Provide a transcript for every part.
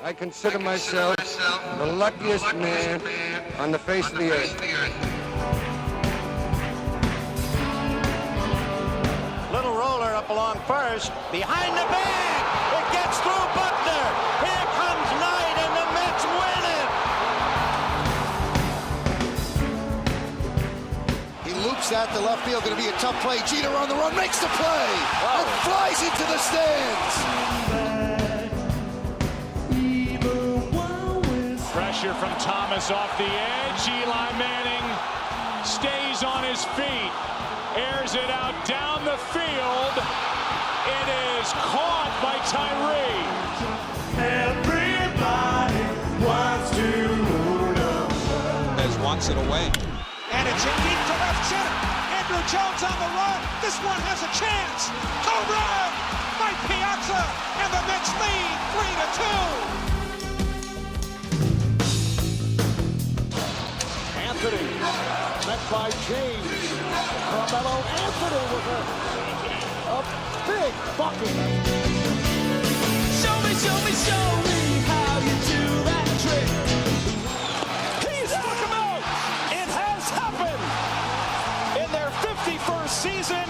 I consider myself the luckiest man on the face of the earth. Little roller up along first, behind the bag. It gets through Buckner. Here comes Knight, and the Mets win it. He loops out to left field. Going to be a tough play. Jeter on the run, makes the play, and flies into the stands. Pressure from Thomas off the edge. Eli Manning stays on his feet. Airs it out down the field. It is caught by Tyree. Everybody wants to know. As walks it away. And it's in deep to left center. Andrew Jones on the run. This one has a chance. Home run by Piazza. And the Mets lead 3-2. Anthony, met by James. Carmelo Anthony with a big bucket. Show me how you do that trick. He struck him out. It has happened. In their 51st season,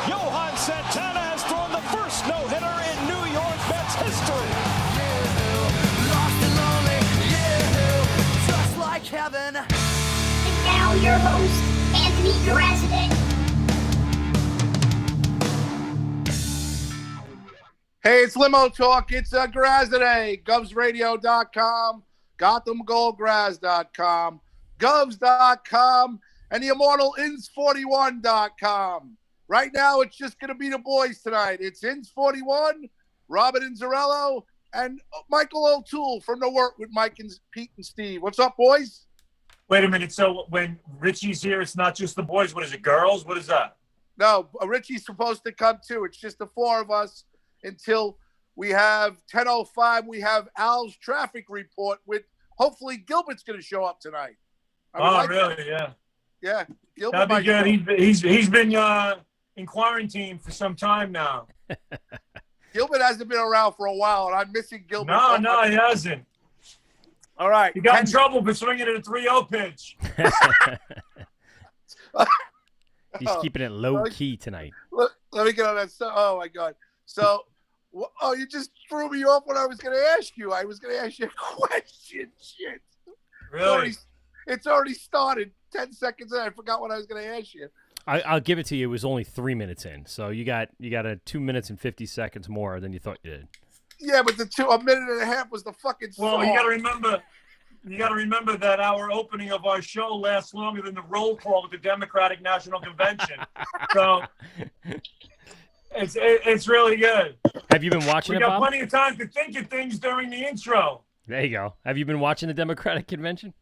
Johan Santana has thrown the first no-hitter in New York Mets history. Lost and lonely, yeah, just like heaven. And now your host, Anthony Graziadei. Hey, it's Limo Talk. It's Graziadei. GovsRadio.com, GothamGoldGraz.com, Govs.com, and the immortal Ins41.com. Right now, it's just going to be the boys tonight. It's Ins41, Robert Inzarello, and Michael O'Toole from The Work with Mike and Pete and Steve. What's up, boys? Wait a minute. So when Richie's here, it's not just the boys. What is it, girls? What is that? No, Richie's supposed to come too. It's just the four of us until we have 10:05. We have Al's traffic report with hopefully Gilbert's going to show up tonight. Really? That. Yeah. Yeah. Gilbert that'd be good. He's been in quarantine for some time now. Gilbert hasn't been around for a while, and I'm missing Gilbert. No, he hasn't. All right. He got in trouble for swinging at a 3-0 pitch. He's keeping it low key tonight. Let me get on that. Oh, my God. So, you just threw me off what I was going to ask you. I was going to ask you a question. Shit. Really? It's already started 10 seconds in. I forgot what I was going to ask you. I'll give it to you. It was only 3 minutes in. So you got a 2 minutes and 50 seconds more than you thought you did. Yeah, but a minute and a half was the fucking song. Well, you got to remember that our opening of our show lasts longer than the roll call at the Democratic National Convention. So it's really good. Have you been watching it, Bob? We got plenty of time to think of things during the intro. There you go. Have you been watching the Democratic Convention?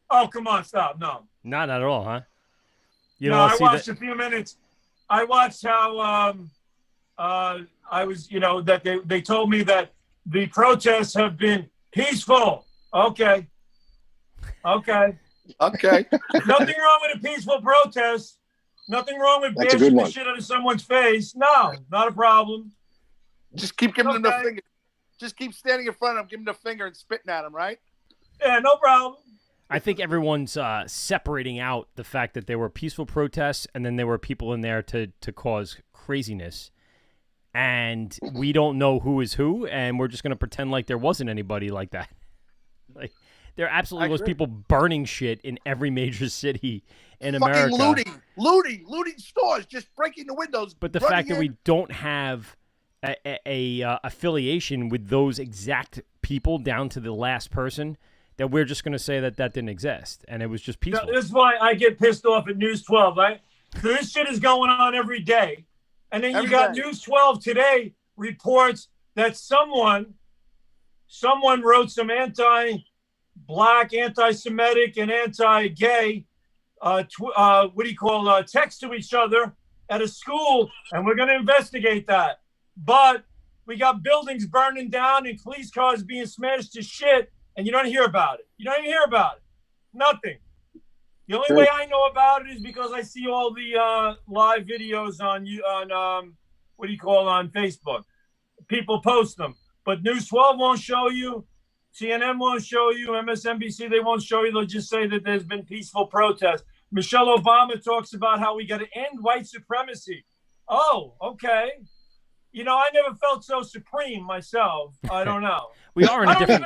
Oh, come on, stop. No. Not at all, huh? I watched a few minutes. I watched how I was, that they told me that the protests have been peaceful. Okay. Okay. Nothing wrong with a peaceful protest. Nothing wrong with bashing the shit out of someone's face. No, not a problem. Just keep giving them the finger. Just keep standing in front of them, giving them the finger and spitting at them, right? Yeah, no problem. I think everyone's separating out the fact that there were peaceful protests and then there were people in there to cause craziness. And we don't know who is who, and we're just going to pretend like there wasn't anybody like that. Like, there absolutely was people burning shit in every major city in America. Looting stores, just breaking the windows. But the fact that we don't have a affiliation with those exact people down to the last person, that we're just going to say that didn't exist, and it was just peaceful. This is why I get pissed off at News 12, right? So this shit is going on every day. And then you got News 12 today reports that someone wrote some anti-black, anti-Semitic, and anti-gay, text to each other at a school, and we're going to investigate that. But we got buildings burning down and police cars being smashed to shit, and you don't hear about it. You don't even hear about it. Nothing. The only way I know about it is because I see all the live videos on Facebook. People post them. But News 12 won't show you. CNN won't show you. MSNBC, they won't show you. They'll just say that there's been peaceful protests. Michelle Obama talks about how we got to end white supremacy. Oh, okay. You know, I never felt so supreme myself. I don't know. We are in a different.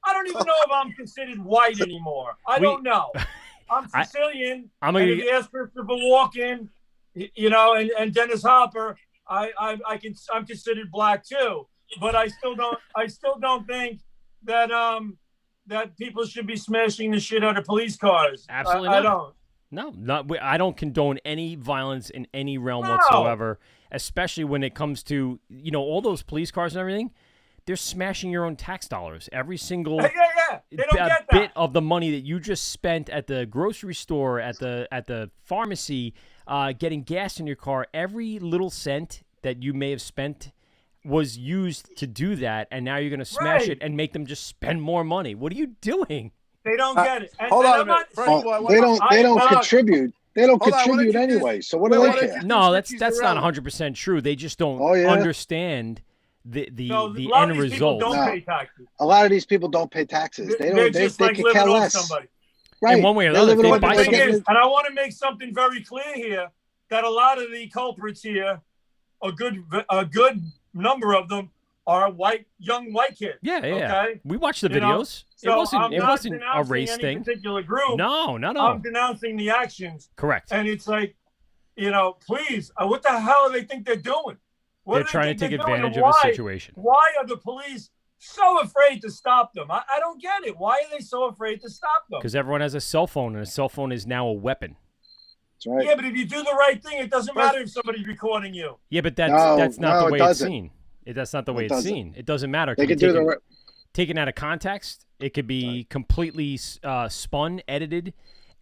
I don't even know if I'm considered white anymore. I don't know. I'm Sicilian. And if you ask Christopher Walken, you know, and Dennis Hopper, I'm considered black too. But I still don't think that that people should be smashing the shit out of police cars. Absolutely I not. don't. I don't condone any violence in any realm whatsoever, especially when it comes to, you know, all those police cars and everything. They're smashing your own tax dollars. Every single They don't get that. bit of the money that you just spent at the grocery store, at the pharmacy, getting gas in your car, every little cent that you may have spent was used to do that, and now you're going to smash it and make them just spend more money. What are you doing? They don't get it. And, hold and on I'm not, They don't contribute. They don't contribute anyway. So what do they care? No, that's not 100% true. They just don't understand the end result. Pay taxes. A lot of these people don't pay taxes. They don't. They could care less. Somebody. Right. In one way or another, they buy something. And I want to make something very clear here that a lot of the culprits here, a good number of them, are young white kids. Yeah. Okay? We watched the videos. So it wasn't a race any thing. Particular group. No. I'm denouncing the actions. Correct. And it's like, you know, please, what the hell do they think they're doing? They're trying to take advantage of a situation. Why are the police so afraid to stop them? I don't get it. Why are they so afraid to stop them? Because everyone has a cell phone, and a cell phone is now a weapon. That's right. Yeah, but if you do the right thing, it doesn't matter if somebody's recording you. Yeah, but that's not the way it's doesn't. seen. That's not the way it's seen. It doesn't matter. They can do taken out of context. It could be completely spun, edited.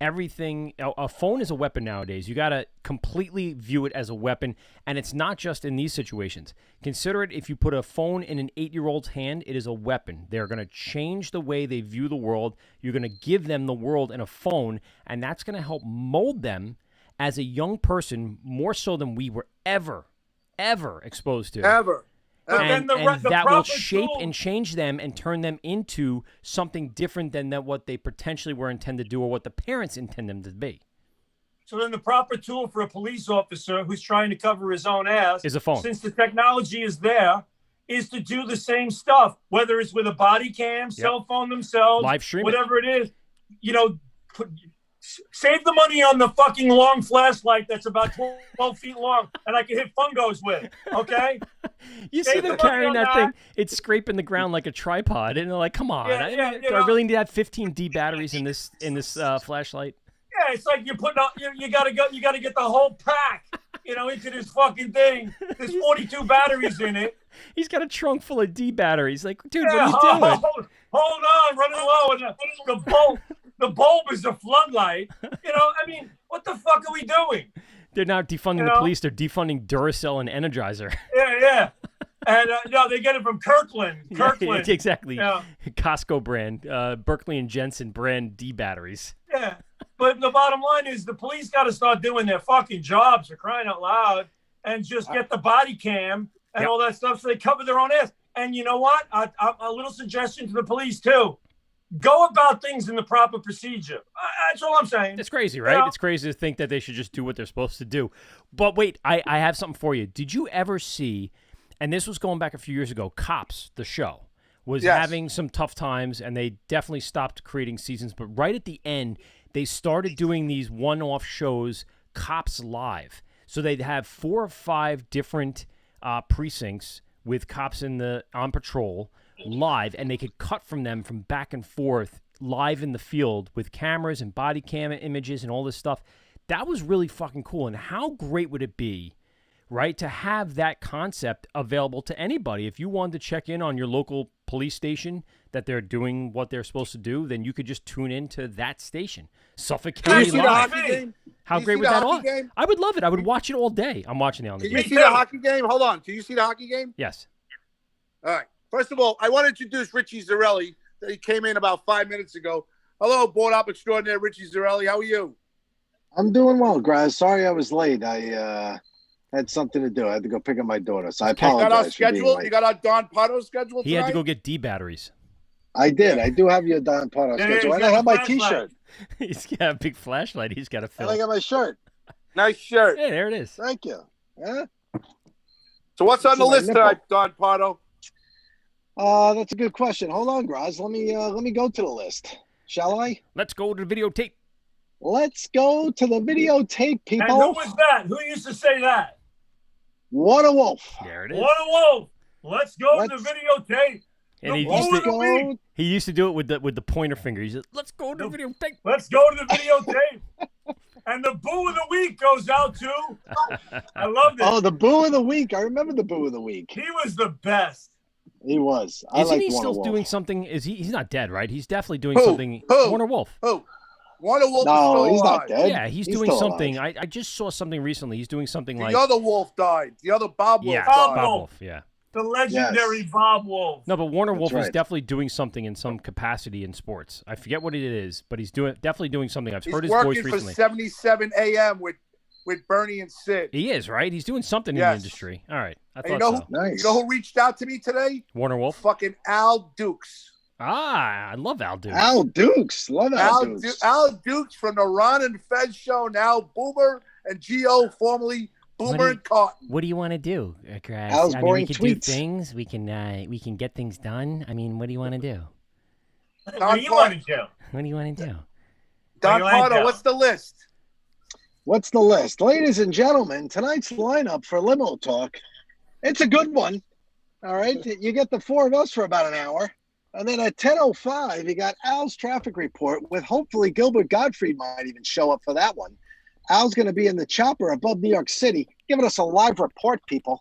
Everything. A phone is a weapon nowadays. You got to completely view it as a weapon, and it's not just in these situations. Consider it if you put a phone in an 8-year-old's hand, it is a weapon. They're going to change the way they view the world. You're going to give them the world in a phone, and that's going to help mold them as a young person more so than we were ever exposed to. Ever. And that will shape and change them and turn them into something different than what they potentially were intended to do or what the parents intend them to be. So then the proper tool for a police officer who's trying to cover his own ass is a phone. Since the technology is there, is to do the same stuff, whether it's with a body cam, cell phone themselves, live stream, whatever it is. You know, save the money on the fucking long flashlight that's about 12 feet long and I can hit fungos with, okay? You see them carrying that thing. It's scraping the ground like a tripod. And they're like, come on. Do I really need to have 15 D batteries in this flashlight? Yeah, it's like you're putting on, you gotta get the whole pack, you know, into this fucking thing. There's 42 batteries in it. He's got a trunk full of D batteries. Like, dude, what are you doing? Hold on, running low. And the bulb is a floodlight. You know, I mean, what the fuck are we doing? They're not defunding the police. They're defunding Duracell and Energizer. Yeah. And no, they get it from Kirkland. Yeah, exactly. Yeah. Costco brand, Berkeley and Jensen brand D batteries. Yeah. But the bottom line is the police got to start doing their fucking jobs for crying out loud and just get the body cam and all that stuff so they cover their own ass. And you know what? A little suggestion to the police, too. Go about things in the proper procedure. That's all I'm saying. It's crazy, right? You know? It's crazy to think that they should just do what they're supposed to do. But wait, I have something for you. Did you ever see, and this was going back a few years ago, Cops, the show, was having some tough times, and they definitely stopped creating seasons. But right at the end, they started doing these one-off shows, Cops Live. So they'd have 4 or 5 different precincts with cops on patrol live, and they could cut from them from back and forth live in the field with cameras and body cam images and all this stuff. That was really fucking cool. And how great would it be, right, to have that concept available to anybody? If you wanted to check in on your local police station that they're doing what they're supposed to do, then you could just tune into that station. Suffolk County Live. How great would that be? I would love it. I would watch it all day. I'm watching it on the game. Did you see the hockey game? Hold on. Did you see the hockey game? Yes. All right. First of all, I want to introduce Richie Zarelli. He came in about 5 minutes ago. Hello, board op extraordinaire Richie Zarelli. How are you? I'm doing well, Graz. Sorry I was late. I had something to do. I had to go pick up my daughter, so I apologize. You got our schedule? You got our Don Pato schedule tonight? He had to go get D batteries. I did. I do have your Don Pardo Yeah, schedule. he's And I got have the my flashlight. T-shirt. He's got a big flashlight. He's got to And fill. I got my shirt. Nice shirt. Hey, there it is. Thank you. Yeah. So what's on the See my list nipple. tonight, Don Pardo? That's a good question. Hold on, Graz. Let me go to the list. Shall I? Let's go to the videotape. Let's go to the videotape, people. And who was that? Who used to say that? What a wolf. There it is. What a wolf. Let's go to the videotape. And he The used boo of the to week. he used to do it with the pointer finger. He said, "Let's go to the videotape." Let's go to the videotape. And the boo of the week goes out to. I love this. Oh, the boo of the week. I remember the boo of the week. He was the best. He was. Isn't he Warner still Wolf. doing something? He's not dead, right? He's definitely doing Who? something. Who? Warner Wolf. Who? Warner Wolf is No, still he's alive. not dead. Yeah, he's doing still something. alive. I just saw something recently. He's doing something The like other Wolf died. The other Bob Wolf yeah, died. Bob Wolf. Yeah. The legendary Yes. Bob Wolf. No, but Warner Wolf is right. definitely doing something in some capacity in sports. I forget what it is, but he's definitely doing something. I've He's heard his voice working for recently. 77 AM with Bernie and Sid. He is, right? He's doing something in the Yes. industry. All right. I And you thought know, so. Nice. you know who reached out to me today? Warner Wolf. Fucking Al Dukes. Ah, I love Al Dukes. Al Dukes. Love Al Dukes. Al Dukes from the Ron and Fez show, now Boomer and Geo, formerly Boomer and Cotton. What do you want to do, Graz? Al's I mean, we boring can tweets. do things. We can get things done. I mean, what do you want to do? What do you want to do? What do you want to do? Don What do you want to Pardo, do? what's the list? What's the list? Ladies and gentlemen, tonight's lineup for Limo Talk, it's a good one. All right. You get the four of us for about an hour. And then at 10:05, you got Al's traffic report with hopefully Gilbert Gottfried might even show up for that one. Al's going to be in the chopper above New York City, giving us a live report, people.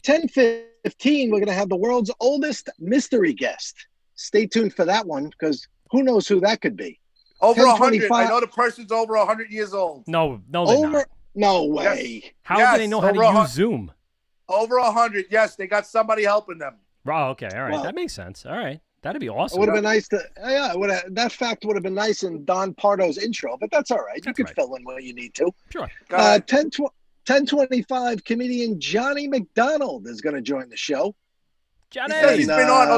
10:15, we're going to have the world's oldest mystery guest. Stay tuned for that one because who knows who that could be. Over 100. 10:25. I know the person's over 100 years old. No, they're not. No way. How Yes, do they know how over to 100. use Zoom? Over 100. Yes, they got somebody helping them. Oh, okay. All right. Well- that makes sense. All right. That'd be It awesome. would have been nice to, that fact would have been nice in Don Pardo's intro, but that's all right. You That's could right. fill in where you need to. Sure. Go ahead. 10:25, comedian Johnny McDonald is going to join the show. Johnny. He says he's And, been on.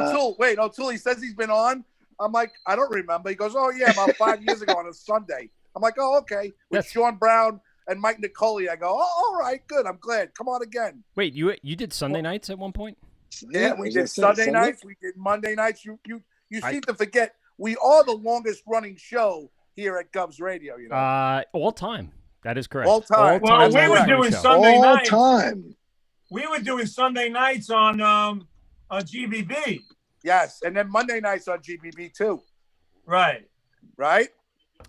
O'Toole, he says he's been on. I'm like, I don't remember. He goes, oh, yeah, about 5 years ago on a Sunday. I'm like, oh, okay. With That's- Sean Brown and Mike Nicoli. I go, oh, all right, good. I'm glad. Come on again. Wait, you did Sunday nights at one point? Yeah, we as did I said, Sunday nights. We did Monday nights. You seem to forget we are the longest running show here at Govs Radio. You know, All time. That is correct. All time. Well, we were longest doing running show. Sunday All nights. time. We were doing Sunday nights on GBB. yes, and then Monday nights on GBB too. Right. Right?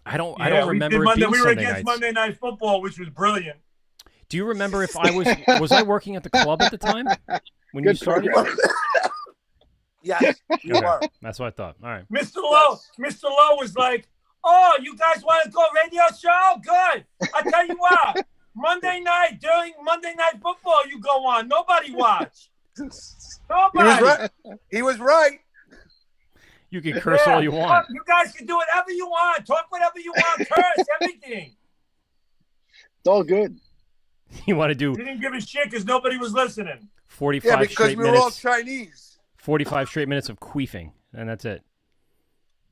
I don't Yeah, remember we it did being we were Sunday against nights. Monday Night Football, which was brilliant. Do you remember if I was I working at the club at the time when you Good started? program. Yes, you Okay. were. That's what I thought. All right. Mr. Lowe was like, "Oh, you guys want to go radio show? Good. I tell you what, Monday night during Monday Night Football, you go on. Nobody watch. He was Nobody. right. He was right. You can curse all you want. You guys can do whatever you want. Talk whatever you want. Curse everything. It's all good. You want to do He didn't give a shit because nobody was listening. 45 Yeah, because straight we were all minutes. Chinese. 45 straight minutes of queefing, and that's it.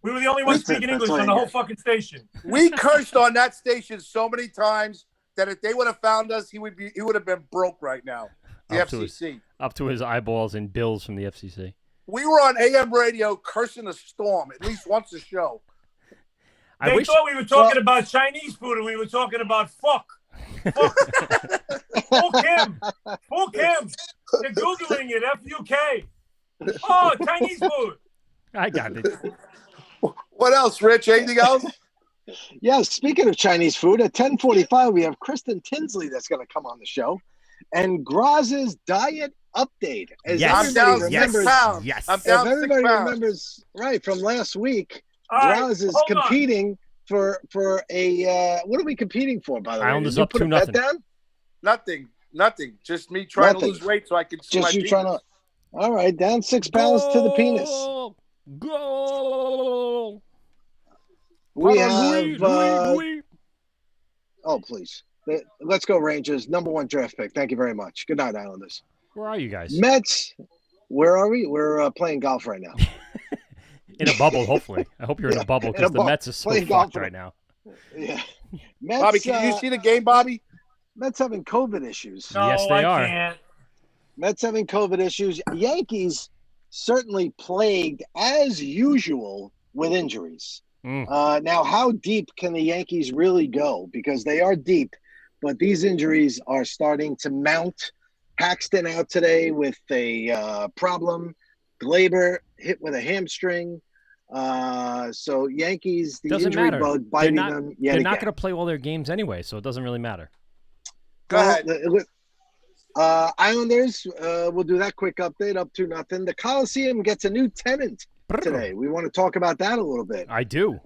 We were the only ones speaking English on the whole fucking station. We cursed on that station so many times that if they would have found us, he would have been broke right now. The Up to his- FCC. Up to his eyeballs in bills from the FCC. We were on AM radio cursing a storm at least once a show. I They wish thought we were talking about Chinese food and we were talking about fuck. Fuck. Fuck him. Fuck him. They're Googling it. F-U-K. Oh, Chinese food. I got it. What else, Rich? Anything else? Yeah, speaking of Chinese food, at 10:45, we have Kristen Tinsley that's going to come on the show. And Graz's diet update. As Yes. I'm down everybody 6 remembers, pounds. Yes. I'm if down 6 everybody pounds. remembers, right, from last week, All right, Graz is hold on. competing for a what are we competing for, by the way? Islanders Did you up put a 2-0. bet down? Nothing. Just me trying Nothing. to lose weight so I can see my Just you penis. trying to. All right, down 6 pounds to the penis. Go! We Louis, have. Louis. Oh, please. Let's go, Rangers. Number 1 draft pick. Thank you very much. Good night, Islanders. Where are you guys? Mets. Where are we? We're playing golf right now. In a bubble, hopefully. I hope you're in a bubble because the Mets are so fucked right now. Yeah. Mets, Bobby, can you see the game, Bobby? Mets having COVID issues. No, Yes, they are. Can't. Mets having COVID issues. Yankees certainly plagued, as usual, with injuries. Now, how deep can the Yankees really go? Because they are deep, but these injuries are starting to mount. Paxton out today with a problem. Glaber hit with a hamstring. So Yankees, the Doesn't injury matter. bug biting them yet They're again. not going to play all their games anyway, so it doesn't really matter. Go ahead. Islanders, we'll do that quick update, up to nothing. The Coliseum gets a new tenant today. We want to talk about that a little bit. I do.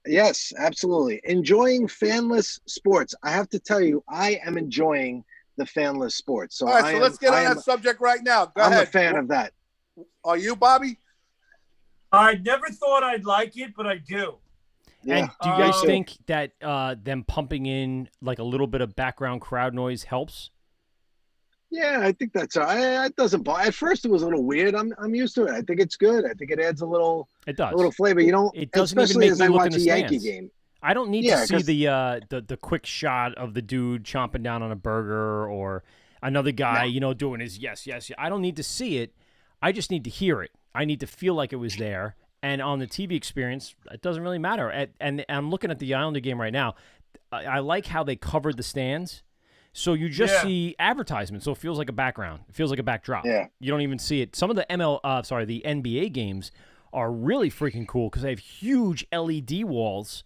Yes, absolutely. Enjoying fanless sports. I have to tell you, I am enjoying the fanless sports. So all right, let's get on that subject right now. Go ahead. I'm a fan of that. Are you, Bobby? I never thought I'd like it, but I do. Yeah. And do you guys think that them pumping in like a little bit of background crowd noise helps? Yeah, I think that's it. Doesn't bother. At first, it was a little weird. I'm used to it. I think it's good. I think it adds a little. It does. A little flavor. You know, it doesn't especially even make as me I look in watch the a Yankee stands. game. I don't need to see the quick shot of the dude chomping down on a burger or another guy, doing his yes. I don't need to see it. I just need to hear it. I need to feel like it was there. And on the TV experience, it doesn't really matter. And I'm looking at the Islander game right now. I like how they covered the stands. So you just see advertisements. So it feels like a background. It feels like a backdrop. Yeah. You don't even see it. Some of the the NBA games are really freaking cool because they have huge LED walls,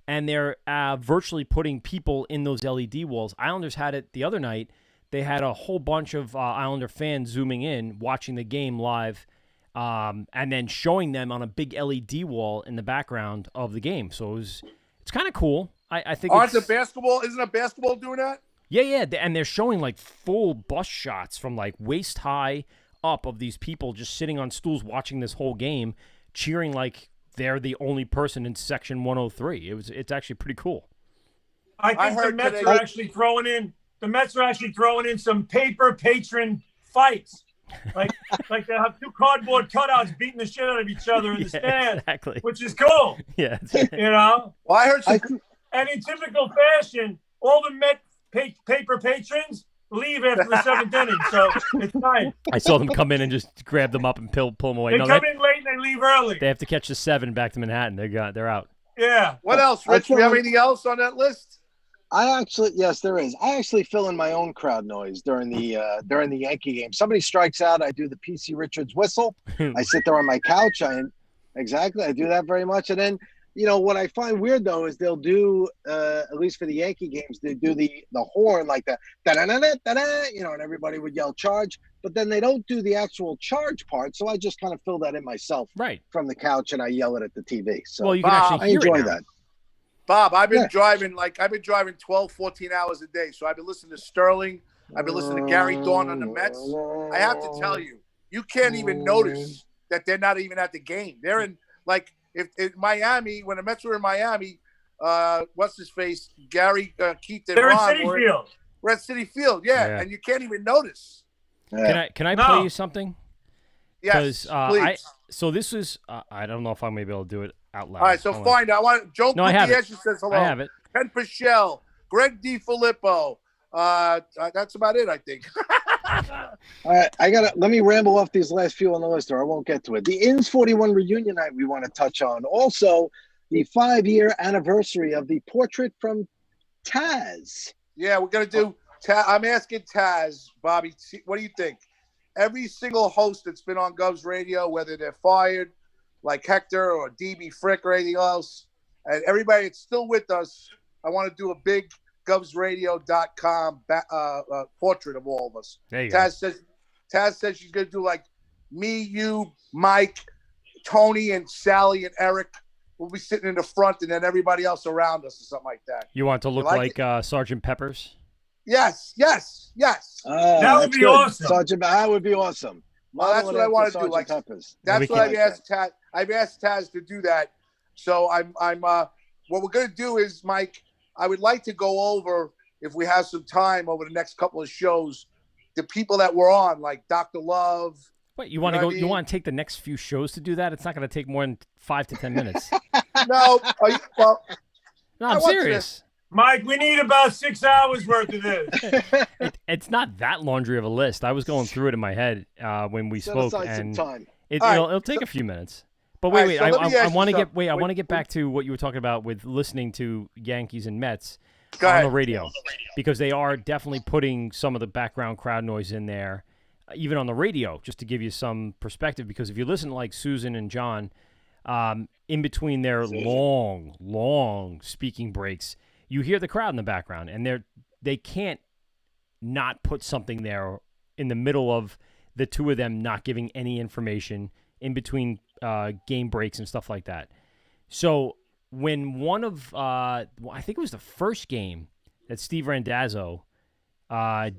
and they're virtually putting people in those LED walls. Islanders had it the other night. They had a whole bunch of Islander fans zooming in, watching the game live, and then showing them on a big LED wall in the background of the game. So it's kind of cool. I think. Isn't a basketball doing that? Yeah, and they're showing like full bus shots from like waist high up of these people just sitting on stools watching this whole game, cheering like they're the only person in section 103. It's actually pretty cool. I think the Mets are actually throwing in some paper patron fights. Like they have two cardboard cutouts beating the shit out of each other in the stands, exactly. Which is cool. Yeah, Well, I heard some. And in typical fashion, all the Met paper patrons leave after the seventh inning, so it's fine. I saw them come in and just grab them up and pull them away. They come in late and they leave early. They have to catch the 7 back to Manhattan. They're out. Yeah. What else, Rich? Do you have anything else on that list? Yes, there is. I actually fill in my own crowd noise during the Yankee game. Somebody strikes out, I do the P.C. Richards whistle. I sit there on my couch. I do that very much, and then. What I find weird though is they'll do at least for the Yankee games, they do the horn like the da-da-da-da-da-da, and everybody would yell charge, but then they don't do the actual charge part. So I just kind of fill that in myself from the couch and I yell it at the TV. So well, you can actually hear enjoy it now. that. Bob, I've been driving 12, 14 hours a day. So I've been listening to Sterling. I've been listening to Gary Dawn on the Mets. I have to tell you, you can't even notice that they're not even at the game. They're in If Miami, when the Mets were in Miami, what's his face? Gary, Keith, and They're Ron in Citi Field. We're at Citi Field, and you can't even notice. Can I play you something? Yes, please. So this is I don't know if I'm gonna be able to do it out loud. All right, so find out. I want Joe Gutierrez says hello. I have it. Ken Pichelle, Greg DiFilippo. That's about it, I think. All right, let me ramble off these last few on the list, or I won't get to it. The Ins 41 reunion night we want to touch on. Also, the 5-year anniversary of the portrait from Taz. Yeah, we're gonna do. I'm asking Taz, Bobby. What do you think? Every single host that's been on Govs Radio, whether they're fired, like Hector or DB Frick or anything else, and everybody that's still with us, I want to do a big GovsRadio.com portrait of all of us. There you Taz says she's gonna do like me, you, Mike, Tony, and Sally and Eric. We'll be sitting in the front, and then everybody else around us, or something like that. You want to look like Sergeant Peppers? Yes. That would be awesome. Sergeant, that would be awesome. Well, that's what I want to do. Like Peppers. That's what I've asked Taz. I've asked Taz to do that. So I'm. What we're gonna do is, Mike, I would like to go over, if we have some time over the next couple of shows, the people that were on, like Dr. Love, What, you want to go? You want to take the next few shows to do that? It's not going to take more than 5 to 10 minutes. No, well, no, I'm serious. Mike, we need about 6 hours worth of this. It's not that laundry of a list. I was going through it in my head when we spoke, and some time. It'll take a few minutes. But wait, so I want to get back to what you were talking about with listening to Yankees and Mets on the radio, because they are definitely putting some of the background crowd noise in there, even on the radio, just to give you some perspective. Because if you listen to like Susan and John, in between their long speaking breaks, you hear the crowd in the background, and they can't not put something there in the middle of the two of them not giving any information in between game breaks and stuff like that. So when one of, I think it was the first game that Steve Randazzo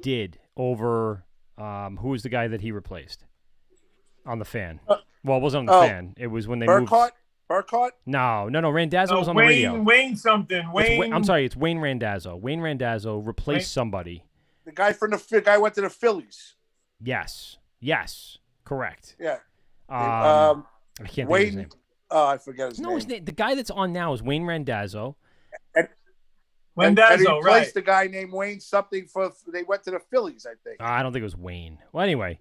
did over, who was the guy that he replaced on the Fan? Well, it wasn't on the Fan. It was when they moved. Burkhardt? No. Randazzo was on the radio. Wayne something. I'm sorry, it's Wayne Randazzo. Wayne Randazzo replaced somebody. The guy guy went to the Phillies. Yes, correct. Yeah. I can't think of his name. Oh, I forget his name. No, the guy that's on now is Wayne Randazzo. And he replaced the guy named Wayne something they went to the Phillies, I think. I don't think it was Wayne. Well, anyway,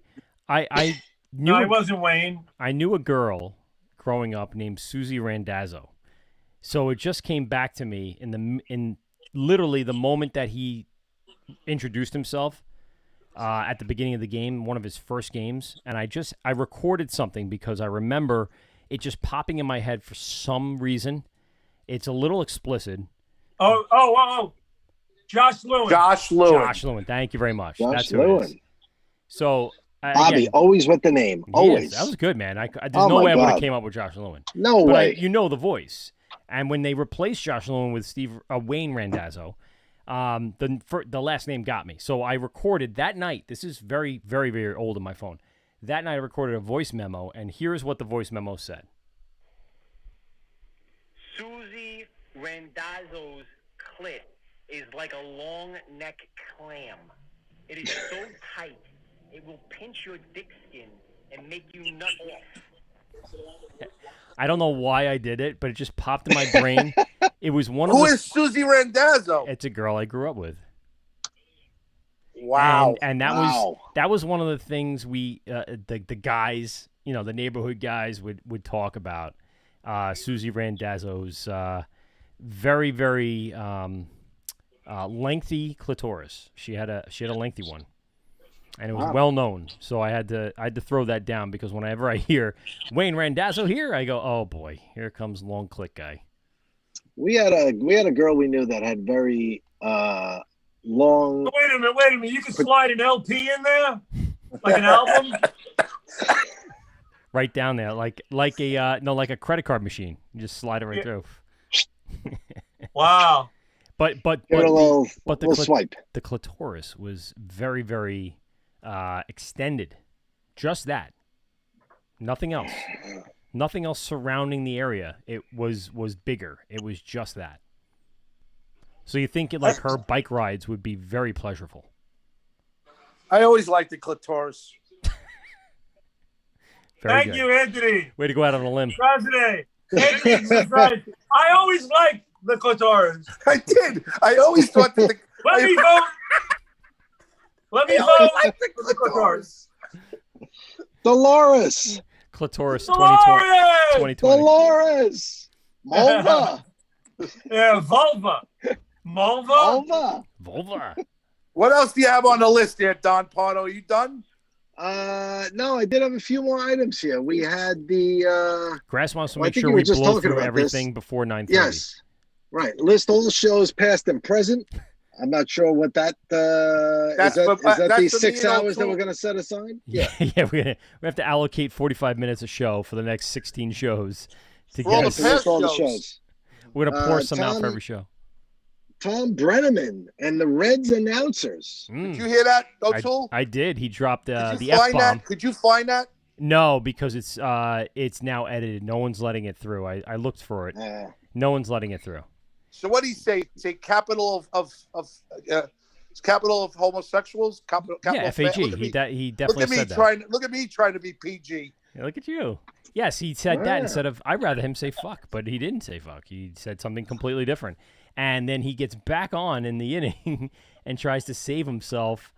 I knew it wasn't Wayne. I knew a girl growing up named Susie Randazzo. So it just came back to me in literally the moment that he introduced himself at the beginning of the game, one of his first games, and I recorded something because I remember it just popping in my head for some reason. It's a little explicit. Oh. Josh Lewin. Josh Lewin. Thank you very much. Josh That's Lewin. Lewin. So Bobby, always with the name. Always. That was good, man. There's no way I would have came up with Josh Lewin. No way. You know the voice. And when they replaced Josh Lewin with Wayne Randazzo, the last name got me. So I recorded that night. This is very, very, very old on my phone. That night I recorded a voice memo, and here's what the voice memo said. Susie Randazzo's clit is like a long neck clam. It is so tight, it will pinch your dick skin and make you nut off. I don't know why I did it, but it just popped in my brain. It was one of Who is Susie Randazzo? It's a girl I grew up with. Wow. And that was one of the things the guys, the neighborhood guys would talk about. Susie Randazzo's very, very lengthy clitoris. She had a lengthy one. And it was well known, so I had to throw that down because whenever I hear Wayne Randazzo here, I go, oh boy, here comes long click guy. We had a girl we knew that had very long. Wait a minute! You can slide an LP in there, like an album. Right down there, like a credit card machine. You just slide it right through. Wow. But the swipe. The clitoris was very, very extended. Just that. Nothing else. Nothing else surrounding the area. It was bigger. It was just that. So you think her bike rides would be very pleasurable. I always liked the clitoris. Thank you, Anthony. Way to go out on a limb. Graziadei. I always liked the clitoris. I did. I always thought that Let me vote. Let me vote. Like the clitoris. Dolores. Clitoris 2020. Dolores. Mulva. Yeah, vulva. Mulva. Vulva. What else do you have on the list there, Don Pardo? Are you done? No, I did have a few more items here. We had the Grass wants to make sure we blow through everything before 9:30. Yes, right. List all the shows past and present. I'm not sure what that is. That the 6 hours that we're going to set aside? Yeah. We have to allocate 45 minutes a show for the next 16 shows to get all the shows. We're going to pour some out for every show. Tom Brenneman and the Reds announcers. Did you hear that, O'Toole? I did. He dropped the F-bomb. Could you find that? No, because it's now edited. No one's letting it through. I looked for it. No one's letting it through. So what did he say? Say capital of It's capital of homosexuals. Capital Yeah, of FAG. Look at me. He definitely Look at me said that. Look at me trying to be PG. Yeah, look at you. Yes, he said that instead of, I'd rather him say fuck, but he didn't say fuck. He said something completely different. And then he gets back on in the inning and tries to save himself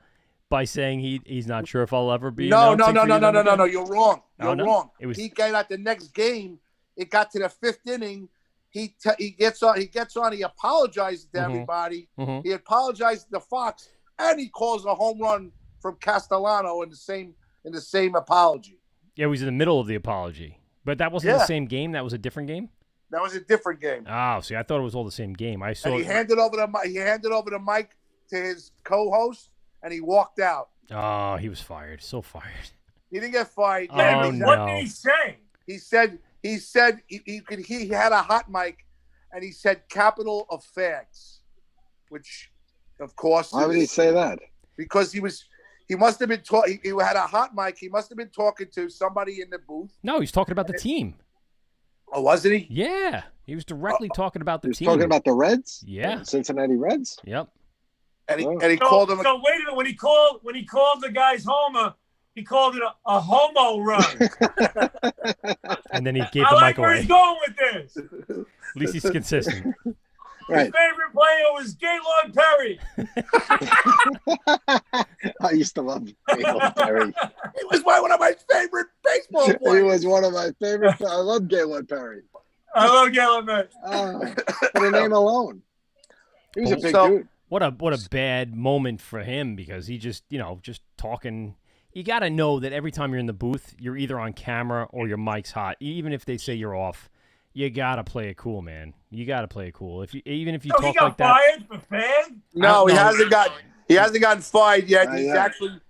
by saying he's not sure if I'll ever be. No. You're wrong. Oh, no? Wrong. It was... He got at the next game. It got to the 5th inning. He gets on. He apologizes to everybody. He apologizes to Fox, and he calls a home run from Castellano in the same apology. Yeah, he was in the middle of the apology, but that wasn't the same game. That was a different game. That was a different game. Oh, see, I thought it was all the same game. I saw. And he handed over the mic to his co-host, and he walked out. Oh, he was fired. So fired. He didn't get fired. Oh, no. What did he say? He said he had a hot mic, and he said capital of fags, which, of course. Why would he say that? Because he must have been talking. He had a hot mic. He must have been talking to somebody in the booth. No, he's talking about the team. Oh, wasn't he? Yeah, he was directly talking about the team. Talking about the Reds. Yeah, the Cincinnati Reds. Yep. And he called him. So wait a minute. When he called the guy's homer, he called it a homo run. And then he gave the mic away. Where he's going with this. At least he's consistent. His favorite player was Gaylord Perry. I used to love Gaylord Perry. He was one of my favorite baseball players. He was one of my favorite. I love Gaylord Perry. I love Gaylord Perry. For the name alone, he was a big dude. What a bad moment for him, because he just talking. You got to know that every time you're in the booth, you're either on camera or your mic's hot. Even if they say you're off, you got to play it cool, man. You got to play it cool. Even if you talk like that. He got fired for fag? No, he hasn't gotten fired yet. He's actually,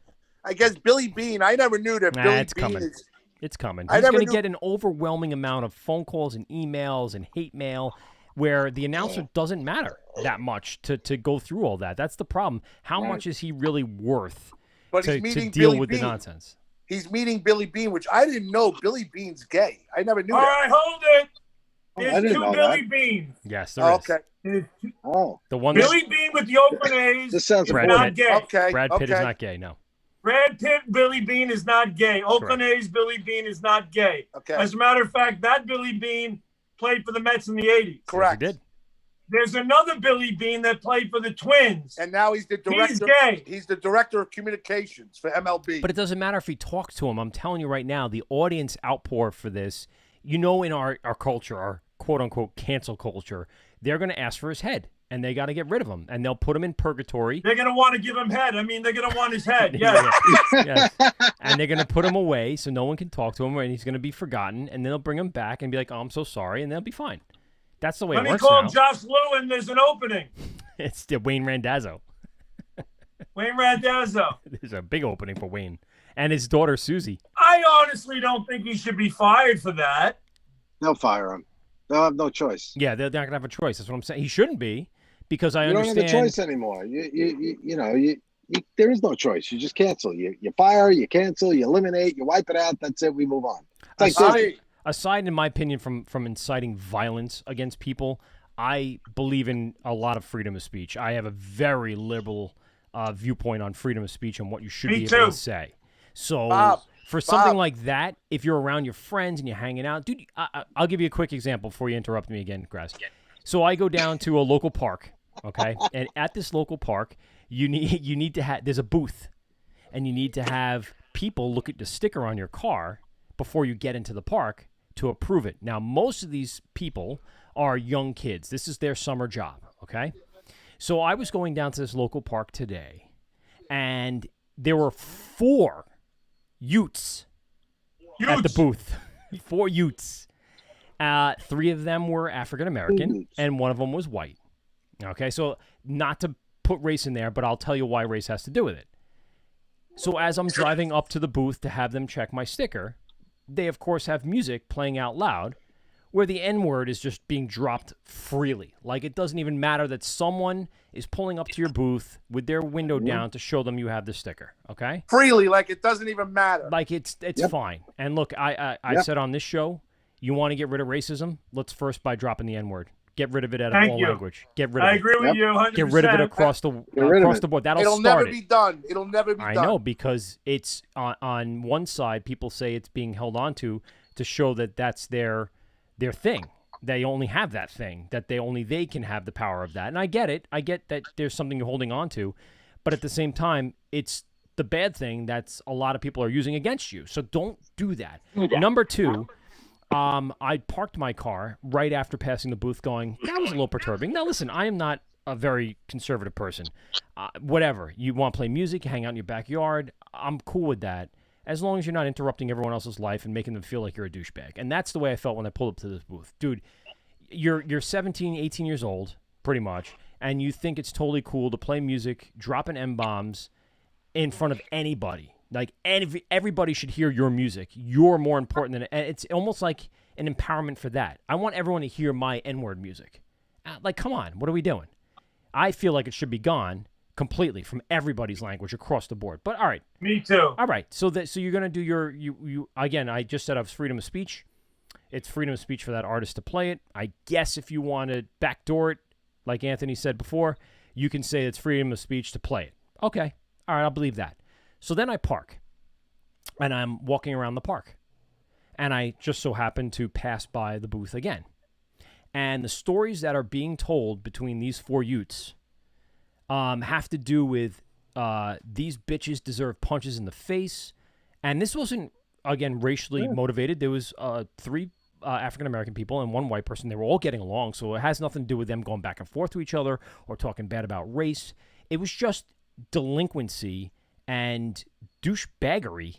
I guess, Billy Bean. I never knew that Billy it's Bean coming. is. It's coming. He's going to get an overwhelming amount of phone calls and emails and hate mail, where the announcer doesn't matter that much to go through all that. That's the problem. How much is he really worth to deal Billy with Bean. the nonsense? He's meeting Billy Bean, which I didn't know Billy Bean's gay. I never knew All that. right, hold it. There's two Billy Beans. Yes, there is. Okay. The one Billy Bean with the Oakland A's This sounds is not gay. Okay. Brad Pitt is not gay, no. Brad Pitt, Billy Bean is not gay. Oakland A's, Billy Bean is not gay. Okay. As a matter of fact, that Billy Bean played for the Mets in the 80s. Correct. Yes, he did. There's another Billy Bean that played for the Twins. And now he's the director. He's gay. He's the director of communications for MLB. But it doesn't matter if he talks to him. I'm telling you right now, the audience outpour for this, in our culture, our quote-unquote cancel culture, they're going to ask for his head, and they got to get rid of him, and they'll put him in purgatory. They're going to want to give him head. I mean, they're going to want his head. Yeah. Yes. And they're going to put him away so no one can talk to him, and he's going to be forgotten, and then they'll bring him back and be like, oh, I'm so sorry, and they'll be fine. That's the way Let it me works call now. Josh Lewin. There's an opening. It's the Wayne Randazzo. Wayne Randazzo. There's a big opening for Wayne. And his daughter, Susie. I honestly don't think he should be fired for that. They'll fire him. They'll have no choice. Yeah, they're not going to have a choice. That's what I'm saying. He shouldn't be, because I understand. You don't have a choice anymore. There is no choice. You just cancel. You fire, you cancel, you eliminate, you wipe it out. That's it. We move on. It's like Aside, in my opinion, from inciting violence against people, I believe in a lot of freedom of speech. I have a very liberal viewpoint on freedom of speech and what you should be able to say. So for something like that, if you're around your friends and you're hanging out, dude, I'll give you a quick example before you interrupt me again, Graz. So I go down to a local park, okay? And at this local park, you need to have, there's a booth, and you need to have people look at the sticker on your car before you get into the park to approve it. Now, most of these people are young kids. This is their summer job, okay? So I was going down to this local park today, and there were 4 Utes at the booth. 4 Utes. 3 of them were African-American, and 1 of them was white. Okay, so not to put race in there, but I'll tell you why race has to do with it. So as I'm driving up to the booth to have them check my sticker, they, of course, have music playing out loud where the N-word is just being dropped freely. Like, it doesn't even matter that someone is pulling up to your booth with their window down to show them you have the sticker, okay? Freely, like it doesn't even matter. Like, it's fine. And look, I said on this show, you want to get rid of racism? Let's first by dropping the N-word. Get rid of it out of Thank all you. language. Get rid of it. I agree with you 100%. Get rid of it across the board. That'll It'll start never be done. It'll never be done. I know, because it's on one side, people say it's being held on to show that that's their thing. They only have that thing, that they can have the power of that. And I get it. I get that there's something you're holding on to. But at the same time, it's the bad thing that's a lot of people are using against you. So don't do that. Number two, I parked my car right after passing the booth going, that was a little perturbing. Now, listen, I am not a very conservative person. Whatever. You want to play music, hang out in your backyard, I'm cool with that, as long as you're not interrupting everyone else's life and making them feel like you're a douchebag. And that's the way I felt when I pulled up to this booth. Dude, you're 17, 18 years old, pretty much, and you think it's totally cool to play music, dropping M-bombs in front of anybody. Like, everybody should hear your music. You're more important than it. And it's almost like an empowerment for that. I want everyone to hear my N-word music. Like, come on, what are we doing? I feel like it should be gone completely from everybody's language across the board. But all right. Me too. All right. So you're going to do you again, I just said I was freedom of speech. It's freedom of speech for that artist to play it. I guess if you want to backdoor it, like Anthony said before, you can say it's freedom of speech to play it. Okay. All right, I'll believe that. So then I park, and I'm walking around the park, and I just so happen to pass by the booth again. And the stories that are being told between these four Utes have to do with these bitches deserve punches in the face. And this wasn't, again, racially motivated. There was three African-American people and one white person. They were all getting along, so it has nothing to do with them going back and forth to each other or talking bad about race. It was just delinquency and douchebaggery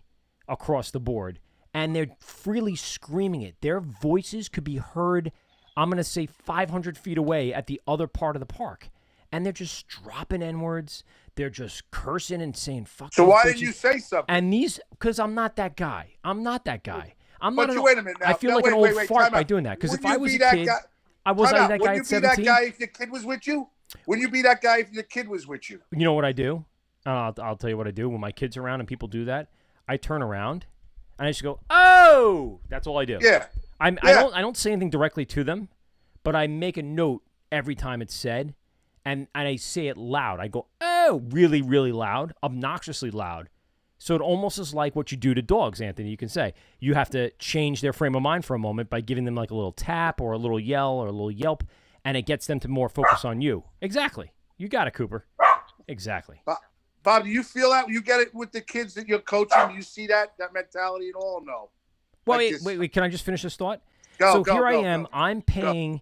across the board. And they're freely screaming it. Their voices could be heard, I'm going to say 500 feet away at the other part of the park. And they're just dropping N-words. They're just cursing and saying, fuck. So why didn't you say something? And because I'm not that guy. I'm not that guy. I'm not. Wait a minute now. I feel like an old fart by doing that. Because if I was a kid, I was that guy at 17. Wouldn't you be that guy if the kid was with you? Wouldn't you be that guy if the kid was with you? You know what I do? I'll tell you what I do when my kid's around and people do that. I turn around and I just go, oh! That's all I do. Yeah. I don't say anything directly to them, but I make a note every time it's said, and I say it loud. I go, oh, really, really loud, obnoxiously loud. So it almost is like what you do to dogs, Anthony. You can say you have to change their frame of mind for a moment by giving them like a little tap or a little yell or a little yelp, and it gets them to more focus on you. Exactly. You got it, Cooper. Exactly. Bob, do you feel that? You get it with the kids that you're coaching? Do you see that mentality at all? No. Well, wait. Can I just finish this thought? Go. I am. I'm paying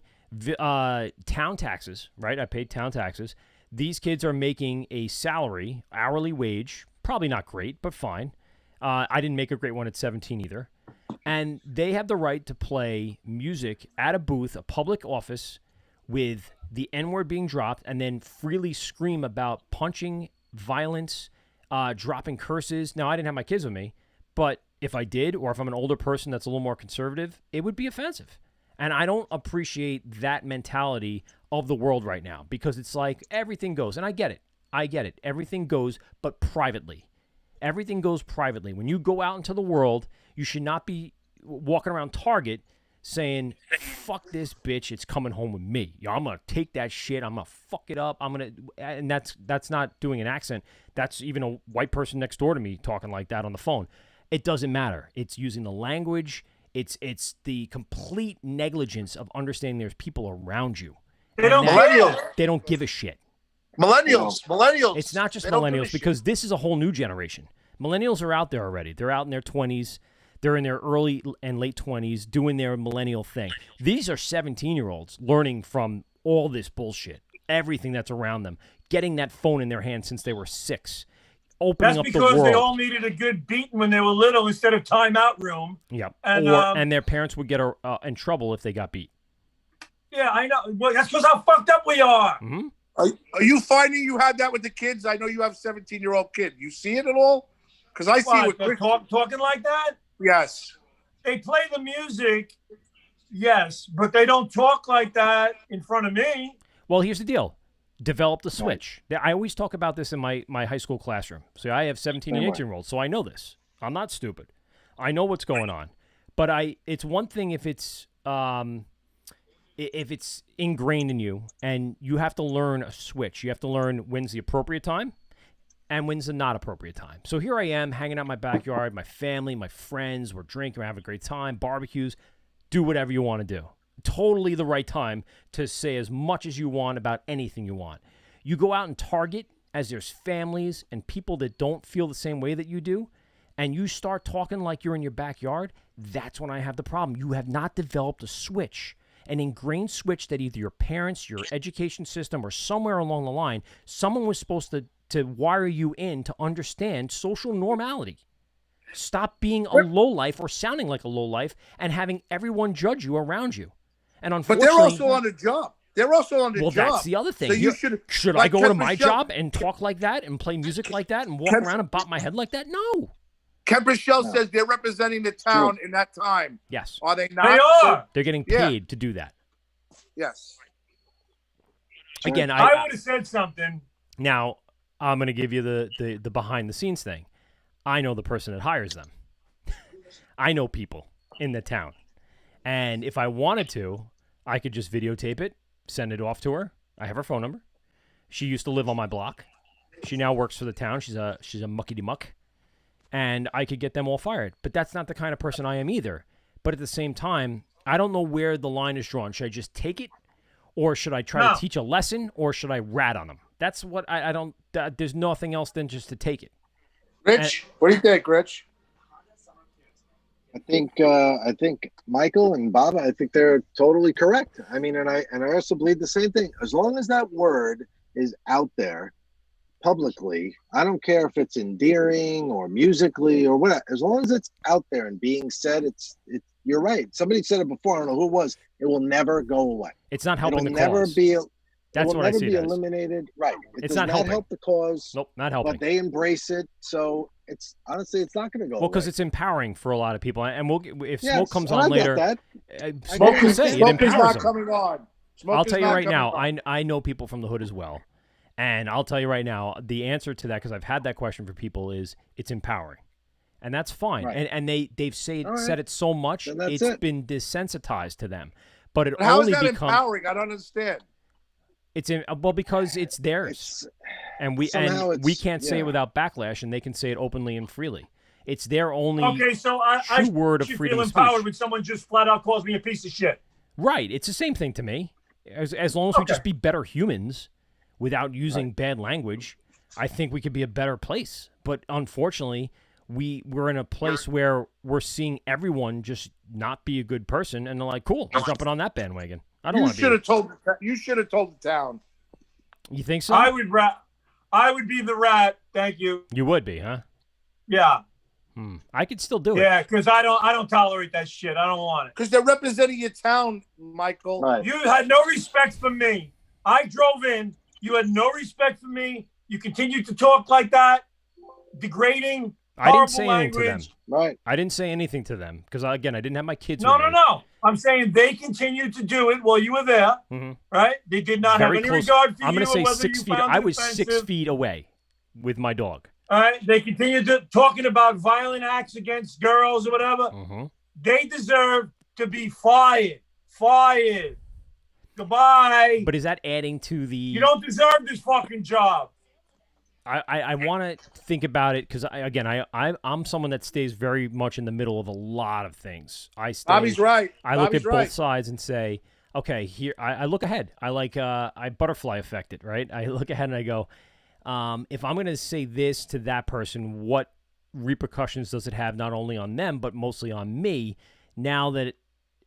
town taxes, right? I paid town taxes. These kids are making a salary, hourly wage, probably not great, but fine. I didn't make a great one at 17 either. And they have the right to play music at a booth, a public office, with the N-word being dropped, and then freely scream about punching, violence, dropping curses. Now, I didn't have my kids with me, but if I did, or if I'm an older person that's a little more conservative, it would be offensive. And I don't appreciate that mentality of the world right now, because it's like everything goes, and I get it. Everything goes, but privately. Everything goes privately. When you go out into the world, you should not be walking around Target saying, fuck this bitch, it's coming home with me. I'm going to take that shit, I'm going to fuck it up, and that's not doing an accent. That's even a white person next door to me talking like that on the phone. It doesn't matter. It's using the language. It's the complete negligence of understanding there's people around you. They don't give a shit. Millennials. It's not just millennials, because this is a whole new generation. Millennials are out there already. They're out in their 20s. They're in their early and late 20s doing their millennial thing. These are 17-year-olds learning from all this bullshit, everything that's around them, getting that phone in their hand since they were 6, opening up the world. That's because they all needed a good beating when they were little instead of timeout room. Yep. And their parents would get in trouble if they got beat. Yeah, I know. Well, that's because how fucked up we are. Mm-hmm. Are you finding you had that with the kids? I know you have a 17-year-old kid. You see it at all? Because I see it with talking like that. Yes. They play the music, yes, but they don't talk like that in front of me. Well, here's the deal. Develop the switch. I always talk about this in my high school classroom. So I have 17 and 18-year-olds, so I know this. I'm not stupid. I know what's going on. But it's one thing if it's if it's ingrained in you and you have to learn a switch. You have to learn when's the appropriate time and when's the not appropriate time. So here I am hanging out in my backyard, my family, my friends, we're drinking, we're having a great time, barbecues, do whatever you want to do. Totally the right time to say as much as you want about anything you want. You go out and Target as there's families and people that don't feel the same way that you do, and you start talking like you're in your backyard, that's when I have the problem. You have not developed a switch, an ingrained switch that either your parents, your education system, or somewhere along the line, someone was supposed to wire you in to understand social normality. Stop being a lowlife or sounding like a lowlife and having everyone judge you around you. And unfortunately, but they're also on the job. They're also on the job. Well, that's the other thing. So should I go to my job and talk like that and play music like that and walk around and bop my head like that? No. Ken Rochelle says they're representing the town in that time. Yes. Are they not? They are. They're getting paid to do that. Yes. Again, I would have said something. Now, I'm going to give you the behind-the-scenes thing. I know the person that hires them. I know people in the town. And if I wanted to, I could just videotape it, send it off to her. I have her phone number. She used to live on my block. She now works for the town. She's a muckety-muck. And I could get them all fired. But that's not the kind of person I am either. But at the same time, I don't know where the line is drawn. Should I just take it? Or should I try to teach a lesson? Or should I rat on them? That's what I don't... there's nothing else than just to take it. Rich, what do you think, Rich? I think Michael and Baba, I think they're totally correct. I mean, and I also believe the same thing. As long as that word is out there publicly, I don't care if it's endearing or musically or what. As long as it's out there and being said, it's you're right. Somebody said it before. I don't know who it was. It will never go away. It's not helping It'll the never cause. be. That's it will what I never see be it as. eliminated. Right. It It's does not not helping. help the cause. Nope, not helping. But they embrace it, so it's honestly it's not going to go. Well, because away. it's empowering for a lot of people, and if Yes, Smoke comes and I on get later, that. Smoke will say it Smoke is empowers not them. coming on. Smoke I'll is tell you not right coming now, on. I know people from the hood as well, and I'll tell you right now, the answer to that, because I've had that question for people, is it's empowering, and that's fine. Right. And they've said right. it so much, Then that's it's it. been desensitized to them. But it How is only that becomes empowering? I don't understand. it's because it's theirs, and we can't say it without backlash, and they can say it openly and freely. It's their only Okay, so I word of should freedom feel of empowered speech. when someone just flat out calls me a piece of shit. Right. It's the same thing to me. As long as we just be better humans without using bad language, I think we could be a better place. But unfortunately, we're in a place where we're seeing everyone just not be a good person, and they're like, cool, I'm jumping on that bandwagon. I don't You want to should be. have told. You should have told the town. You think so? I would be the rat. Thank you. You would be, huh? Yeah. I could still do it. Yeah, because I don't tolerate that shit. I don't want it. Because they're representing your town, Michael. Right. You had no respect for me. I drove in. You had no respect for me. You continued to talk like that, degrading, I didn't horrible say anything to them. language. Right. I didn't say anything to them because, again, I didn't have my kids No, with no, me. no. I'm saying they continued to do it while you were there, right? They did not Very have any close. regard for I'm you going to say or whether 6 you feet. found I it was 6 offensive. feet away with my dog. All right, they continued talking about violent acts against girls or whatever. They deserve to be fired. Fired. Goodbye. But is that adding to the... You don't deserve this fucking job. I want to think about it because, I'm someone that stays very much in the middle of a lot of things. Bobby's right. I look Bobby's at right. both sides and say, okay, here I look ahead. I butterfly affect it, right? I look ahead and I go, if I'm going to say this to that person, what repercussions does it have not only on them, but mostly on me now that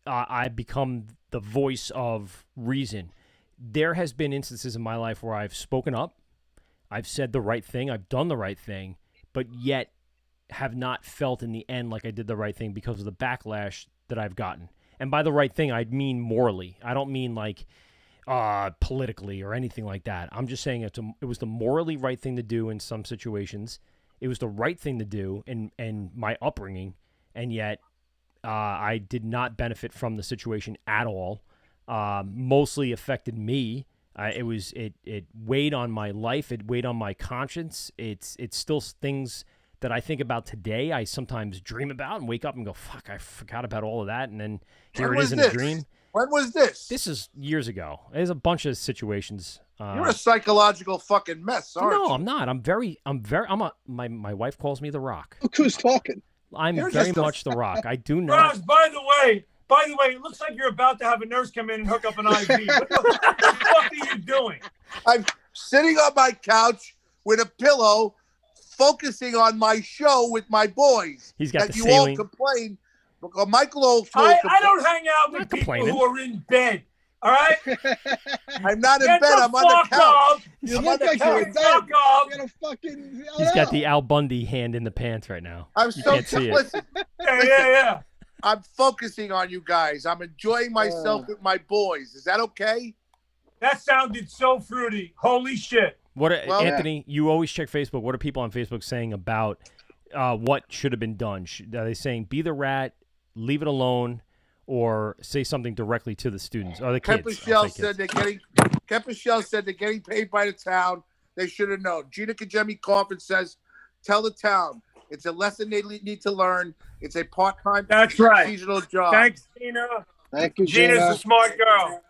I become the voice of reason? There has been instances in my life where I've spoken up, I've said the right thing, I've done the right thing, but yet have not felt in the end like I did the right thing because of the backlash that I've gotten. And by the right thing, I mean morally. I don't mean like politically or anything like that. I'm just saying it was the morally right thing to do in some situations. It was the right thing to do in my upbringing, and yet I did not benefit from the situation at all. Mostly affected me. It weighed on my life. It weighed on my conscience. It's still things that I think about today. I sometimes dream about and wake up and go, fuck, I forgot about all of that. And then here it is in a dream. When was this? This is years ago. There's a bunch of situations. You're a psychological fucking mess, aren't you? No, I'm not. My wife calls me the Rock. Look who's talking. I'm You're very just a- much the Rock. I do not. Ross, by the way, it looks like you're about to have a nurse come in and hook up an IV. What the fuck are you doing? I'm sitting on my couch with a pillow, focusing on my show with my boys. He's got that the you saline. all complain. Michael all I don't hang out with people complaining. who are in bed. All right? I'm not in Get bed. the I'm on the fuck couch. up. You I'm look on like the you're couch. dead. Fuck up. You got a fucking. He's got the Al Bundy hand in the pants right now. I'm You so can't see it. listen. Yeah. I'm focusing on you guys. I'm enjoying myself with my boys. Is that okay? That sounded so fruity. Holy shit. Well, Anthony? You always check Facebook. What are people on Facebook saying about what should have been done? Are they saying be the rat, leave it alone, or say something directly to the students or the kids? Kemp said they're getting paid by the town. They should have known. Gina Kajemi Coffin says, tell the town. It's a lesson they need to learn. It's a part-time That's right. seasonal job. Thanks, Gina. Thank you, Gina's Gina. a smart girl.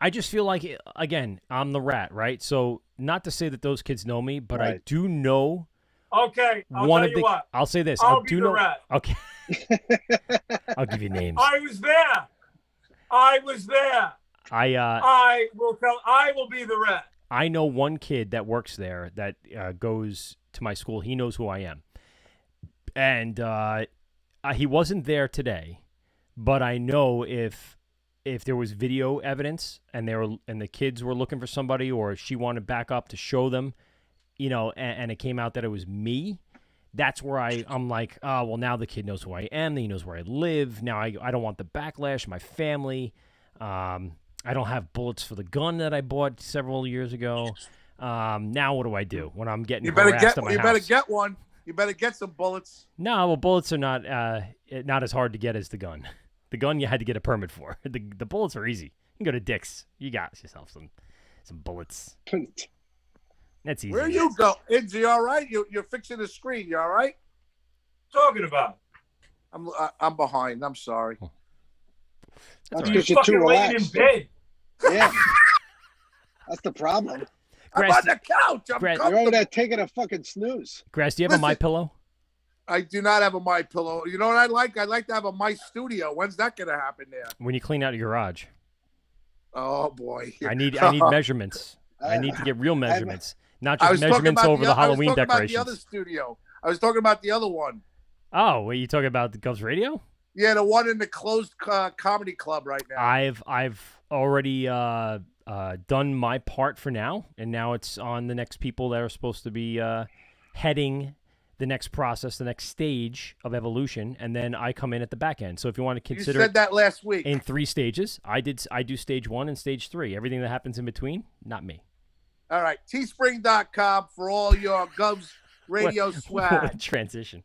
I just feel like, again, I'm the rat, right? So not to say that those kids know me, but I Right. do know Okay, I'll one tell of you the. what. I'll say this. I'll I be do the know. rat. Okay. I'll give you names. I was there. I will be the rat. I know one kid that works there that goes to my school. He knows who I am. And he wasn't there today, but I know if there was video evidence and the kids were looking for somebody or she wanted back up to show them, and it came out that it was me, that's where I'm like, oh, well, now the kid knows who I am. He knows where I live. Now I don't want the backlash, my family. I don't have bullets for the gun that I bought several years ago. Now what do I do when I'm getting harassed at my house? You better get one. You better get some bullets. No, well, bullets are not as hard to get as the gun. The gun you had to get a permit for. The bullets are easy. You can go to Dick's. You got yourself some bullets. That's easy. Where you go? Izzy, you all right? You're fixing the screen. You all right? Talking about. I'm behind. I'm sorry. That's all because you're too Fucking laying in relaxed. bed. Yeah. That's the problem. I'm on the couch. I'm Graz- You're over there taking a fucking snooze. Grass, do you have a My Pillow? I do not have a My Pillow. You know what I like? I like to have a My Studio. When's that going to happen there? When you clean out your garage. Oh boy. I need measurements. I need to get real measurements, not I just was talking measurements about over the Halloween I was talking decorations. about the other studio. I was talking about the other one. Oh, wait, you talking about the Govs Radio? Yeah, the one in the closed comedy club right now. I've already done my part for now, and now it's on the next people that are supposed to be heading the next process, the next stage of evolution, and then I come in at the back end. So if you want to consider, you said that last week. in 3 stages. I do stage 1 and stage 3. Everything that happens in between, not me. All right, teespring.com for all your Govs Radio swag. What a transition.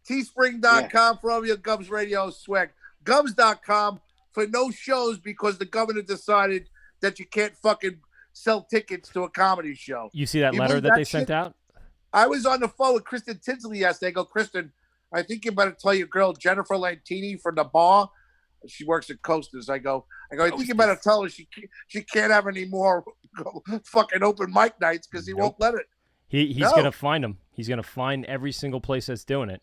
Teespring.com for all your Govs Radio swag. Govs.com for no shows because the governor decided that you can't fucking sell tickets to a comedy show. You see that You letter believe that they shit? sent out? I was on the phone with Kristen Tinsley yesterday. I go, Kristen, I think you better tell your girl Jennifer Lantini from the bar. She works at Coasters. I go, I think you better tell her she can't have any more fucking open mic nights because he won't let it. He's gonna find them. He's gonna find every single place that's doing it.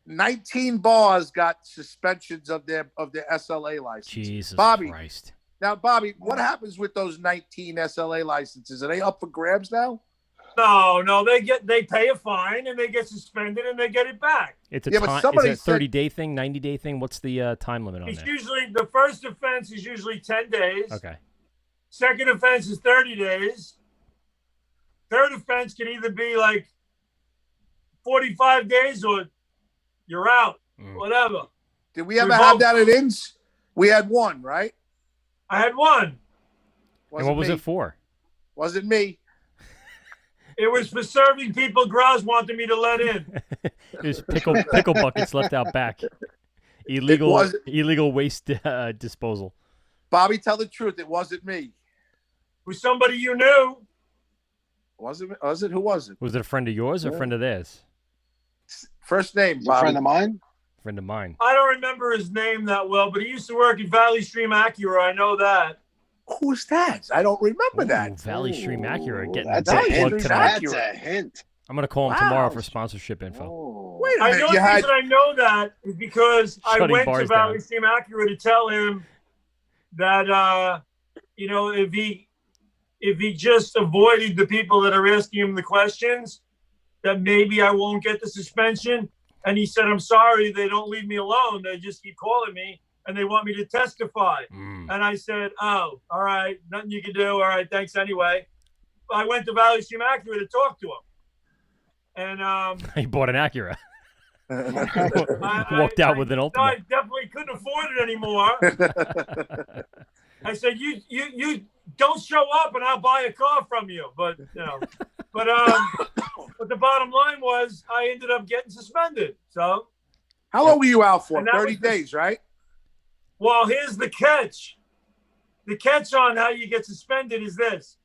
19 bars got suspensions of their SLA license. Jesus Bobby, Christ. Now, Bobby, what happens with those 19 SLA licenses? Are they up for grabs now? No, they pay a fine and they get suspended and they get it back. It's a Yeah, but time. somebody Is it a 30-day thing, 90-day thing? What's the time limit on It's that? usually the first offense is usually 10 days. Okay. Second offense is 30 days. Third offense can either be like 45 days or you're out. Whatever. Did we ever have that at Inns? We had one, right? I had one. And what was it for? Wasn't me. It was for serving people Graz wanted me to let in. There's pickle buckets left out back. Illegal waste disposal. Bobby, tell the truth. It wasn't me. It was somebody you knew. Was it? Who was it? Was it a friend of yours or a friend of theirs? First name, A Bobby. friend of mine. Friend of mine. I don't remember his name that well, but he used to work at Valley Stream Acura. I know that. Who's that? I don't remember that. Valley Stream Acura getting That's a a big plug hint. tonight. That's a hint. I'm going to call him tomorrow for sponsorship info. Wait a I minute. know You the had reason I know that is because I Shutting went to bars Valley down. Stream Acura to tell him that if he just avoided the people that are asking him the questions, that maybe I won't get the suspension. And he said, I'm sorry, they don't leave me alone. They just keep calling me and they want me to testify. And I said, oh, all right, nothing you can do. All right, thanks anyway. I went to Valley Stream Acura to talk to him. And He bought an Acura. Walked out with an Ultima. I definitely couldn't afford it anymore. I said, you don't show up and I'll buy a car from you. But but the bottom line was I ended up getting suspended. So how long were you out for? And that 30 was the- days, right? well, here's the catch. The catch on how you get suspended is this.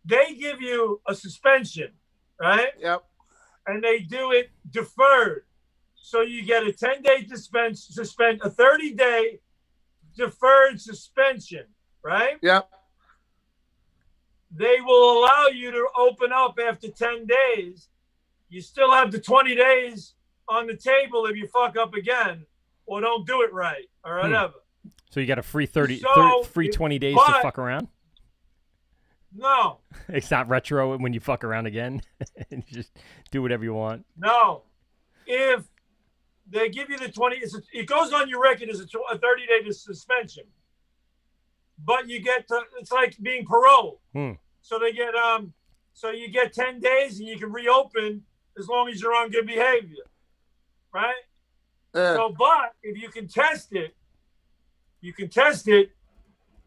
They give you a suspension, right? Yep. And they do it deferred. So you get a 10-day a 30-day deferred suspension, right? Yep. They will allow you to open up after 10 days. You still have the 20 days on the table if you fuck up again or don't do it right or whatever. So you got a free free 20 days to fuck around? No. It's not retro when you fuck around again. And you just do whatever you want. No. If they give you the 20, it goes on your record as a 30-day suspension. But you get to, it's like being paroled. So they get so you get 10 days and you can reopen as long as you're on good behavior. Right? So but if you can test it,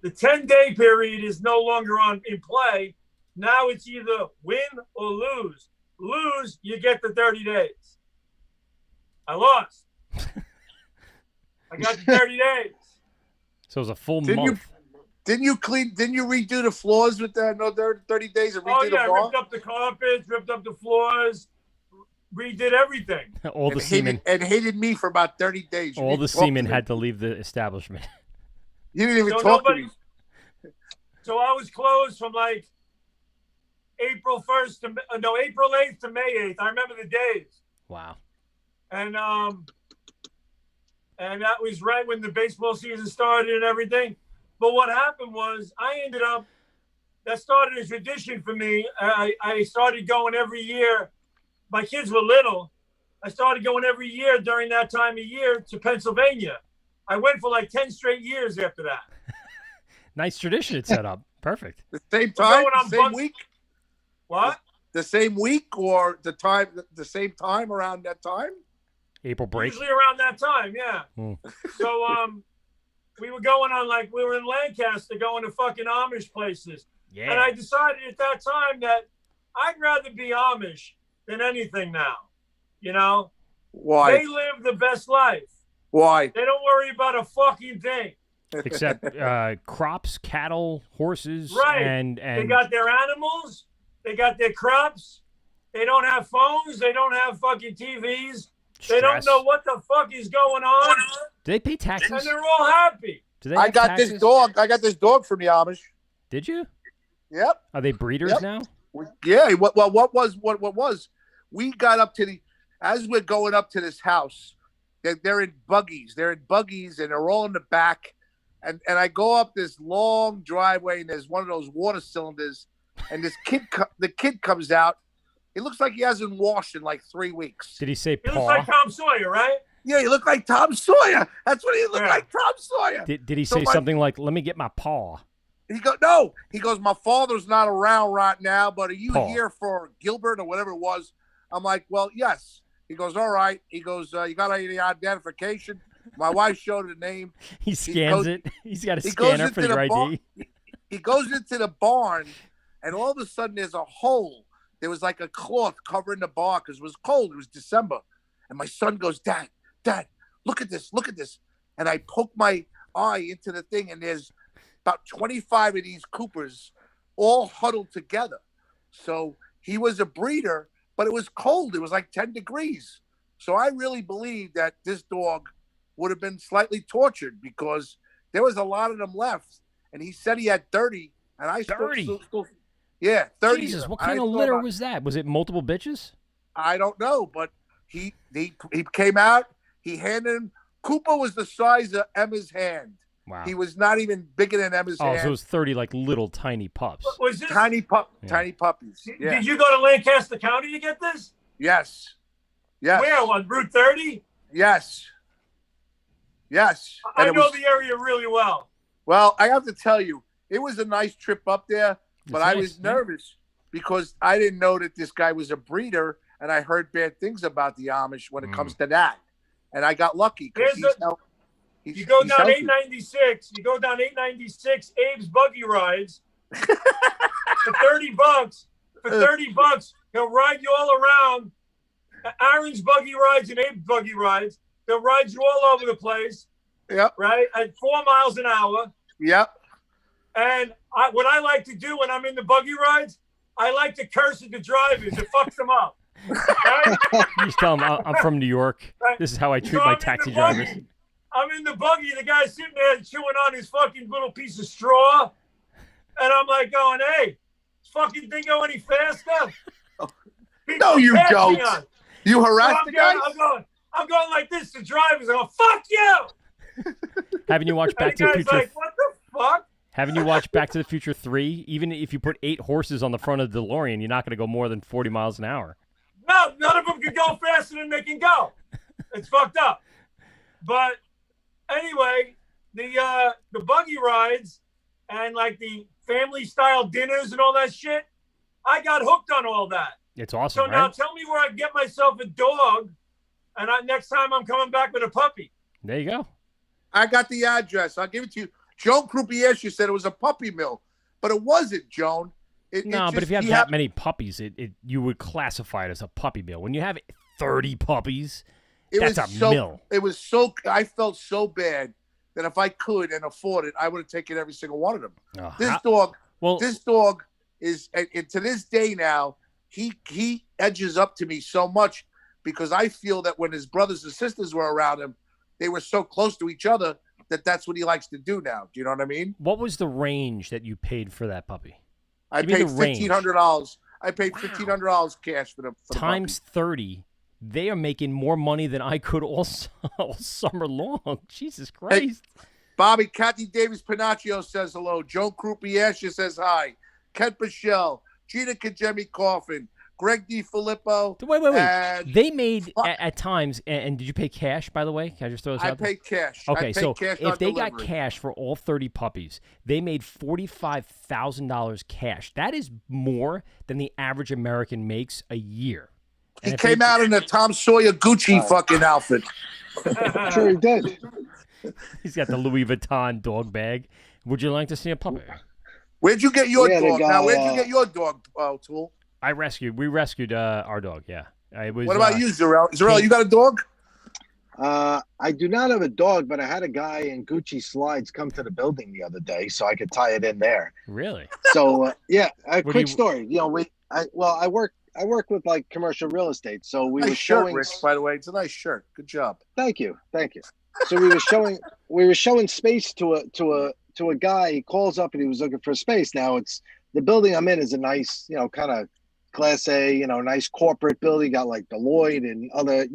the 10-day period is no longer in play. Now it's either win or lose. Lose, you get the 30 days. I lost. I got the 30 days. So it was a full month. Didn't you redo the floors with that 30 days and redo the bar? Ripped up the carpets, ripped up the floors, redid everything. All the semen. And hated me for about 30 days. All the semen had to leave the establishment. You didn't even talk to me. So I was closed from like April 8th to May 8th. I remember the days. Wow. And that was right when the baseball season started and everything. But what happened was that started a tradition for me. I started going every year. My kids were little. I started going every year during that time of year to Pennsylvania. I went for like 10 straight years after that. Nice tradition it set up. Perfect. The same time, the same week? What? The same week or the same time around that time? April break? Usually around that time, yeah. So we were going on we were in Lancaster going to fucking Amish places. Yeah. And I decided at that time that I'd rather be Amish than anything now. You know? Why? They live the best life. Why? They don't worry about a fucking thing. Except crops, cattle, horses, Right. and They got their animals. They got their crops. They don't have phones. They don't have fucking TVs. They don't Stress. know what the fuck is going on. Do they pay taxes? And they're all happy. Do they I have got taxes? this dog. I got this dog from the Amish. Did you? Yep. Are they breeders Yep. now? Yeah. What was? We got up to as we're going up to this house. They're in buggies. They're in buggies, and they're all in the back. And I go up this long driveway, and there's one of those water cylinders, and this the kid comes out. He looks like he hasn't washed in like 3 weeks. Did he say He paw? looks like Tom Sawyer, right? Yeah, he looked like Tom Sawyer. That's what he looked like, Tom Sawyer. Did he So say something like, let me get my paw? No. He goes, my father's not around right now, but are you Paul. here for Gilbert or whatever it was? I'm like, well, yes. He goes, all right. He goes, you got any identification? My wife showed the name. He scans it. He's got a scanner for your ID. He goes into the barn, and all of a sudden there's a hole. There was like a cloth covering the barn because it was cold. It was December. And my son goes, Dad, look at this. And I poke my eye into the thing, and there's about 25 of these Coopers all huddled together. So he was a breeder, but it was cold. It was like 10 degrees. So I really believe that this dog would have been slightly tortured because there was a lot of them left. And he said he had 30. And I 30? still yeah, 30. Jesus, what kind of litter was that? Was it multiple bitches? I don't know, but he came out. He handed him. Cooper was the size of Emma's hand. Wow. He was not even bigger than Emma's hand. Oh, so it was 30 like little tiny pups. Was this tiny puppies? Yeah. Did you go to Lancaster County to get this? Yes. Yes. Where, on Route 30? Yes. Yes. I know the area really well. Well, I have to tell you, it was a nice trip up there, but I was nervous because I didn't know that this guy was a breeder, and I heard bad things about the Amish when it comes to that. And I got lucky because you go down 896. You go down 896. Abe's buggy rides for $30. For $30, he'll ride you all around. Aaron's buggy rides and Abe's buggy rides. They'll ride you all over the place. Yep. Right at 4 miles an hour. Yep. And what I like to do when I'm in the buggy rides, I like to curse at the drivers. It fucks them up. Right? You just tell them I'm from New York. Right. This is how I treat my taxi drivers. I'm in the buggy. The guy's sitting there chewing on his fucking little piece of straw. And I'm like going, hey, this fucking thing go any faster? No, you don't. You harass the guy? I'm going like this to drivers. I'm going, fuck you. Haven't you watched Back to the Future? Like, what the fuck? Haven't you watched Back to the Future 3? Even if you put 8 horses on the front of the DeLorean, you're not going to go more than 40 miles an hour. No, none of them can go faster than they can go. It's fucked up. But anyway, the buggy rides and like the family style dinners and all that shit, I got hooked on all that. It's awesome. So now tell me where I can get myself a dog, and next time I'm coming back with a puppy. There you go. I got the address. I'll give it to you. Joan Croupier, she said it was a puppy mill, but it wasn't, Joan. But if you have that many puppies, you would classify it as a puppy mill. When you have 30 puppies, that's a mill. I felt so bad that if I could and afford it, I would have taken every single one of them. This dog is, and to this day now, he edges up to me so much because I feel that when his brothers and sisters were around him, they were so close to each other that's what he likes to do now. Do you know what I mean? What was the range that you paid for that puppy? I paid $1,500. I paid $1,500 cash for the times puppy. 30. They are making more money than I could all summer long. Jesus Christ. Hey, Bobby, Kathy Davis Panaccio says hello. Joan Croupier says hi. Ken Pichelle, Gina Kajemi Coffin, Greg DiFilippo. Wait. They made at times, and did you pay cash, by the way? Can I just throw this out there? I paid cash. Okay, so cash if they delivery. got cash for all 30 puppies, they made $45,000 cash. That is more than the average American makes a year. He came out in a Tom Sawyer Gucci fucking outfit. Sure he did. He's got the Louis Vuitton dog bag. Would you like to see a puppy? Where'd you get your dog? Now, where'd you get your dog, Tool? We rescued our dog, yeah. What about you, Zarel? Zarel, you got a dog? I do not have a dog, but I had a guy in Gucci slides come to the building the other day, so I could tie it in there. Really? So quick story. You know, I work with like commercial real estate, so we were showing. Rick, by the way, it's a nice shirt. Good job. Thank you. So we were showing space to a guy. He calls up and he was looking for space. Now it's the building I'm in is a nice, kind of Class A, nice corporate building. Got like Deloitte and other,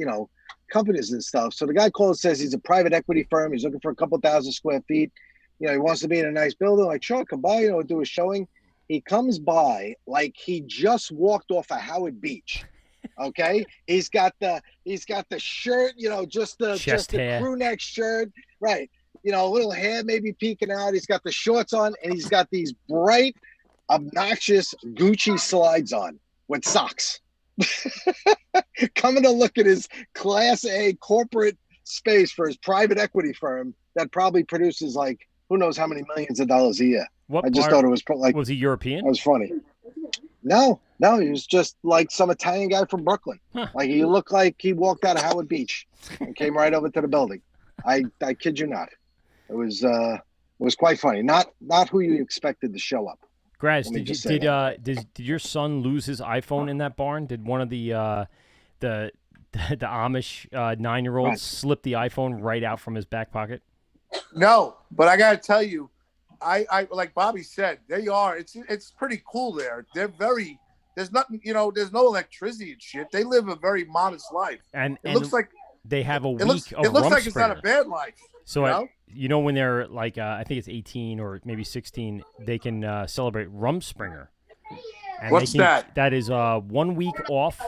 companies and stuff. So the guy calls, says he's a private equity firm. He's looking for a couple thousand square feet. He wants to be in a nice building. Like, sure, come by, do a showing. He comes by like he just walked off of Howard Beach. Okay, he's got the shirt, just the crew neck shirt, right? A little hair maybe peeking out. He's got the shorts on, and he's got these bright, obnoxious Gucci slides on with socks. Coming to look at his Class A corporate space for his private equity firm that probably produces like who knows how many millions of dollars a year. I just thought it was like. Was he European? It was funny. No, he was just like some Italian guy from Brooklyn. Huh. Like he looked like he walked out of Howard Beach and came right over to the building. I kid you not. It was quite funny. Not who you expected to show up. Graz, did your son lose his iPhone in that barn? Did one of the the Amish 9-year-old Right. slipped the iPhone right out from his back pocket? No, but I got to tell you, I like Bobby said, they are. It's pretty cool there. They're very. There's nothing, there's no electricity and shit. They live a very modest life. And It looks like they have a week of it looks like it's not a Rumspringa. bad life. So when they're like, I think it's 18 or maybe 16, they can celebrate Rumspringa. And What's that? That is 1 week off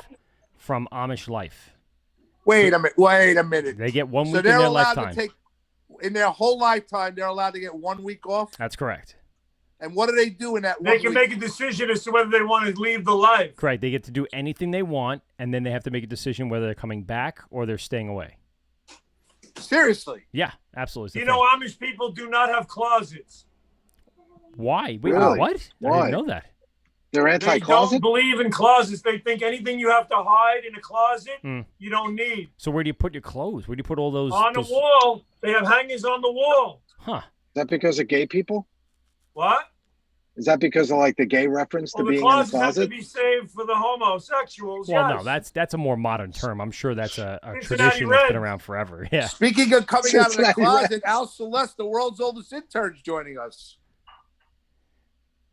from Amish life. Wait a minute. They get 1 So week in they're their allowed lifetime. to take, in their whole lifetime, they're allowed to get 1 week off. That's correct. And what do they do in that They 1 can week? make a decision as to whether they want to leave the life. Correct. They get to do anything they want, and then they have to make a decision whether they're coming back or they're staying away. Seriously? Yeah, absolutely. You know, Amish people do not have closets. Why? Wait, Really? what? I Why? didn't know that. They're They anti-closet? don't believe in closets. They think anything you have to hide in a closet, Hmm. you don't need. So where do you put your clothes? Where do you put all those? On the wall. They have hangers on the wall. Huh. Is that because of gay people? What? Is that because of like the gay reference to Well, the being in the closets have to closet? be saved for the homosexuals. Well, yes. no, that's a more modern term. I'm sure that's a Cincinnati tradition that's been Reds. around forever. Yeah. Speaking of coming out of the Cincinnati closet, Reds. Al Celeste, the world's oldest intern, is joining us.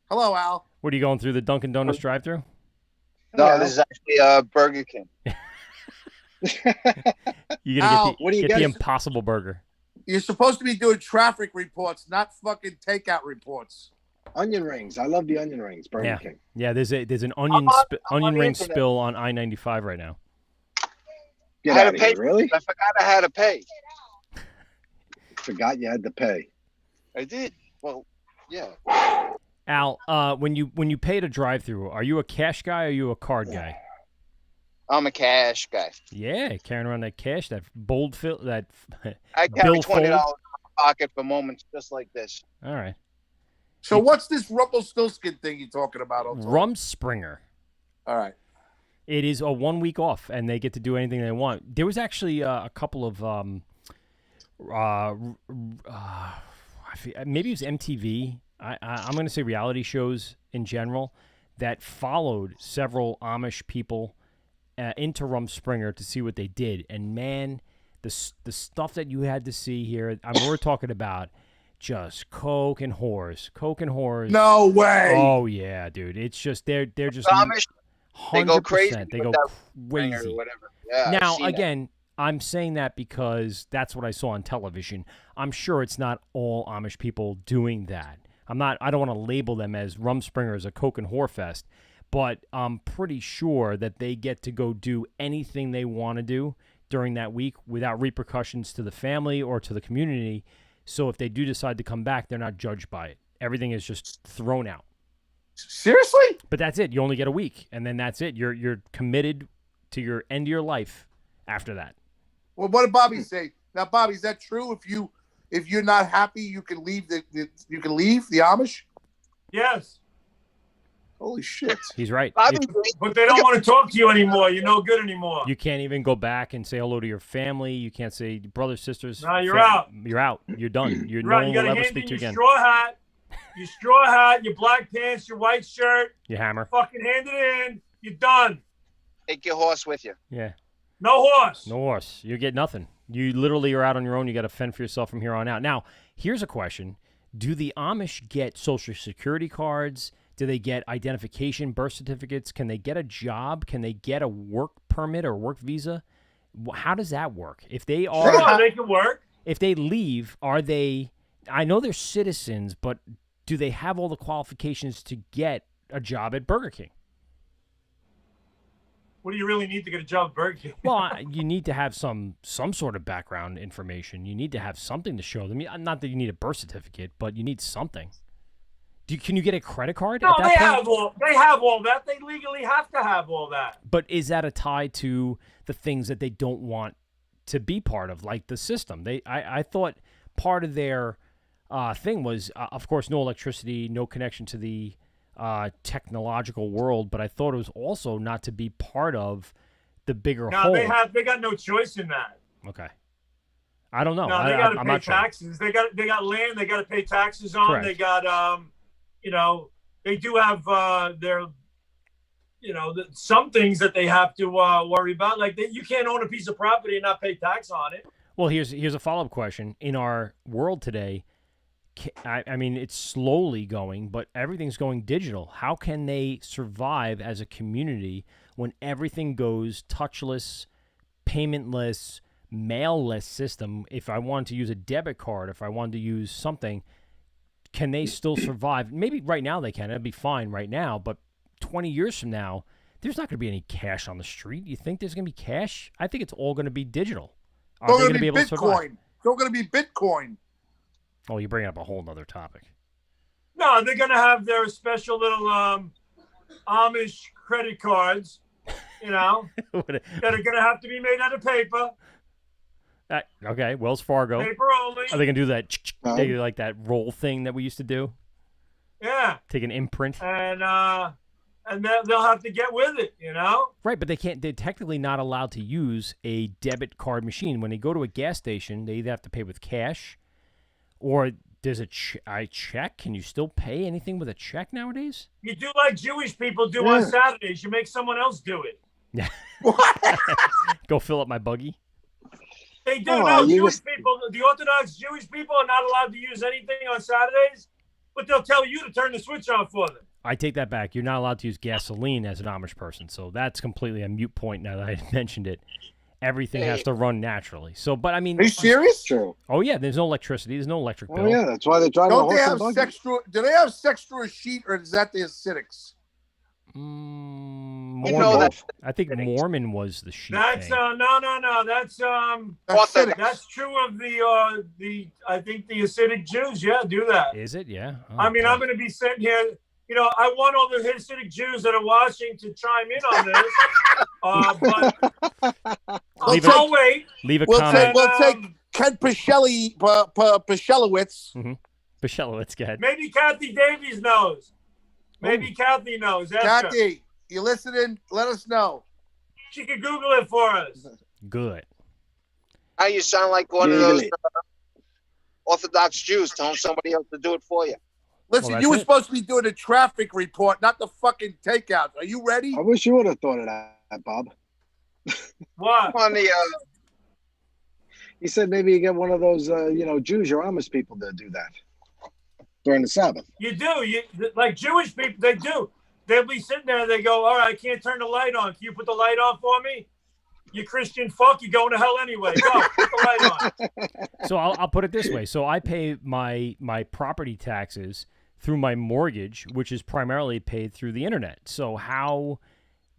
Hello, Al. What are you going through the Dunkin' Donuts drive-through? No, this is actually Burger King. You Al, gotta get what do you the guys- Impossible Burger. You're supposed to be doing traffic reports, not fucking takeout reports. Onion rings. I love the onion rings. Burger Yeah. King. Yeah, there's an onion onion the ring internet. spill on I-95 right now. Get I had out to of pay. here. Really? I forgot I had to pay. Forgot you had to pay. I did. Well, yeah. Al, when you pay to drive-through, are you a cash guy or are you a card guy? I'm a cash guy. Yeah, carrying around that cash, that bold fill, that I carry bill $20 fold. in my pocket for moments just like this. All right. So what's this Rumpelstiltskin thing you're talking about? Rumspringa. All right. It is a 1 week off, and they get to do anything they want. There was actually a couple of maybe it was MTV. I'm going to say reality shows in general that followed several Amish people into Rumspringa to see what they did. And man, the stuff that you had to see here. I mean, we're talking about just coke and whores. No way. Oh yeah, dude. It's just they're just Amish, they go 100%. crazy. They with go that ringer crazy. or whatever. Yeah, I've Now, seen it. again, I'm saying that because that's what I saw on television. I'm sure it's not all Amish people doing that. I don't want to label them as Rumspringa as a coke and whore fest, but I'm pretty sure that they get to go do anything they want to do during that week without repercussions to the family or to the community. So if they do decide to come back, they're not judged by it. Everything is just thrown out. Seriously? But that's it. You only get a week, and then that's it. You're committed to your end of your life after that. Well, what did Bobby say? Now, Bobby, is that true? If you're not happy, you can leave the Amish. Yes. Holy shit. He's right. Bobby, But they don't want to talk to you anymore. You're no good anymore. You can't even go back and say hello to your family. You can't say brothers, sisters. No, you're out. You're out. You're done. You're no right. one You got will to ever hand speak in to you your again. straw hat, your black pants, your white shirt. Your hammer. Fucking hand it in. You're done. take your horse with you. Yeah. No horse. No horse. You get nothing. You literally are out on your own. You got to fend for yourself from here on out. Now, here's a question. Do the Amish get Social Security cards? Do they get identification, birth certificates? Can they get a job? Can they get a work permit or work visa? How does that work? If they are, Sure, they can work. If they leave, are they? I know they're citizens, but do they have all the qualifications to get a job at Burger King? What do you really need to get a job at Burger King? Well, you need to have some sort of background information. You need to have something to show them. Not that you need a birth certificate, but you need something. Can you get a credit card No, at that they point? have all that. They legally have to have all that. But is that a tie to the things that they don't want to be part of, like the system? I thought part of their thing was, of course, no electricity, no connection to the technological world, but I thought it was also not to be part of the bigger No, whole. they got no choice in that. Okay. I don't know. No, they got to I'm pay not sure. taxes. They got land. They got to pay taxes on. Correct. They got they do have their some things that they have to worry about. Like you can't own a piece of property and not pay tax on it. Well, here's a follow-up question. In our world today, I mean, it's slowly going, but everything's going digital. How can they survive as a community when everything goes touchless, paymentless, mail-less system? If I wanted to use a debit card, if I wanted to use something, can they still survive? Maybe right now they can. It'd be fine right now, but 20 years from now, there's not going to be any cash on the street. You think there's going to be cash? I think it's all going to be digital. Are they going to be able to survive? Bitcoin. It's all going to be Bitcoin. Oh, you're bringing up a whole other topic. No, they're going to have their special little Amish credit cards, that are going to have to be made out of paper. Okay, Wells Fargo. Paper only. Are they going to do that, like that roll thing that we used to do? Yeah. Take an imprint. And they'll have to get with it, Right, but they're technically not allowed to use a debit card machine. When they go to a gas station, they either have to pay with cash or there's a check. Can you still pay anything with a check nowadays? You do like Jewish people do on Saturdays. You make someone else do it. Yeah. Go fill up my buggy. They do. Jewish people, the Orthodox Jewish people are not allowed to use anything on Saturdays, but they'll tell you to turn the switch on for them. I take that back. You're not allowed to use gasoline as an Amish person, so that's completely a moot point now that I mentioned it. Everything has to run naturally. So, but I mean, are you serious? True. Oh yeah, there's no electricity. There's no electric bill. Oh yeah, that's why they drive. Don't they have sex through? Do they have sex through a sheet, or is that the Hasidics? Mormon. I think Mormon was the sheet. That's thing. no. That's that's true of the I think the Hasidic Jews. Yeah, do that. Is it? Yeah. Oh, I mean, I'm going to be sitting here. I want all the Hasidic Jews that are watching to chime in on this. But I'll wait. Leave a comment. We'll take Ken Pashkelowitz. Pashkelowitz, go ahead. Maybe Kathy Davies knows. Maybe Kathy knows. Kathy, you listening? Let us know. She can Google it for us. Good. Now you sound like one of those Orthodox Jews telling somebody else to do it for you. Listen, you were supposed to be doing a traffic report, not the fucking takeouts. Are you ready? I wish you would have thought of that, Bob. What? On the, he said maybe you get one of those, Jews or Amish people to do that during the Sabbath. You do. Like Jewish people, they do. They'll be sitting there and they go, all right, I can't turn the light on. Can you put the light on for me? You Christian fuck, you're going to hell anyway. Go, put the light on. So I'll put it this way. So I pay my property taxes through my mortgage, which is primarily paid through the internet. So how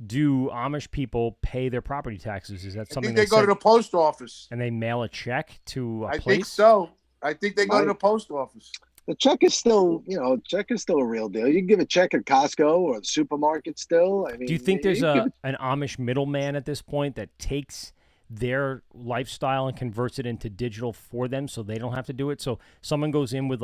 do Amish people pay their property taxes? Is that something I think they go to the post office and they mail a check to a place? I think so. I think they go to the post office. The check is still, a real deal. You can give a check at Costco or the supermarket still. I mean, do you think there's an Amish middleman at this point that takes their lifestyle and converts it into digital for them so they don't have to do it? So someone goes in with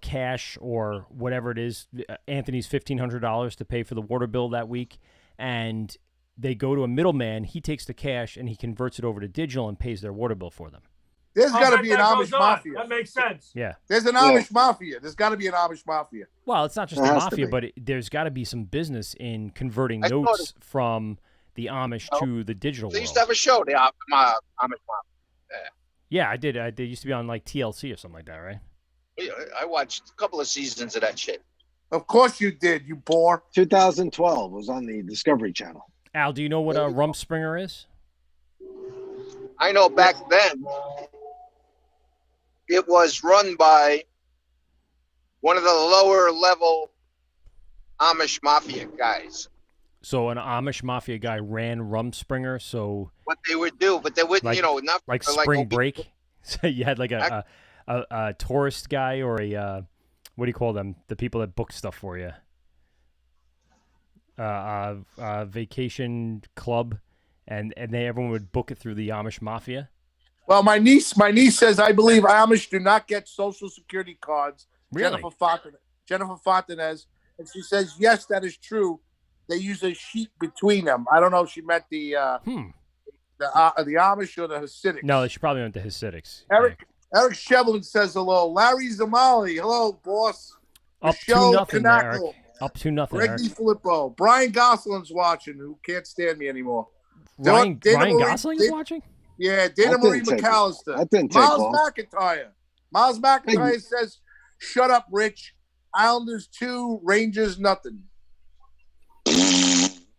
cash or whatever it is, Anthony's $1,500 to pay for the water bill that week, and they go to a middleman. He takes the cash and he converts it over to digital and pays their water bill for them. There's got to be an Amish mafia. That makes sense. Yeah. There's an Amish mafia. There's got to be an Amish mafia. Well, it's not just the mafia, but there's got to be some business in converting notes from the Amish to the digital world. They used to have a show, the Amish mafia. Yeah, I did. They used to be on like TLC or something like that, right? I watched a couple of seasons of that shit. Of course you did, you bore. 2012 was on the Discovery Channel. Al, do you know what a Rumspringa is? I know back then it was run by one of the lower level Amish mafia guys. So an Amish mafia guy ran Rumspringa. So what they would do, but they wouldn't, not like spring break. So you had like a tourist guy or a what do you call them? The people that book stuff for you. Vacation club, and everyone would book it through the Amish mafia. Well, my niece says I believe Amish do not get Social Security cards. Really? Jennifer Fontanez, and she says yes, that is true. They use a sheet between them. I don't know if she meant the Amish or the Hasidics. No, she probably meant the Hasidics. Eric Shevlin says hello. Larry Zamali, hello, boss. Up 2-0 there, Eric. Up 2-0. Reggie Filippo. Brian Gosling's watching, who can't stand me anymore. Ryan Gosling is watching? Yeah, Dana Marie McAllister. That didn't take Miles long. McIntyre. Miles McIntyre says, "Shut up, Rich. Islanders 2, Rangers nothing."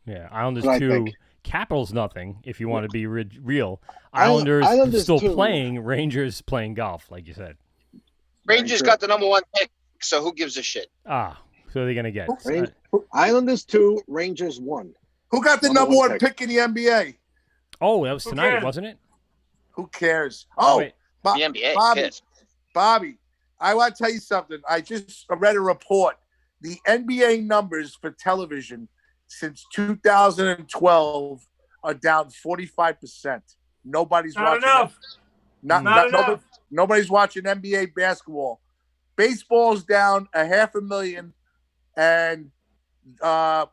Yeah, Islanders 2, Capitals nothing, if you want to be real. Islanders still 2. playing, Rangers playing golf, like you said. Rangers got the #1 pick, so who gives a shit? Ah, who are they going to get? Islanders 2, Rangers 1. Who got the #1 pick in the NBA? Oh, that was tonight, wasn't it? Who cares? Oh, the NBA. Bobby, I want to tell you something. I just read a report. The NBA numbers for television since 2012 are down 45%. Nobody's watching. Not enough. Nobody's watching NBA basketball. Baseball's down 500,000, and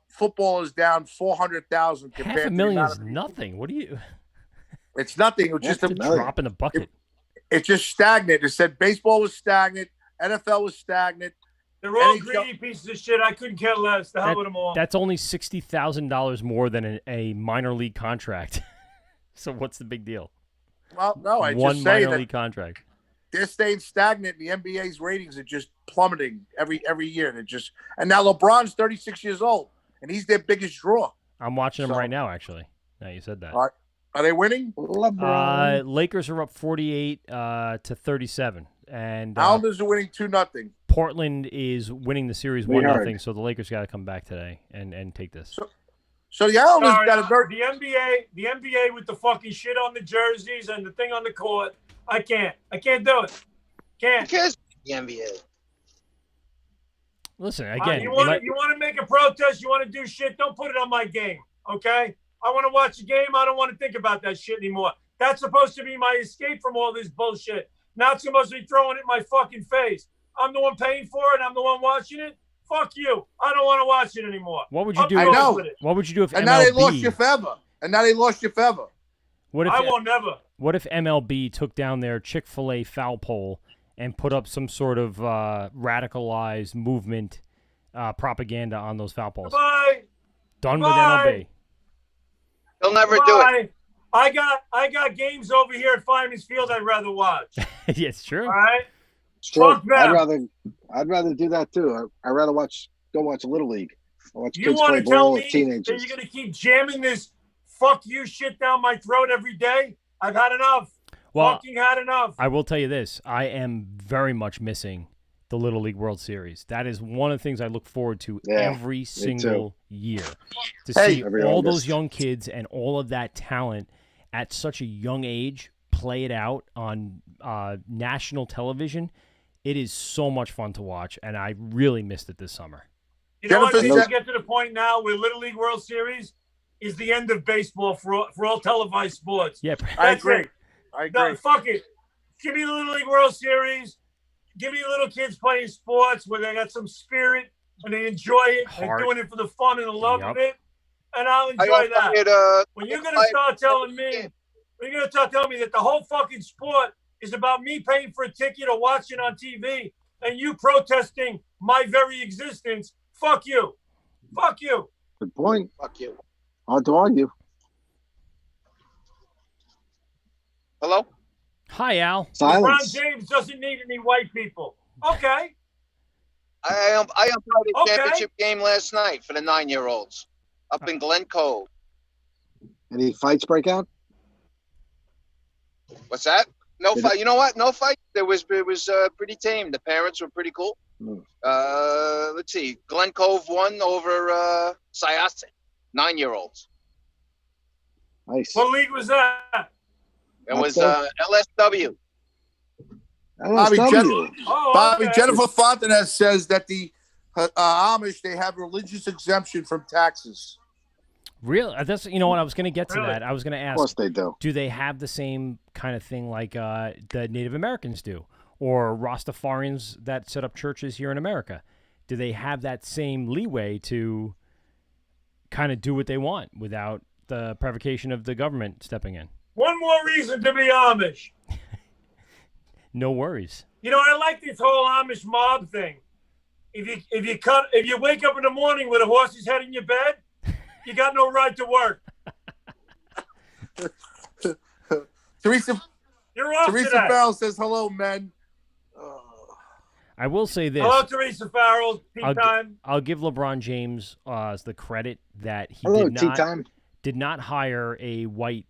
football is down 400,000. $500,000 is nothing. What do you? It's nothing. It's just a drop in the bucket. It's just stagnant. It said baseball was stagnant, NFL was stagnant. They're all greedy pieces of shit. I couldn't care less. The hell with them all. That's only $60,000 more than a minor league contract. So what's the big deal? Well, no, I One just say minor that league contract. they're staying stagnant. The NBA's ratings are just plummeting every year. And now LeBron's 36 years old, and he's their biggest draw. I'm watching them right now, actually. Now you said that. Are they winning? Lakers are up 48 to 37, and Islanders are winning 2-0. Portland is winning the series 1-0. So the Lakers got to come back today and take this. So the Islanders got a the NBA with the fucking shit on the jerseys and the thing on the court. I can't do it. Can't. Who cares? The NBA. Listen again. You want to make a protest? You want to do shit? Don't put it on my game, okay? I want to watch the game. I don't want to think about that shit anymore. That's supposed to be my escape from all this bullshit. Now it's supposed to be throwing it in my fucking face. I'm the one paying for it. I'm the one watching it. Fuck you. I don't want to watch it anymore. What would you do? I know. What would you do if and MLB? now they lost you forever. What if I won't never. What if MLB took down their Chick-fil-A foul pole and put up some sort of radicalized movement propaganda on those foul poles? Bye. Done with MLB. They'll never do it. I got games over here at Fireman's Field I'd rather watch. Yeah, it's true. All right. True. I'd rather do that too. I'd rather go watch Little League. Watch You kids want play to tell ball me with that teenagers. you're going to keep jamming this fuck you shit down my throat every day? I've had enough. Fucking had enough. I will tell you this. I am very much missing the Little League World Series. That is one of the things I look forward to every single year. To see all those young kids and all of that talent at such a young age play it out on national television. It is so much fun to watch, and I really missed it this summer. You know what? I think we get to the point now where Little League World Series is the end of baseball for all televised sports. Yeah, I agree. No, fuck it. Give me the Little League World Series. Give me little kids playing sports where they got some spirit and they enjoy it and doing it for the fun and the love of it, and I'll enjoy that. When you're gonna start telling me that the whole fucking sport is about me paying for a ticket or watching on TV and you protesting my very existence, fuck you. Fuck you. Good point. Fuck you. Hard to argue. Hello? Hi, Al. Silence. LeBron James doesn't need any white people. Okay. I umpired a championship game last night for the 9-year-olds up in Glen Cove. Any fights break out? What's that? No fight. You know what? No fight. It was pretty tame. The parents were pretty cool. Let's see. Glen Cove won over Syosset, 9-year-olds. Nice. What league was that? It was LSW. Bobby, Jennifer Fontenay says that the Amish, they have religious exemption from taxes. Really? That's, you know what? I was going to get to that. I was going to ask. Of course they do. Do they have the same kind of thing like the Native Americans do? Or Rastafarians that set up churches here in America? Do they have that same leeway to kind of do what they want without the provocation of the government stepping in? One more reason to be Amish. No worries. You know, I like this whole Amish mob thing. if you wake up in the morning with a horse's head in your bed, you got no right to work. Teresa Farrell says hello, men. I will say this. Hello, Teresa Farrell. Tea time. I'll give LeBron James the credit that he did not hire a white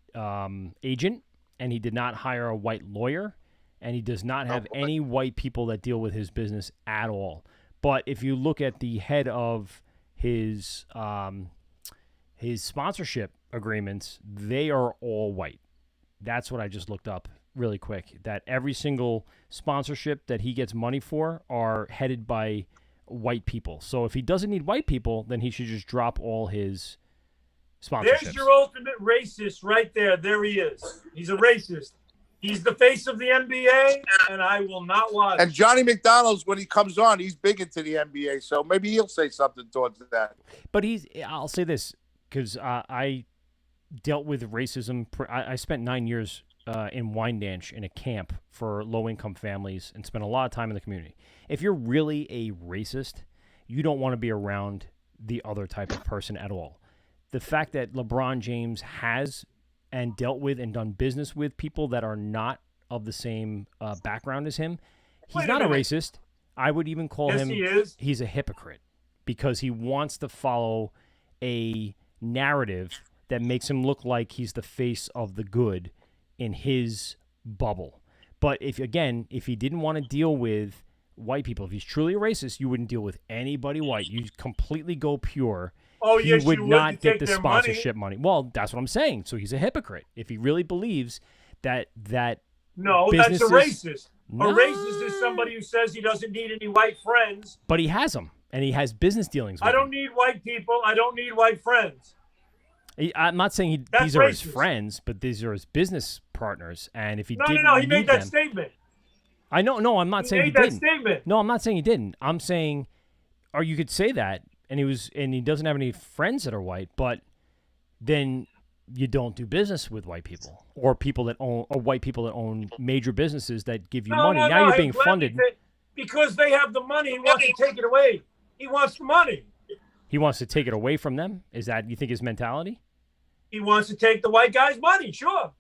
agent, and he did not hire a white lawyer, and he does not have any white people that deal with his business at all. But if you look at the head of his sponsorship agreements, they are all white. That's what I just looked up really quick, that every single sponsorship that he gets money for are headed by white people. So if he doesn't need white people, then he should just drop all his sponsorships. There's your ultimate racist right there. There he is. He's a racist. He's the face of the NBA, and I will not watch. And Johnny McDonald's, when he comes on, he's big into the NBA, so maybe he'll say something towards that. But I'll say this, because I dealt with racism. I spent 9 years in Wyandanch in a camp for low-income families and spent a lot of time in the community. If you're really a racist, you don't want to be around the other type of person at all. The fact that LeBron James has and dealt with and done business with people that are not of the same background as him, he's not a racist. I would even call him, he's a hypocrite, because he wants to follow a narrative that makes him look like he's the face of the good in his bubble. But if he didn't want to deal with white people, if he's truly a racist, you wouldn't deal with anybody white. You completely go pure. Oh, he yes, would you not would get take the their sponsorship money. Well, that's what I'm saying. So he's a hypocrite. If he really believes that no, businesses, that's a racist. No. A racist is somebody who says he doesn't need any white friends. But he has them, and he has business dealings with I don't need white people. I don't need white friends. I'm not saying these are his friends, but these are his business partners. And if he didn't No, he made that them, statement. I know. No, I'm not saying he made that didn't. statement. No, I'm not saying he didn't. I'm saying, or you could say that, and he doesn't have any friends that are white, but then you don't do business with white people or white people that own major businesses that give you money. Now you're being funded because they have the money. He wants to take it away. He wants the money. He wants to take it away from them. Is that, you think, his mentality? He wants to take the white guy's money. Sure.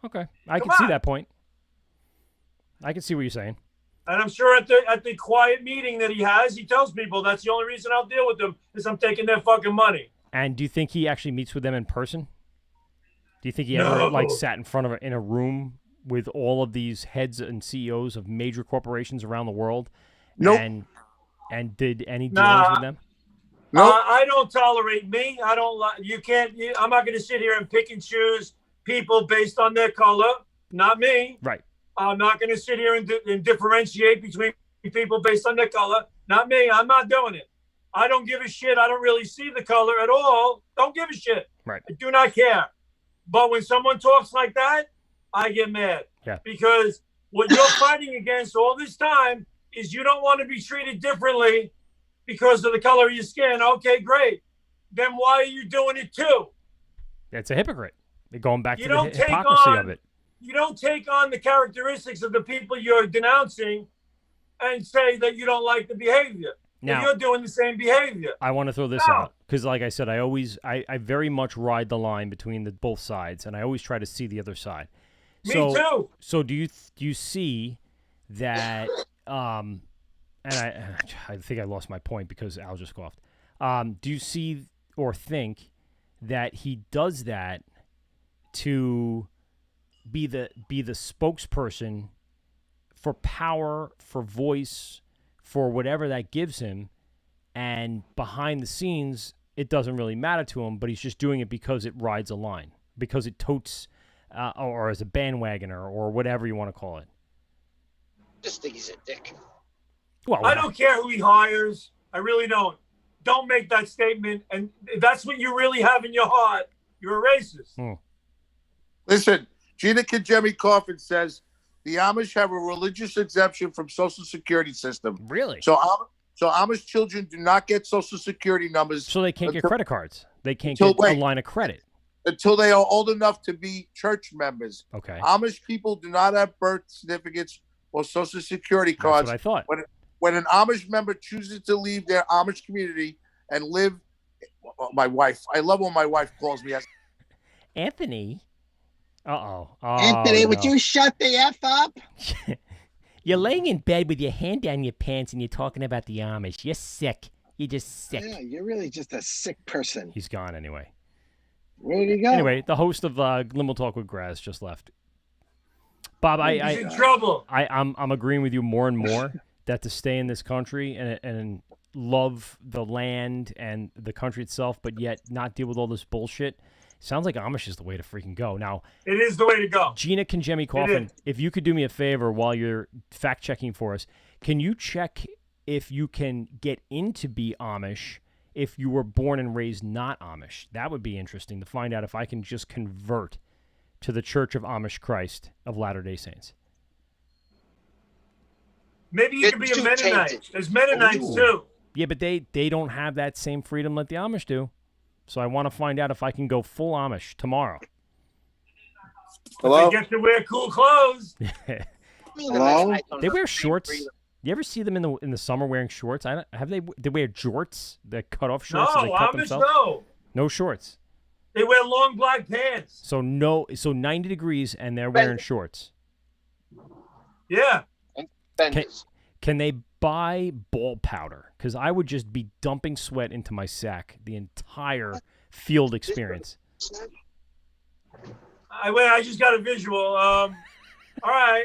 Okay, I can see that point. I can see what you're saying. And I'm sure at the quiet meeting that he has, he tells people that's the only reason I'll deal with them is I'm taking their fucking money. And do you think he actually meets with them in person? Do you think he ever sat in front of in a room with all of these heads and CEOs of major corporations around the world? Nope. And did any dealings with them? Nope. I don't tolerate me. I don't like. You can't. I'm not going to sit here and pick and choose people based on their color. Not me. Right. I'm not going to sit here and differentiate between people based on their color. Not me. I'm not doing it. I don't give a shit. I don't really see the color at all. Don't give a shit. Right. I do not care. But when someone talks like that, I get mad. Yeah. Because what you're fighting against all this time is you don't want to be treated differently because of the color of your skin. Okay, great. Then why are you doing it too? That's a hypocrite. They're going back to the hypocrisy of it. You don't take on the characteristics of the people you're denouncing and say that you don't like the behavior. Now, you're doing the same behavior. I want to throw this out because, like I said, I very much ride the line between both sides, and I always try to see the other side. Me too. So do you see that? And I think I lost my point because Al just coughed. Do you see or think that he does that to be the spokesperson for power, for voice, for whatever that gives him, and behind the scenes it doesn't really matter to him, but he's just doing it because it rides a line, because it totes or as a bandwagoner or whatever you want to call it? Just think he's a dick. Well, I don't care who he hires. I really don't. Don't make that statement. And if that's what you really have in your heart, you're a racist. Listen, Gina Kajemi Coffin says the Amish have a religious exemption from Social Security system. Really? So Amish children do not get Social Security numbers. So they can't get credit cards. They can't get a line of credit. Until they are old enough to be church members. Okay. Amish people do not have birth certificates or Social Security cards. That's what I thought. when an Amish member chooses to leave their Amish community and live, my wife. I love when my wife calls me. Anthony. Uh-oh. Anthony, would you shut the F up? You're laying in bed with your hand down your pants and you're talking about the Amish. You're sick. You're just sick. Yeah, you're really just a sick person. He's gone anyway. Where did he go? Anyway, the host of Limo Talk with Graz just left. Bob, He's in trouble. I'm agreeing with you more and more that to stay in this country and love the land and the country itself, but yet not deal with all this bullshit. Sounds like Amish is the way to freaking go. Now, it is the way to go. Gina Conjemi Coffin, if you could do me a favor while you're fact checking for us, can you check if you can get into be Amish if you were born and raised not Amish? That would be interesting to find out if I can just convert to the Church of Amish Christ of Latter-day Saints. Maybe you could be a Mennonite. There's Mennonites too. Yeah, but they don't have that same freedom like the Amish do. So I want to find out if I can go full Amish tomorrow. Hello? They get to wear cool clothes. Hello? They wear shorts. You ever see them in the summer wearing shorts? They wear jorts, the cut off shorts. No, that they cut Amish themselves? No shorts. They wear long black pants. So 90 degrees and they're wearing shorts. Yeah. Can they buy ball powder? Because I would just be dumping sweat into my sack the entire field experience. I just got a visual. All right.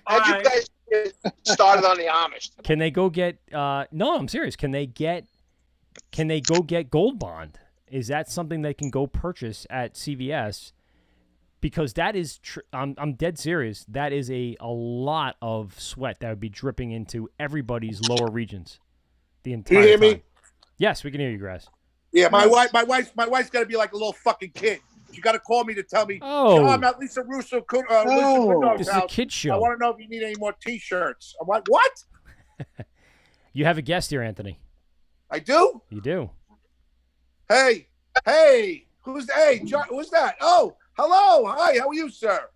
How'd you guys get started on the Amish? Can they go get? No, I'm serious. Can they go get Gold Bond? Is that something they can go purchase at CVS? Because that is, I'm dead serious. That is a lot of sweat that would be dripping into everybody's lower regions. The entire Can you hear time. me? Yes, we can hear you, Grass. Yeah, my wife's got to be like a little fucking kid. She got to call me to tell me, Oh. I'm at Lisa Russo. Lisa Quindog's This is a house. kid show. I want to know if you need any more T-shirts. I'm like, what? You have a guest here, Anthony. I do? You do. Hey, who's that? Oh, hello. Hi, how are you, sir?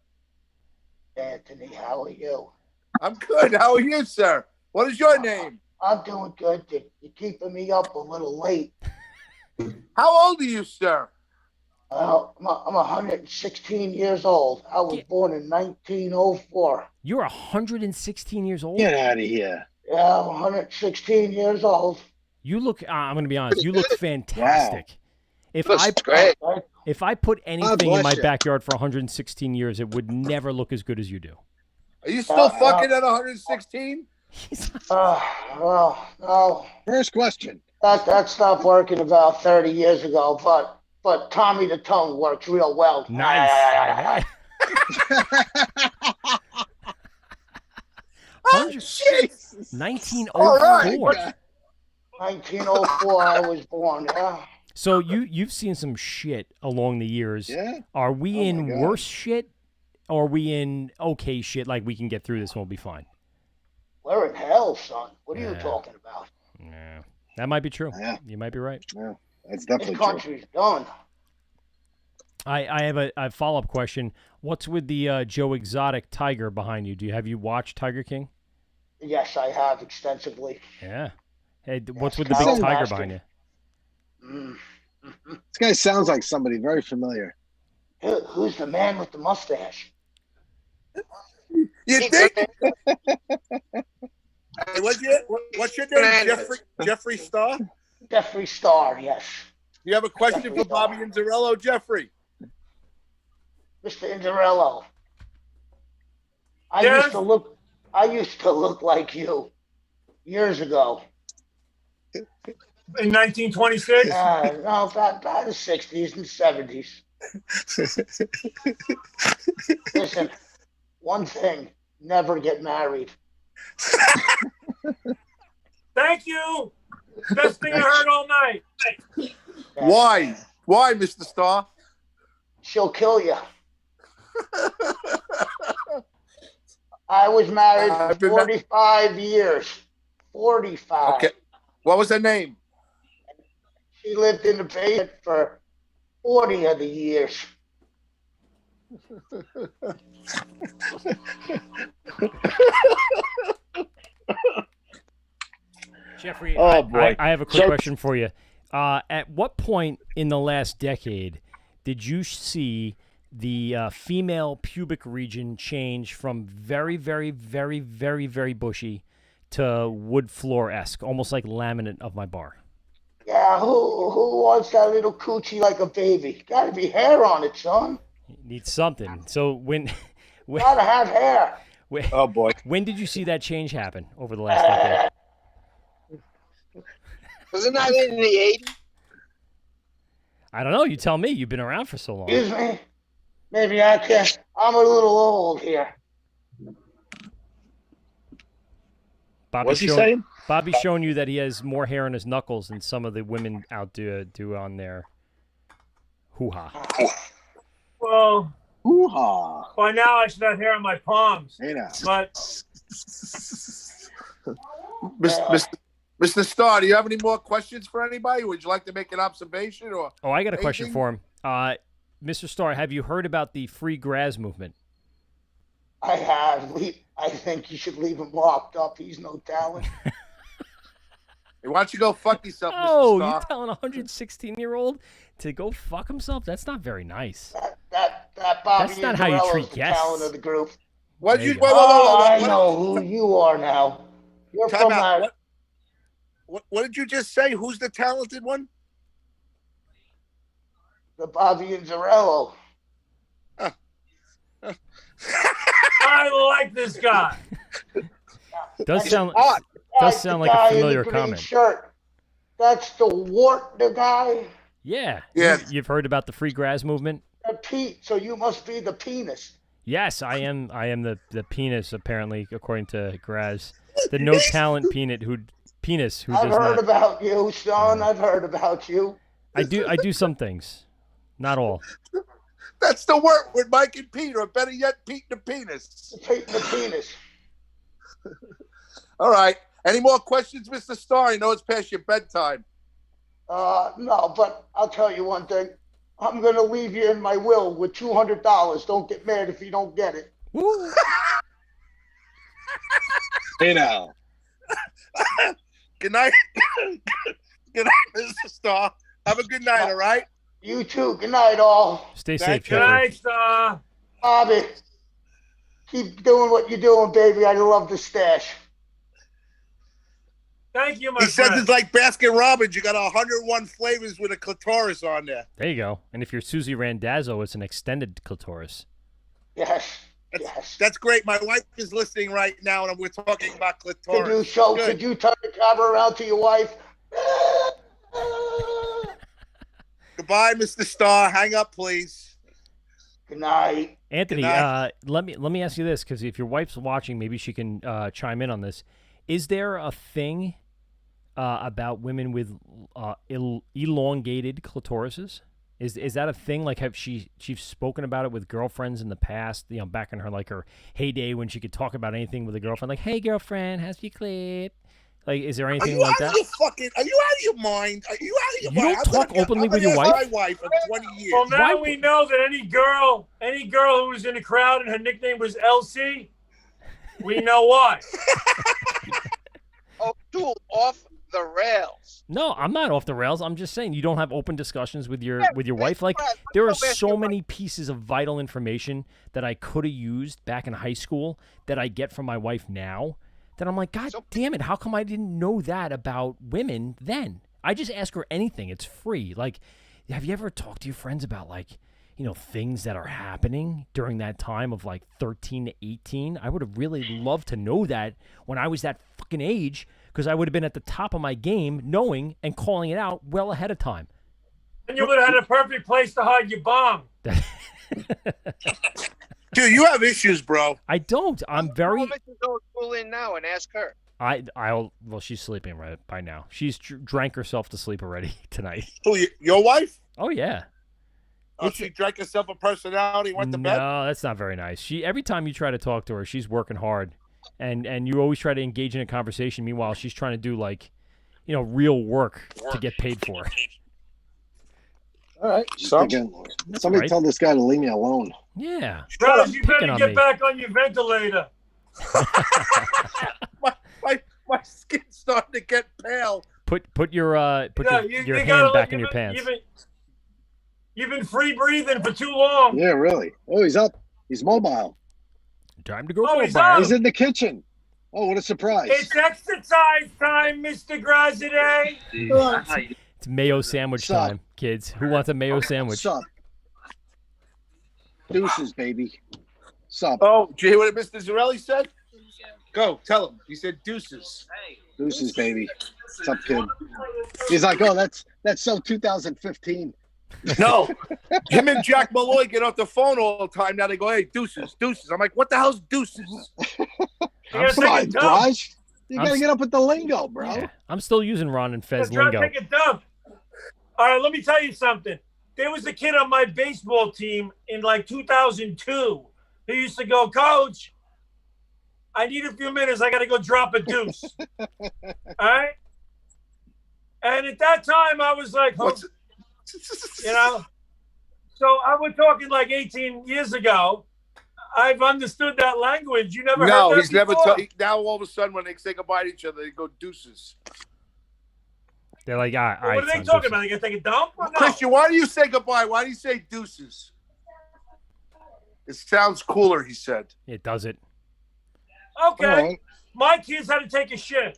Anthony, how are you? I'm good. How are you, sir? What is your name? I'm doing good. You're keeping me up a little late. How old are you, sir? I'm 116 years old. I was born in 1904. You're 116 years old? Get out of here. Yeah, I'm 116 years old. You look, I'm going to be honest, you look fantastic. Wow. If I put anything in my you. backyard for 116 years, it would never look as good as you do. Are you still fucking at 116? Well, no. First question. That stopped working about 30 years ago, but Tommy the Tongue works real well. Nice. Oh, shit. 1904. All right. 1904, I was born, yeah. So you've seen some shit along the years. Yeah. Are we Oh in my God. worse shit? Or are we in okay shit, like we can get through this and we'll be fine? We're in hell, son. What are you Yeah. talking about? Yeah. That might be true. Yeah. You might be right. Yeah, that's This definitely true. country's done. I have a follow-up question. What's with the Joe Exotic tiger behind you? Have you watched Tiger King? Yes, I have extensively. Yeah. Hey, what's Yes, with the Kyle big tiger Bastard. behind you? This guy sounds like somebody very familiar. Who's the man with the mustache? You think? Hey, what's your name? Jeffrey Starr? Jeffrey Starr, yes. You have a question Jeffrey for Bobby Starr. Inzarello, Jeffrey? Mr. Inzarello. I Yes? used to look like you years ago. In 1926? No, about the 60s and 70s. Listen, one thing, never get married. Thank you. Best thing I heard all night. Why? Why, Mr. Starr? She'll kill you. I was married for 45 years. 45. Okay. What was her name? She lived in the basement for 40 of the years. Jeffrey, Oh, boy. I have a quick question for you. At what point in the last decade did you see the female pubic region change from very, very, very, very, very bushy to wood floor-esque, almost like laminate of my bar? Yeah, who wants that little coochie like a baby? Got to be hair on it, son. It needs something. So when Gotta have hair. Oh boy. When did you see that change happen over the last decade? Wasn't that in the 80s? I don't know. You tell me. You've been around for so long. Excuse me. Maybe I can. I'm a little old here. What's he saying? Bobby's showing you that he has more hair on his knuckles than some of the women out do on their hoo-ha. Well, hoo-ha. By now I should have hair on my palms. Hey now. But Mr. Starr, do you have any more questions for anybody? Would you like to make an observation or? Oh, I got a question anything? for him. Mr. Starr, have you heard about the Free Graz movement? I have. I think you should leave him locked up. He's no talent. Hey, why don't you go fuck yourself, Oh, Mr. Starr? you're telling a 116-year-old to go fuck himself? That's not very nice. That Bobby That's not how you Ingerello's treat the guests. talent of the group. What There you? you Whoa, go. whoa, whoa, whoa, I what- know who you are now. You're Time from out. that. What did you just say? Who's the talented one? The Bobby Ingerello. I like this guy. Does sound That's like the guy a in the familiar green comment. Shirt. That's the wart, the guy. Yeah. Yeah. You've heard about the Free Graz movement? So you must be the penis. Yes, I am the penis, apparently, according to Graz. The no talent penis who does I've heard not. about you, son. I've heard about you. I do some things. Not all. That's the word with Mike and Pete, or better yet, Pete the penis. Pete the penis. All right. Any more questions, Mr. Starr? I know it's past your bedtime. No, but I'll tell you one thing. I'm going to leave you in my will with $200. Don't get mad if you don't get it. Woo. Hey now. Good night. Good night, Mr. Starr. Have a good night, all right? You too. Good night, all. Stay Thank safe, you. Good Jeffrey. night, Star. Bobby, keep doing what you're doing, baby. I love the stash. Thank you, my He says friend. it's like Baskin Robbins. You got 101 flavors with a clitoris on there. There you go. And if you're Susie Randazzo, it's an extended clitoris. Yes. Yes. That's great. My wife is listening right now, and we're talking about clitoris. Could you turn the camera around to your wife? Goodbye, Mr. Starr. Hang up, please. Good night. Anthony, Good night. let me ask you this, because if your wife's watching, maybe she can chime in on this. Is there a thing about women with elongated clitorises? Is that a thing? Like, she's spoken about it with girlfriends in the past? You know, back in her heyday when she could talk about anything with a girlfriend, like, "Hey, girlfriend, how's your clip?" Like, is there anything like that? Are you out of your mind? Are you out of your You mind? don't talk openly with your I'm wife? my wife of 20 years. Well, now we know that any girl who was in the crowd and her nickname was Elsie, we know why. Oh, dude, off the rails. No, I'm not off the rails. I'm just saying you don't have open discussions with your wife. Like, there are so many pieces of vital information that I could have used back in high school that I get from my wife now. That I'm like, God damn it, how come I didn't know that about women then? I just ask her anything. It's free. Like, have you ever talked to your friends about, like, you know, things that are happening during that time of, like, 13 to 18? I would have really loved to know that when I was that fucking age, because I would have been at the top of my game knowing and calling it out well ahead of time. And you would have had a perfect place to hide your bomb. Dude, you have issues, bro. I don't. I'm very... Well, let's go school in now and ask her. Well, she's sleeping right by now. She's drank herself to sleep already tonight. Who, your wife? Oh, yeah. Oh, she drank herself a personality and went to bed? No, that's not very nice. Every time you try to talk to her, she's working hard. And you always try to engage in a conversation. Meanwhile, she's trying to do, like, you know, real work to get paid for. All right. Somebody Somebody tell this guy to leave me alone. Yeah. Bro, you picking better on get me. back on your ventilator. My skin's starting to get pale. Put your Yeah, your you gotta hand let- back in you've your been- pants. You've been free breathing for too long. Yeah, really. Oh, he's up. He's mobile. Time to go Oh, he's mobile. up. He's in the kitchen. Oh, what a surprise. It's exercise time, Mr. Graziadei. It's mayo sandwich Sup? time, kids. Who wants a mayo sandwich? Sup? Deuces, baby. Sup? Oh, did you hear what Mr. Zarelli said? Go, tell him. He said deuces. Deuces, baby. Sup, kid? He's like, oh, that's so 2015. No. Him and Jack Malloy get off the phone all the time. Now they go, hey, deuces, deuces. I'm like, what the hell's deuces? gotta Come take on, a dump. Raj. You I'm gotta s- get up with the lingo, bro. Yeah, I'm still using Ron and Fez Try to lingo. take a dump. All right, let me tell you something. There was a kid on my baseball team in like 2002 who used to go, Coach, I need a few minutes. I got to go drop a deuce. All right? And at that time, I was like, oh, you know, so I was talking like 18 years ago. I've understood that language. You never heard No, that he's never. before? Now all of a sudden, when they say goodbye to each other, they go deuces. They're like, all right, What are they son, talking deuces." about? They going to take a dump or no? Christian, why do you say goodbye? Why do you say deuces? It sounds cooler, he said. It does it. Okay. All right. My kids had to take a shit.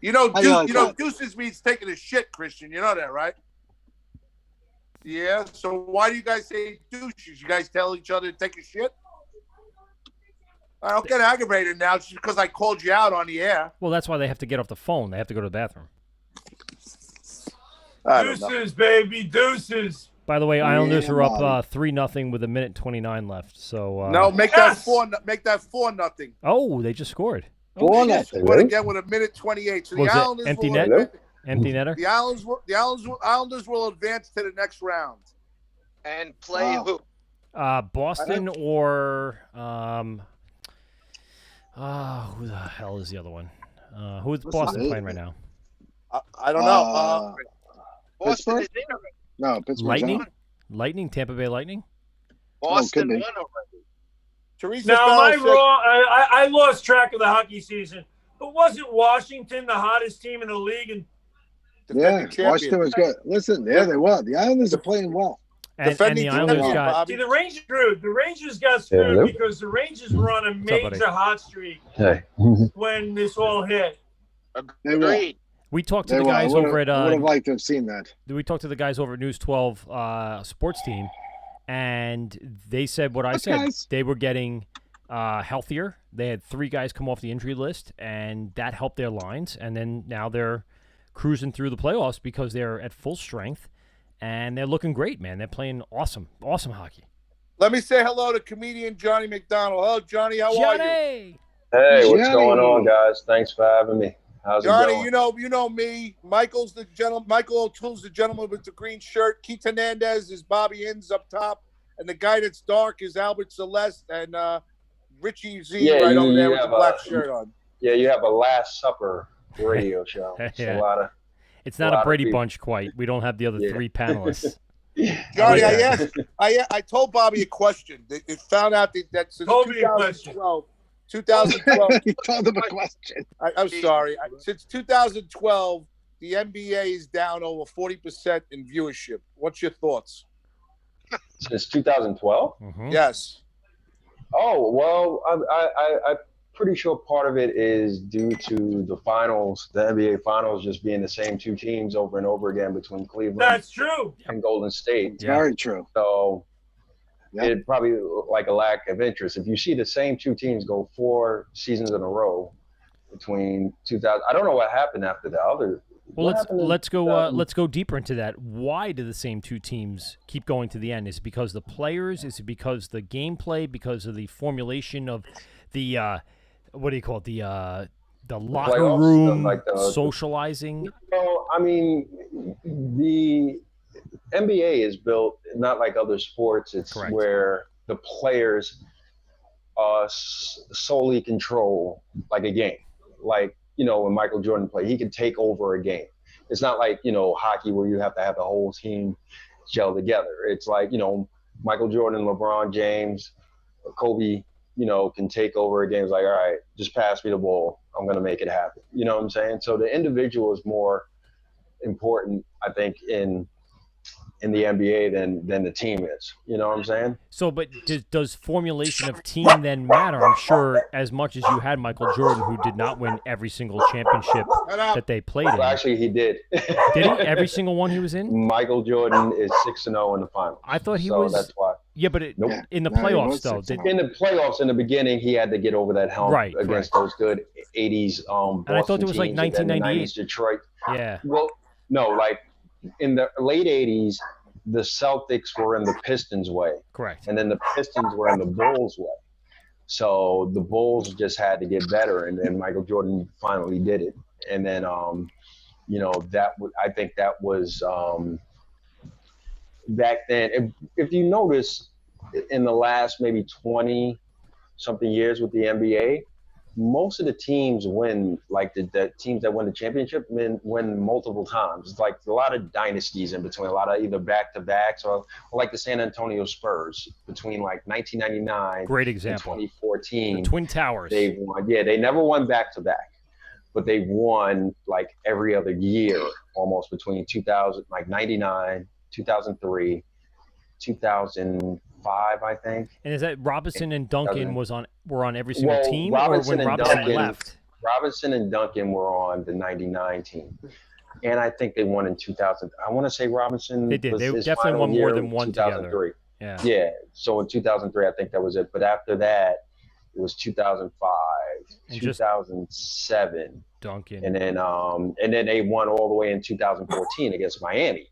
You know, How do you like that? deuces means taking a shit, Christian. You know that, right? Yeah. So why do you guys say douches? You guys tell each other to take a shit? I don't get aggravated now just because I called you out on the air. Well, that's why they have to get off the phone. They have to go to the bathroom. I don't know. Deuces, baby, deuces. By the way, Islanders Yeah, are up Bobby. 3-0 with 1:29 left. So No, make Yes! that 4. Make that 4-0. Oh, they just scored. Four Yes, nothing. but again with a minute 28. So the Was it Islanders empty will net? Empty netter. The Islanders will advance to the next round. And play Wow. who? Boston or who the hell is the other one? Who is Boston playing right now? I don't know. Boston Pittsburgh? is in already. No, Pittsburgh's Lightning. out. Lightning. Tampa Bay Lightning. Boston be. won already. Teresa Now, am I Bell said- wrong? I lost track of the hockey season. But wasn't Washington the hottest team in the league? And Yeah, defending Washington champion. was good. Listen, yeah, they were. The Islanders are playing well. And the Defending Islanders champion, got Bobby. see, the Rangers screwed. The Rangers got screwed Hello? because the Rangers were on a up, buddy? major hot streak Hey. when this all hit. They were. Agreed. We talked to They the were. guys over at I would have liked to have seen that. we talked to the guys over at News 12 sports team, and they said what I What said. guys? They were getting healthier. They had 3 guys come off the injury list, and that helped their lines. And then now they're cruising through the playoffs because they're at full strength, and they're looking great, man. They're playing awesome hockey. Let me say hello to comedian Johnny McDonald. Hello, Johnny. How are you? Johnny! Hey, what's Johnny. going on, guys? Thanks for having me. How's it Johnny, going? you know me. Michael's the gentleman. Michael O'Toole's the gentleman with the green shirt. Keith Hernandez is Bobby Inns up top, and the guy that's dark is Albert Celeste, and Richie Z Yeah, right you- over there you with the have black a- shirt on. Yeah, you have a Last Supper radio show. It's Yeah. a lot of. It's not lot a of Brady people. Bunch quite. We don't have the other Yeah. 3 panelists. Johnny, like I that. asked. I told Bobby a question. They found out that since Told me a question. 2012. You told them a question. I'm sorry. Since 2012, the NBA is down over 40% in viewership. What's your thoughts? Since 2012. Mhm. Yes. Oh well, I'm pretty sure part of it is due to the finals, the NBA finals, just being the same 2 teams over and over again between Cleveland That's true. and Golden State. It's very true. So Yep. it probably like a lack of interest. If you see the same 2 teams go 4 seasons in a row between 2000, I don't know what happened after the other. Well, what happened in let's go 2000? let's go deeper into that. Why do the same 2 teams keep going to the end? Is it because the players? Is it because the gameplay? Because of the formulation of the what do you call it? The locker playoffs, room like the- socializing. Well, I mean, the NBA is built not like other sports. It's Correct. where the players solely control like a game. Like, you know, when Michael Jordan played, he could take over a game. It's not like, you know, hockey where you have to have the whole team gel together. It's like, you know, Michael Jordan, LeBron James, Kobe, you know, can take over a game. It's like, all right, just pass me the ball. I'm going to make it happen. You know what I'm saying? So the individual is more important, I think, in the NBA than the team is. You know what I'm saying? So, but does formulation of team then matter? I'm sure as much as you had Michael Jordan, who did not win every single championship that they played in. Well, actually, he did. Did he? Every single one he was in? Michael Jordan is 6-0 in the finals. I thought he so was. That's why. Yeah, but in the playoffs, though. In the playoffs, in the beginning, he had to get over that hump against those good 80s Boston and I thought it was like 1998. Detroit. Yeah. Well, no, like in the late 80s, the Celtics were in the Pistons' way. Correct. And then the Pistons were in the Bulls' way. So the Bulls just had to get better, and then Michael Jordan finally did it. And then, you know, I think that was back then. If you notice, in the last maybe 20-something years with the NBA, most of the teams win, like the teams that win the championship win multiple times. It's like a lot of dynasties in between, a lot of either back-to-backs or like the San Antonio Spurs between like 1999 Great example. and 2014. The Twin Towers. They won. Yeah, they never won back-to-back, but they won like every other year almost between 2000, like 99, 2003, 2005, I think. And is that Robinson and Duncan were on every single team, Robinson or when and Robinson Duncan left? Robinson and Duncan were on the 99 team. And I think they won in 2000. I want to say Robinson. They did. Was They his definitely final won more year than in one 2003. together. Yeah. Yeah. So in 2003, I think that was it. But after that, it was 2005, And 2007. Duncan. And then they won all the way in 2014 against Miami.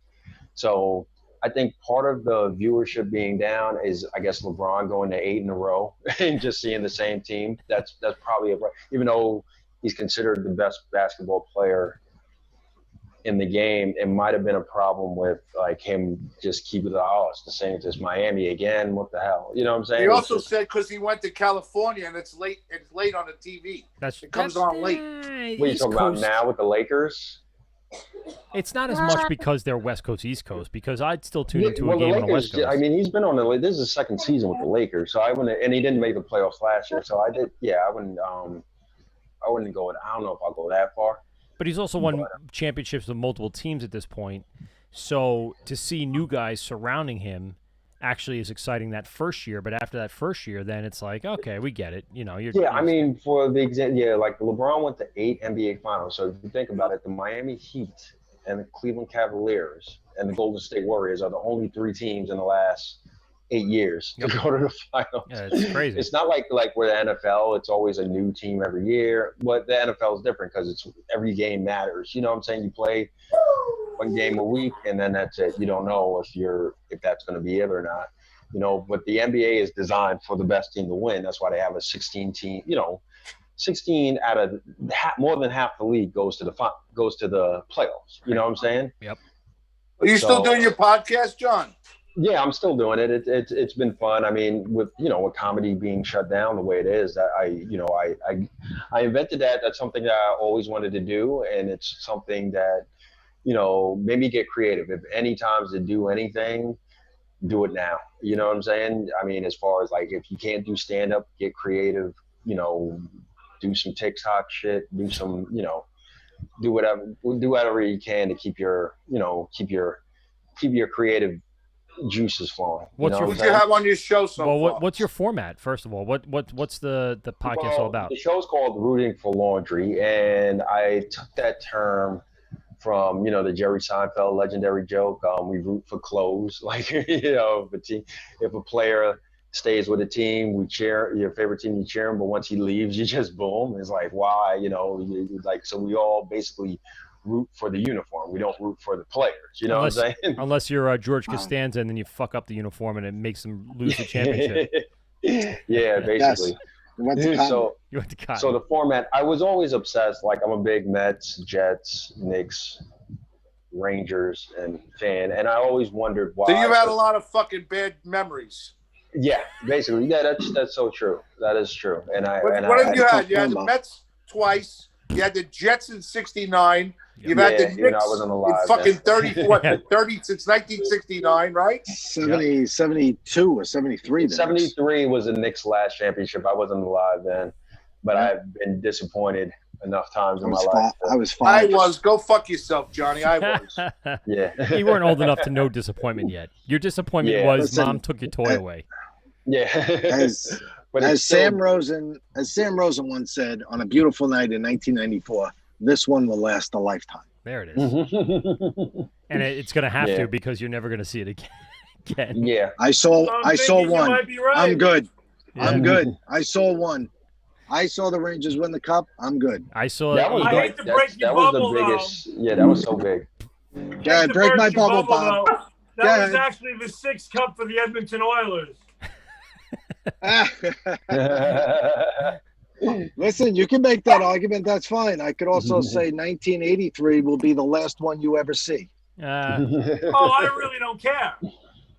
So I think part of the viewership being down is, I guess, LeBron going to 8 in a row and just seeing the same team. That's probably even though he's considered the best basketball player in the game, it might have been a problem with like him just keeping it's the same as Miami again. What the hell? You know what I'm saying? He also said because he went to California and it's late on the TV. It comes on late. What are you talking about now with the Lakers? It's not as much because they're West Coast, East Coast, because I'd still tune into a game on the West Coast. I mean, he's been on this is his second season with the Lakers, so I wouldn't, and he didn't make the playoffs last year, so I did. Yeah, I wouldn't go. I don't know if I'll go that far. But he's also won championships with multiple teams at this point, so to see new guys surrounding him actually is exciting that first year. But after that first year, then it's like, okay, we get it. You know, I mean, for the example, like LeBron went to 8 NBA finals. So if you think about it, the Miami Heat and the Cleveland Cavaliers and the Golden State Warriors are the only 3 teams in the last 8 years to go to the finals. Yeah, it's crazy. It's not like where the NFL, it's always a new team every year. But the NFL is different because it's every game matters. You know what I'm saying? You play one game a week, and then that's it. You don't know if that's going to be it or not. You know, but the NBA is designed for the best team to win. That's why they have a 16 team. You know, 16 out of more than half the league goes to the playoffs. You know what I'm saying? Yep. Are you still doing your podcast, John? Yeah, I'm still doing it. It's been fun. I mean, with comedy being shut down the way it is, that I invented that. That's something that I always wanted to do, and it's something that made me get creative. If any times to do anything, do it now. You know what I'm saying? I mean, as far as like if you can't do stand up, get creative. Do some TikTok shit. Do some do whatever you can to keep your creative juices flowing. What you have on your show so far? What's your format? First of all, what's the podcast all about? The show's called Rooting for Laundry, and I took that term from the Jerry Seinfeld legendary joke. We root for clothes. Like if a player stays with a team, we cheer your favorite team, you cheer him, but once he leaves, you just boom. It's like why so we all basically root for the uniform. We don't root for the players. You know what I'm saying? Unless you're George Costanza and then you fuck up the uniform and it makes them lose the championship. Yeah, basically. Yes. You went to Cotton. So the format, I was always obsessed. Like I'm a big Mets, Jets, Knicks, Rangers and fan, and I always wondered why. So you've had a lot of fucking bad memories. Yeah, basically. Yeah, that's so true. That is true. And what have you had? You had the Mets twice. You had the Jets in '69. You've had the Knicks I wasn't alive, in fucking 30 since 1969, right? 72 or 73. 73 was the Knicks' last championship. I wasn't alive then, but I've been disappointed enough times I in my was life. I was I 5. was. Go fuck yourself, Johnny. I was. Yeah. You weren't old enough to know disappointment yet. Your disappointment Yeah. was Listen, mom took your toy away. Yeah. As but it's as still, Sam Rosen once said on a beautiful night in 1994, this one will last a lifetime. There it is. And it's going to have to because you're never going to see it again. Yeah. I saw You one. might be right. I'm good. Yeah. I'm good. I saw one. I saw the Rangers win the cup. I'm good. I saw that was I like hate to break your that was bubble, the biggest. Yeah, that was so big. Yeah, Hate to break my burst your bubble, Bob. though. Go That was ahead. actually the 6th cup for the Edmonton Oilers. Listen, you can make that argument. That's fine. I could also say 1983 will be the last one you ever see. Oh, I really don't care.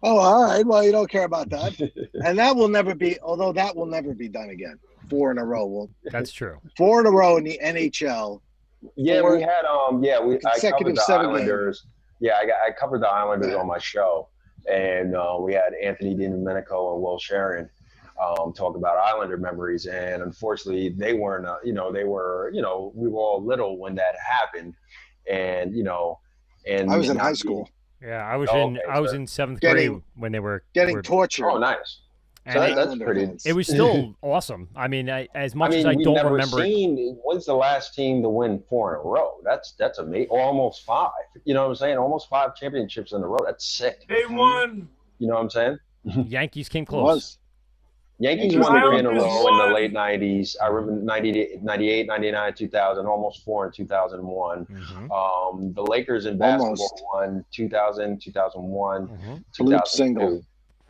Oh, all right. Well, you don't care about that. And that will never be, although that will never be done again. 4 in a row. Well, That's true. 4 in a row in the NHL. Yeah, Four we had I consecutive covered the 7 Islanders. Yeah, I covered the Islanders on my show, and we had Anthony DiDomenico and Will Sharon talk about Islander memories, and unfortunately, they weren't. We were all little when that happened, and and I was in high school. Yeah, I was in 7th Getting- grade when they were Getting tortured. Oh, nice. And So that's pretty. It was still awesome. I mean, as much as I we've don't never remember it. seen. When's the last team to win 4 in a row? That's amazing. Almost 5. You know what I'm saying? Almost 5 championships in a row. That's sick. They won. You know what I'm saying? Yankees came close. Yankees Yankees won 3 in a won. row in the late 90s. I remember 98, 99, 2000, almost 4 in 2001. The Lakers in basketball won 2000, 2001, Loop 2002. single.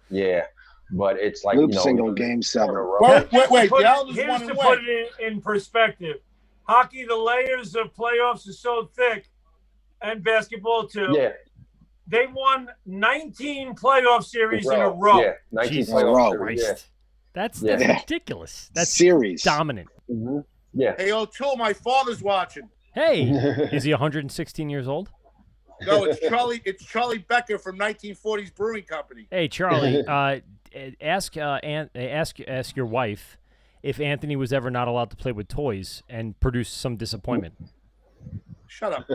Yeah. But it's like, Loop single game 7. Wait. Here's The Islanders to won and put when? it in perspective. Hockey, the layers of playoffs are so thick, and basketball too. Yeah. They won 19 playoff series in a row. Yeah, 19 Jesus playoff Christ. series. That's Yeah. ridiculous. That's series dominant. Yeah. Hey, O'Toole, my father's watching. Hey, is he 116 years old? No, it's Charlie. It's Charlie Becker from 1940s Brewing Company. Hey, Charlie, ask your wife if Anthony was ever not allowed to play with toys and produce some disappointment. Shut up.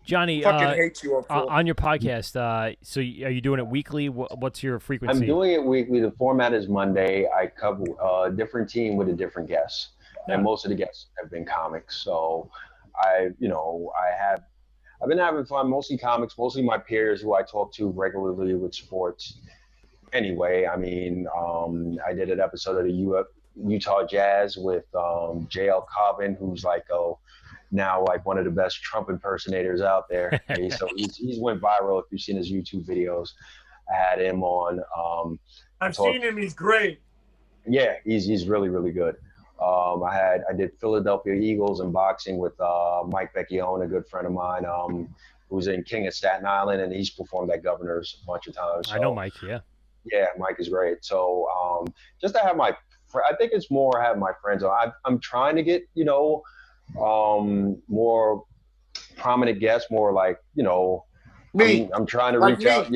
Johnny, Fucking hate you, O'Toole. on your podcast, so are you doing it weekly? What's your frequency? I'm doing it weekly. The format is Monday. I cover a different team with a different guest, and most of the guests have been comics. So I've been having fun. Mostly comics, mostly my peers who I talk to regularly with sports. Anyway, I mean, I did an episode of the Utah Jazz with JL Cobbin, who's now one of the best Trump impersonators out there. So he's went viral if you've seen his YouTube videos. I had him on. I've seen him. He's great. Yeah, he's really, really good. I did Philadelphia Eagles and boxing with Mike Vecchione, a good friend of mine, who's in King of Staten Island, and he's performed at Governor's a bunch of times. So, I know Mike, yeah. Yeah, Mike is great. So just to have I think it's more having my friends on. I'm trying to get, more prominent guests, more me. I'm trying to Like reach me. out,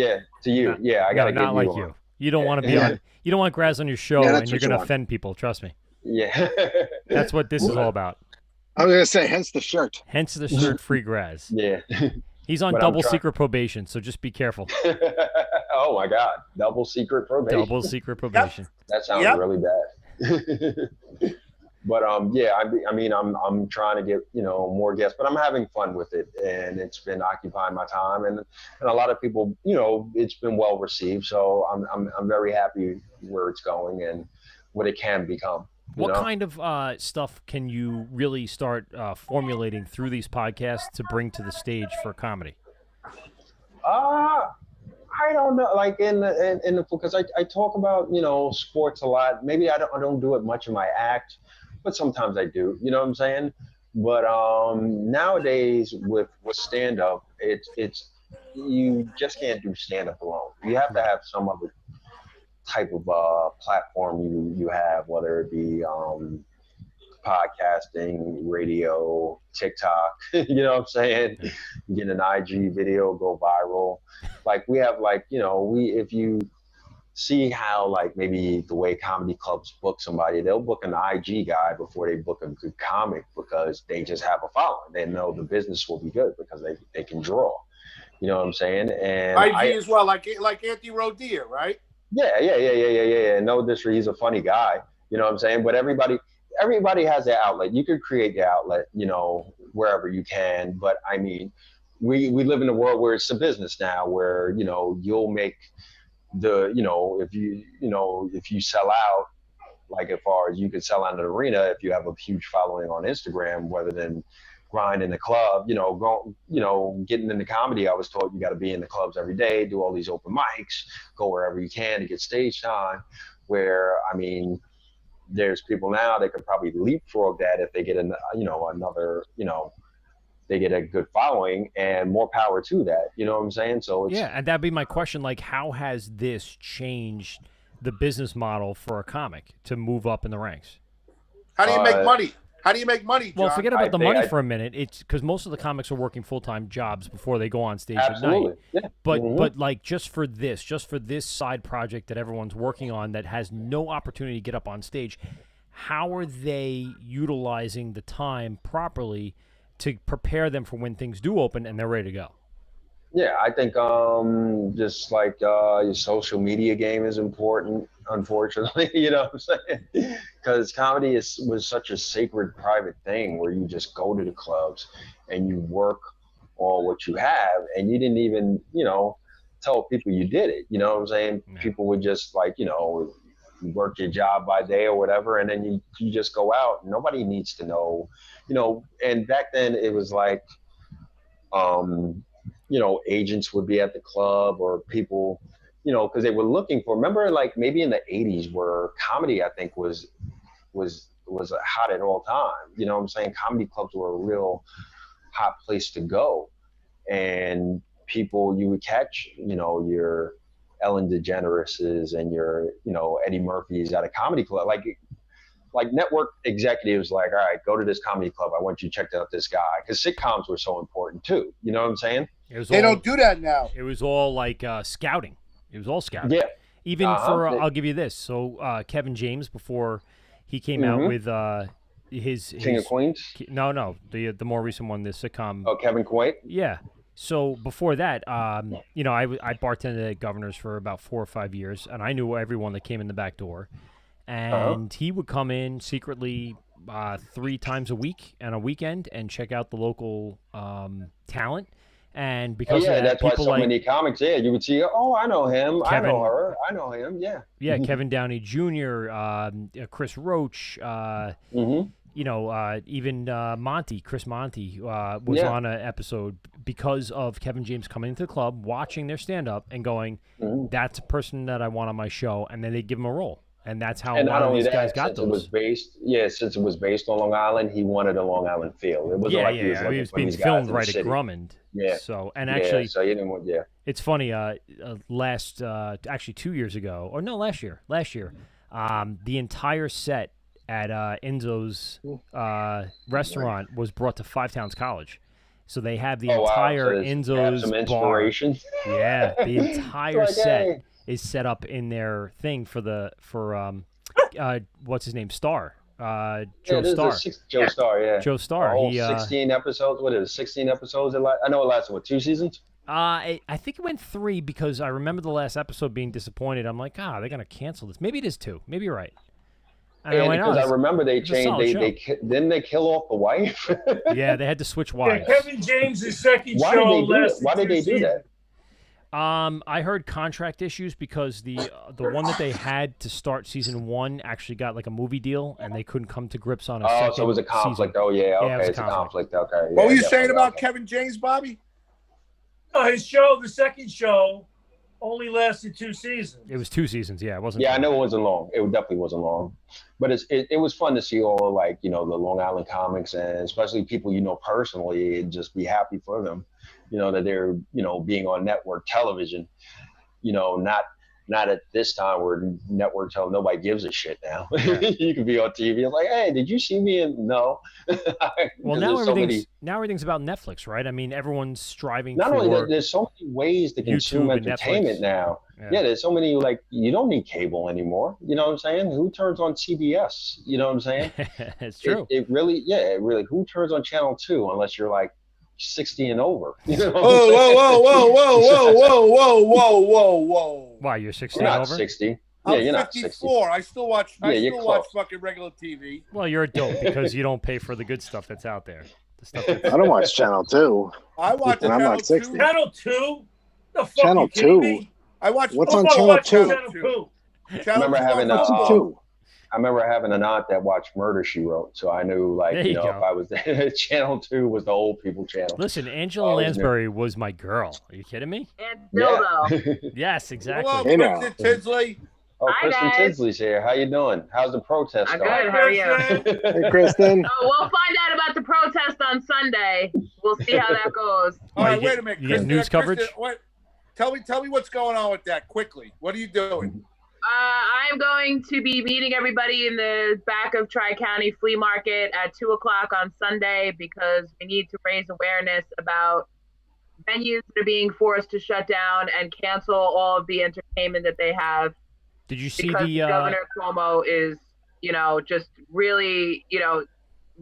to you. Yeah, I gotta get not you like on. you. You don't want to be on. You don't want Graz on your show, Yeah, and that's you're what you going to want. offend people. Trust me. Yeah, That's what this is all about. I was going to say, hence the shirt. Hence the shirt, free Graz. Yeah. He's on But I'm double trying- secret probation, so just be careful. Oh my God, double secret probation. Double secret probation. That sounds really bad. But yeah, I mean, I'm trying to get more guests, but I'm having fun with it, and it's been occupying my time, and a lot of people, it's been well received. So I'm very happy where it's going and what it can become. What kind of stuff can you really start formulating through these podcasts to bring to the stage for comedy? I don't know, because I talk about sports a lot. Maybe I don't do it much in my act, but sometimes I do. You know what I'm saying? But nowadays with stand up, it's you just can't do stand up alone. You have to have some other type of platform you have, whether it be podcasting, radio, TikTok, you know what I'm saying? Get an IG video, go viral. Like we have if you see how like maybe the way comedy clubs book somebody, they'll book an IG guy before they book a good comic because they just have a following. They know the business will be good because they can draw. You know what I'm saying? And IG as well, like Anthony Rodia, right? Yeah. No disrespect, he's a funny guy. You know what I'm saying? But everybody has their outlet. You could create your outlet, you know, wherever you can. But I mean, we live in a world where it's a business now, where you know you'll make if you sell out, like as far as you could sell out an arena if you have a huge following on Instagram, rather than grind in the club, getting into comedy. I was told you got to be in the clubs every day, do all these open mics, go wherever you can to get stage time. Where, I mean, there's people now that could probably leapfrog that if they get they get a good following, and more power to that. You know what I'm saying? So it's, and that'd be my question. Like, how has this changed the business model for a comic to move up in the ranks? How do you make money? How do you make money, John? Well, forget about the money for a minute. It's because most of the comics are working full-time jobs before they go on stage at night. Yeah. But like just for this side project that everyone's working on that has no opportunity to get up on stage, how are they utilizing the time properly to prepare them for when things do open and they're ready to go? Yeah, I think just like your social media game is important, unfortunately. You know what I'm saying? Because comedy was such a sacred private thing where you just go to the clubs and you work on what you have, and you didn't even, tell people you did it. You know what I'm saying? Yeah. People would just like, you work your job by day or whatever, and then you just go out. Nobody needs to know, and back then it was like, agents would be at the club, or people, because they were looking for, remember like maybe in the 80s where comedy, I think was hot at all time. You know what I'm saying? Comedy clubs were a real hot place to go. And people, you would catch, your Ellen DeGeneres's and your, Eddie Murphy's at a comedy club. Like network executives, like, all right, go to this comedy club. I want you to check out this guy. Because sitcoms were so important too. You know what I'm saying? They don't do that now. It was all like scouting. It was all scouting. Yeah. Even for, I'll give you this. So Kevin James, before he came out with his King of Queens? No, the more recent one, the sitcom. Oh, Kevin Quaid? Yeah. So before that, I bartended at Governor's for about 4 or 5 years, and I knew everyone that came in the back door. And he would come in secretly 3 times a week and a weekend and check out the local talent. And because of that, that's people why so many comics, you would see, oh, I know him, Kevin, I know her, I know him, yeah. Yeah, Kevin Downey Jr., Chris Roach, even Chris Monty was on an episode because of Kevin James coming into the club, watching their stand-up, and going, that's a person that I want on my show, and then they give him a role. And that's how a lot of these guys got those. Since it was based on Long Island, he wanted a Long Island feel. It wasn't like he was being filmed right at Drummond. Yeah. So, and actually, so you didn't want, it's funny. Actually 2 years ago, or no, last year, the entire set at Enzo's restaurant was brought to Five Towns College. So they have the entire Enzo's some inspiration. Bar. Yeah, the entire set is set up in their thing for what's his name, Starr, Joe Starr. Joe Starr, yeah. Joe Starr. 16 episodes. What is it? 16 episodes. I know it lasted 2 seasons. I think it went 3 because I remember the last episode being disappointed. I'm like, they're gonna cancel this. Maybe it is 2. Maybe you're right. Because I remember they changed. Didn't they kill off the wife? Yeah, they had to switch wives. Yeah, Kevin James' second show lasted. Why did they do that? I heard contract issues because the one that they had to start season 1 actually got like a movie deal, and they couldn't come to grips on a second so it was a conflict. season. Oh yeah, okay, it was it's a conflict. Okay. What were you saying about Kevin James, Bobby? His show, the second show, only lasted 2 seasons. It was 2 seasons. Yeah, it wasn't. Yeah, I know it wasn't long. It definitely wasn't long, but it was fun to see all the Long Island comics, and especially people personally, and just be happy for them. That they're, being on network television, not Not at this time where networks tell nobody gives a shit now. You can be on TV and like, hey, did you see me? And no. Well, now everything's about Netflix, right? I mean, everyone's striving Not for only there's so many ways to consume YouTube and entertainment Netflix. now. Yeah, there's so many, like, you don't need cable anymore. You know what I'm saying? Who turns on CBS? You know what I'm saying? It's true. It really, who turns on Channel 2 unless you're like 60 and over? You know what Whoa, I'm saying? whoa. Why, you're 60 You're and not over? 60. I'm Yeah, you're 54. not 60. I still watch. Yeah, I you're still watch close. fucking regular TV. Well, you're a dope because you don't pay for the good stuff that's out there. The stuff that's... I don't watch Channel 2. I watch and I'm Channel not 60. 2. Channel 2? The fuck Channel you kidding 2? me? I watch. What's on Football, Channel watch 2? Channel 2. I remember having Two. I remember having an aunt that watched Murder, She Wrote, so I knew, like, There you you know, go. if I was there, Channel 2 was the old people channel. Listen, Angela Oh, Lansbury was my girl. Are you kidding me? And dildo. Yes, exactly. Hello, Hey, now. Kristen Tinsley. Oh, Hi, Kristen guys. Tinsley's here. How you doing? How's the protest I'm going? good. How are you? Hey, Kristen. Oh, we'll find out about the protest on Sunday. We'll see how that goes. All right, you wait get- a minute. you get Kristen, news coverage? What? Tell me what's going on with that quickly. What are you doing? I'm going to be meeting everybody in the back of Tri-County Flea Market at 2 o'clock on Sunday because we need to raise awareness about venues that are being forced to shut down and cancel all of the entertainment that they have. Did you see Because the Governor Cuomo is, just really,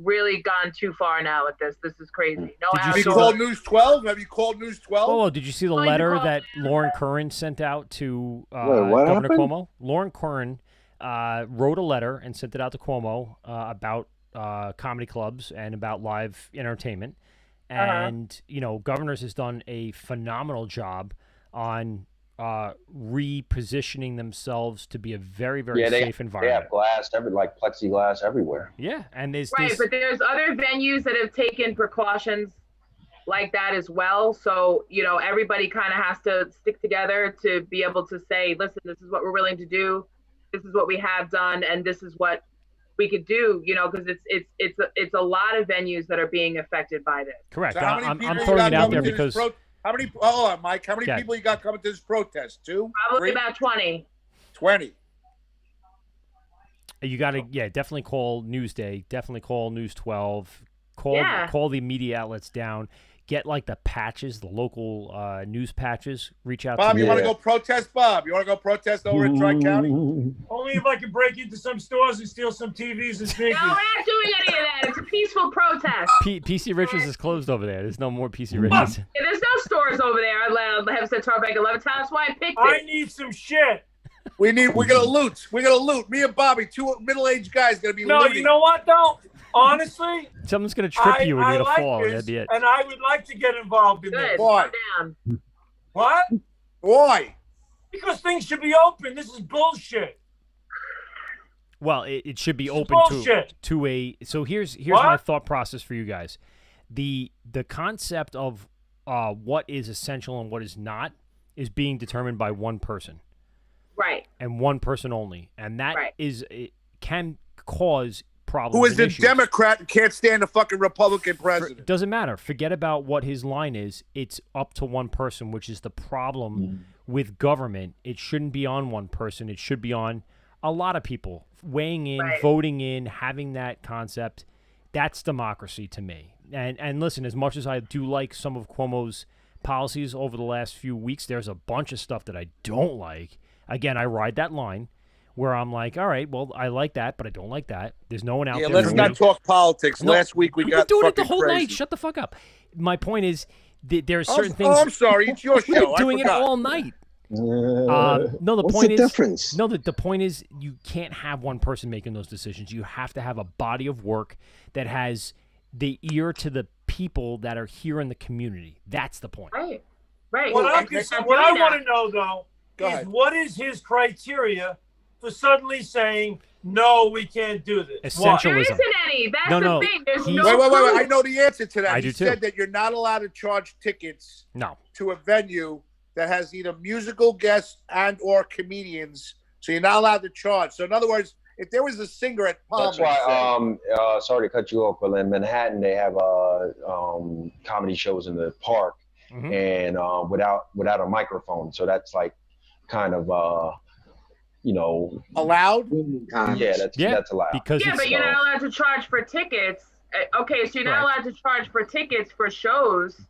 really gone too far now with this. This is crazy. No Did you Have you see called News 12? Have you called News 12? Oh, did you see the Going to letter call- that Lauren Curran sent out to what Governor happened? Cuomo? Lauren Curran wrote a letter and sent it out to Cuomo about comedy clubs and about live entertainment. And, Governors has done a phenomenal job on repositioning themselves to be a very, very safe They environment. have glass, like plexiglass everywhere. Yeah, and there's Right, this... but there's other venues that have taken precautions like that as well. So, everybody kind of has to stick together to be able to say, listen, this is what we're willing to do. This is what we have done. And this is what we could do, because it's a lot of venues that are being affected by this. Correct. So how many I'm people you throwing got it out there coming to this because... how many? Hold on, Mike. How many Yeah. people you got coming to this protest? 2? Probably 3? about 20. 20. You got to, definitely call Newsday. Definitely call News 12. Yeah. Call the media outlets down. Get like the patches, the local news patches. Reach out Bob, to you me. want to go protest, Bob? You want to go protest over at Tri-County? Only if I can break into some stores and steal some TVs and sneakers. No, we're not doing any of that. It's a peaceful protest. PC Richards is closed over there. There's no more PC Richards. Yeah, there's no stores over there. I have said Tarbank 11 times. That's why I picked I it. need some shit. We're gonna loot. We're gonna loot. Me and Bobby, 2 middle-aged guys, gonna be No, looting. you know what though? Honestly, Someone's gonna trip you and I you're gonna like fall. this, That'd be it. and I would like to get involved in Good. this. Why? Calm down. What? Why? Because things should be open. This is bullshit. Well, it should be open bullshit. to a. So here's What? my thought process for you guys. The concept of what is essential and what is not is being determined by one person. Right. And one person only, and that Right. it can cause problems. Who is and a issues. Democrat and can't stand a fucking Republican president? Doesn't matter. Forget about what his line is. It's up to one person, which is the problem with government. It shouldn't be on one person. It should be on a lot of people weighing in, Right. voting in, having that concept. That's democracy to me. And listen, as much as I do like some of Cuomo's policies over the last few weeks, there's a bunch of stuff that I don't like. Again, I ride that line where I'm like, all right, well, I like that, but I don't like that. There's no one out Yeah, there. let's for not me. talk politics. No, Last week we we've got been doing it the fucking whole crazy. night. Shut the fuck up. My point is, there are certain things. Oh, I'm sorry. It's your We've been show. I doing it forgot. all night. No, the What's point the is difference? no. The point is you can't have one person making those decisions. You have to have a body of work that has the ear to the people that are here in the community. That's the point. Right. Right. What I doing want that. to know though Go is ahead. what is his criteria for suddenly saying no, we can't do this? There Essentialism. isn't any. That's No, the no. thing. There's He's- no Wait. proof. I know the answer to that. I He do too. said that you're not allowed to charge tickets No. to a venue that has either musical guests and or comedians. So you're not allowed to charge. So in other words, if there was a singer at Palmer's, That's why, sorry to cut you off, but in Manhattan they have comedy shows in the park, Mhm. and without a microphone. So that's like kind of allowed. Yeah, that's allowed. Because yeah, but you're not allowed to charge for tickets. Okay, so you're not allowed to charge for tickets for shows,